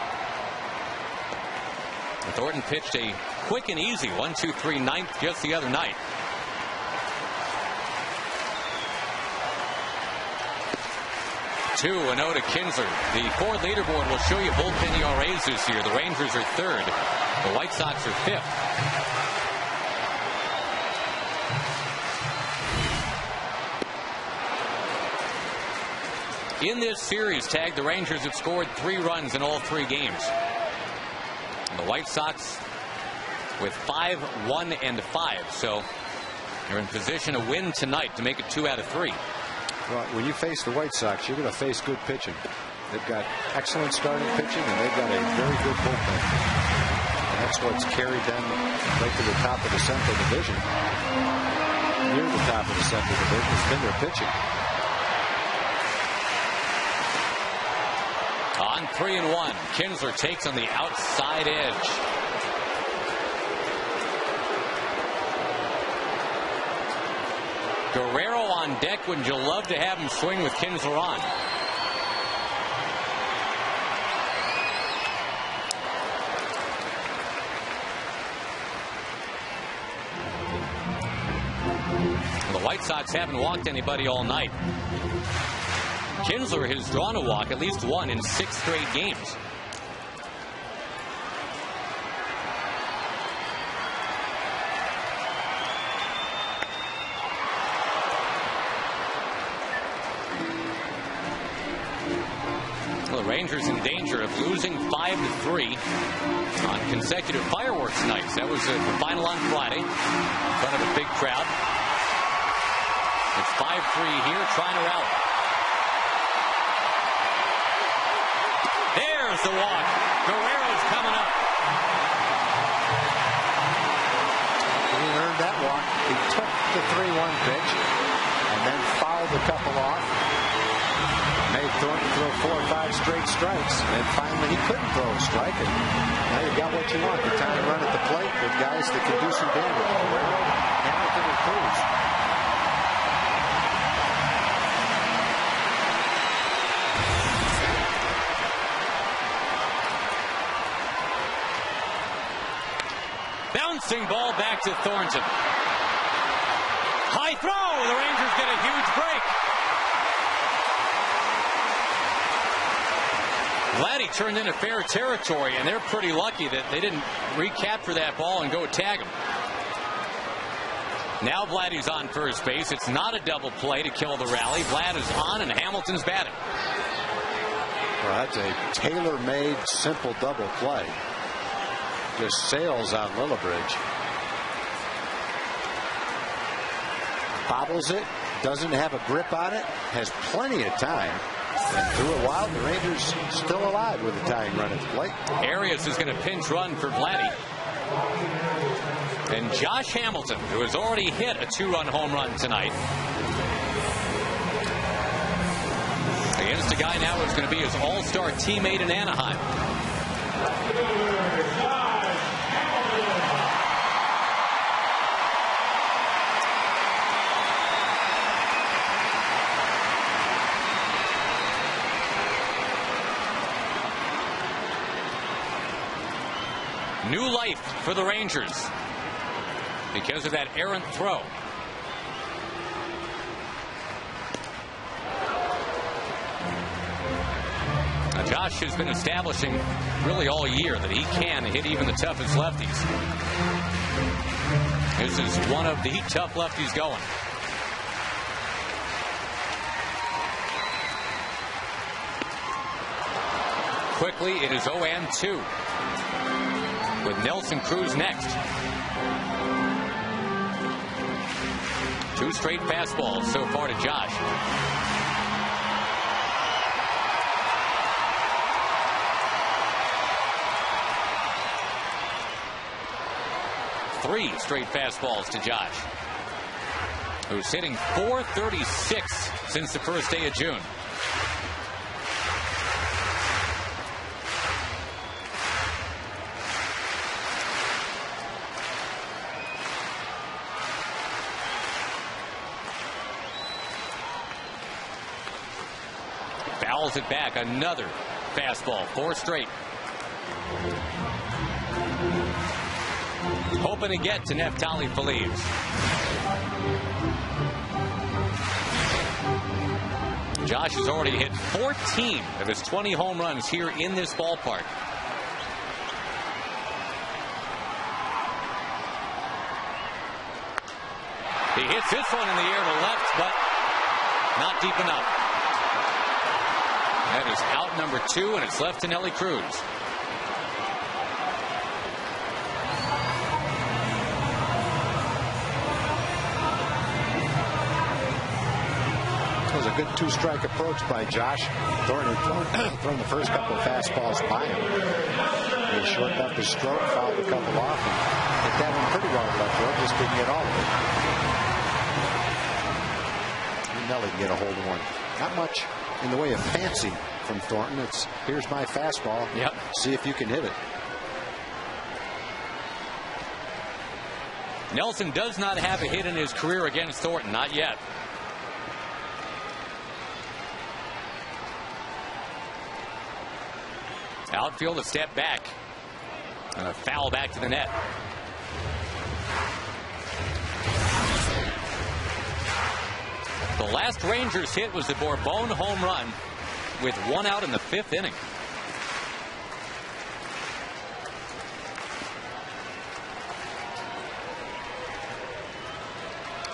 Thornton pitched a quick and easy 1-2-3 ninth just the other night. Two and 0 to Kinsler. The Ford leaderboard will show you bullpen ERAs this year. The Rangers are 3rd. The White Sox are 5th. In this series, Tag, the Rangers have scored 3 runs in all 3 games. The White Sox with 5, 1, and 5. So they're in position to win tonight to make it 2 out of 3. Well, when you face the White Sox, you're going to face good pitching. They've got excellent starting pitching, and they've got a very good bullpen. And that's what's carried them right to the top of the Central Division. Near the top of the Central Division has been their pitching. On 3-1, Kinsler takes on the outside edge. Guerrero on deck. Wouldn't you love to have him swing with Kinsler on? The White Sox haven't walked anybody all night. Kinsler has drawn a walk, at least one, in 6 straight games. Well, the Rangers in danger of losing 5-3 on consecutive fireworks nights. That was the final on Friday in front of a big crowd. It's 5-3 here, trying to rally. There's the walk. Guerrero's coming up. He earned that walk. He took the 3-1 pitch and then fouled a couple off. Made Thornton throw 4 or 5 straight strikes. And finally he couldn't throw a strike. And now you got what you want. The time run at the plate with guys that can do some damage. Guerrero, Hamilton, and Cruz. Bouncing ball back to Thornton. High throw. The Rangers get a huge break. Vladdy turned into fair territory, and they're pretty lucky that they didn't recapture that ball and go tag him. Now Vladdy's on first base. It's not a double play to kill the rally. Vlad is on, and Hamilton's batting. Well, that's a tailor-made, simple double play. Just sails on Lillibridge. Bobbles it, doesn't have a grip on it, has plenty of time. And through a while, the Rangers still alive with a tying run at the plate. Arias is going to pinch run for Vladdy. And Josh Hamilton, who has already hit a 2-run home run tonight, against a guy now who's going to be his all-star teammate in Anaheim. New life for the Rangers because of that errant throw. Now Josh has been establishing really all year that he can hit even the toughest lefties. This is one of the tough lefties going. Quickly, it is 0-2. With Nelson Cruz next. 2 straight fastballs so far to Josh. Three straight fastballs to Josh, who's hitting .436 since the first day of June. Fouls it back. Another fastball. 4 straight. Hoping to get to Neftali Feliz. Josh has already hit 14 of his 20 home runs here in this ballpark. He hits this one in the air to left, but not deep enough. That is out number 2, and it's left to Nelly Cruz. It was a good 2-strike approach by Josh. Thornton had thrown the first couple of fastballs by him. He shortened up his stroke, fouled a couple off, and hit that one pretty well to left field. Just didn't get all of it. Nelly can get a hold of one. Not much in the way of fancy from Thornton. It's here's my fastball. Yep. See if you can hit it. Nelson does not have a hit in his career against Thornton. Not yet. Outfield a step back. And a foul back to the net. The last Rangers hit was the Bourbon home run with 1 out in the 5th inning.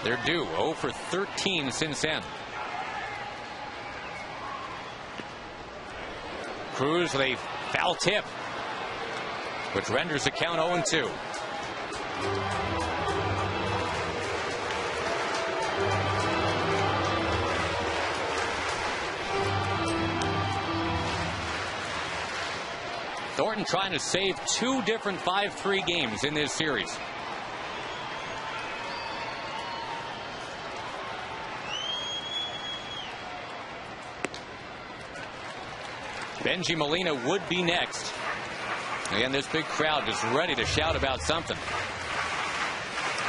They're due 0 for 13 since then. Cruz with a foul tip, which renders the count 0-2. Thornton trying to save 2 different 5-3 games in this series. Benji Molina would be next. Again, this big crowd just ready to shout about something.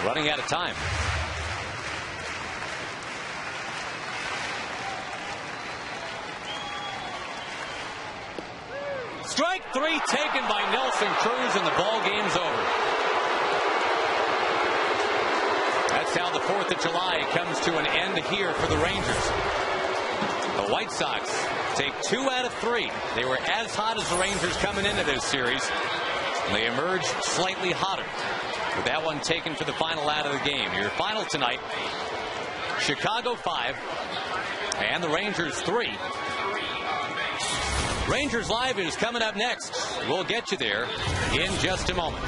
Running out of time. Strike 3 taken by Nelson Cruz, and the ball game's over. That's how the 4th of July comes to an end here for the Rangers. The White Sox take 2 out of 3. They were as hot as the Rangers coming into this series. And they emerged slightly hotter, with that one taken for the final out of the game. Your final tonight, Chicago 5 and the Rangers 3. Rangers Live is coming up next. We'll get you there in just a moment.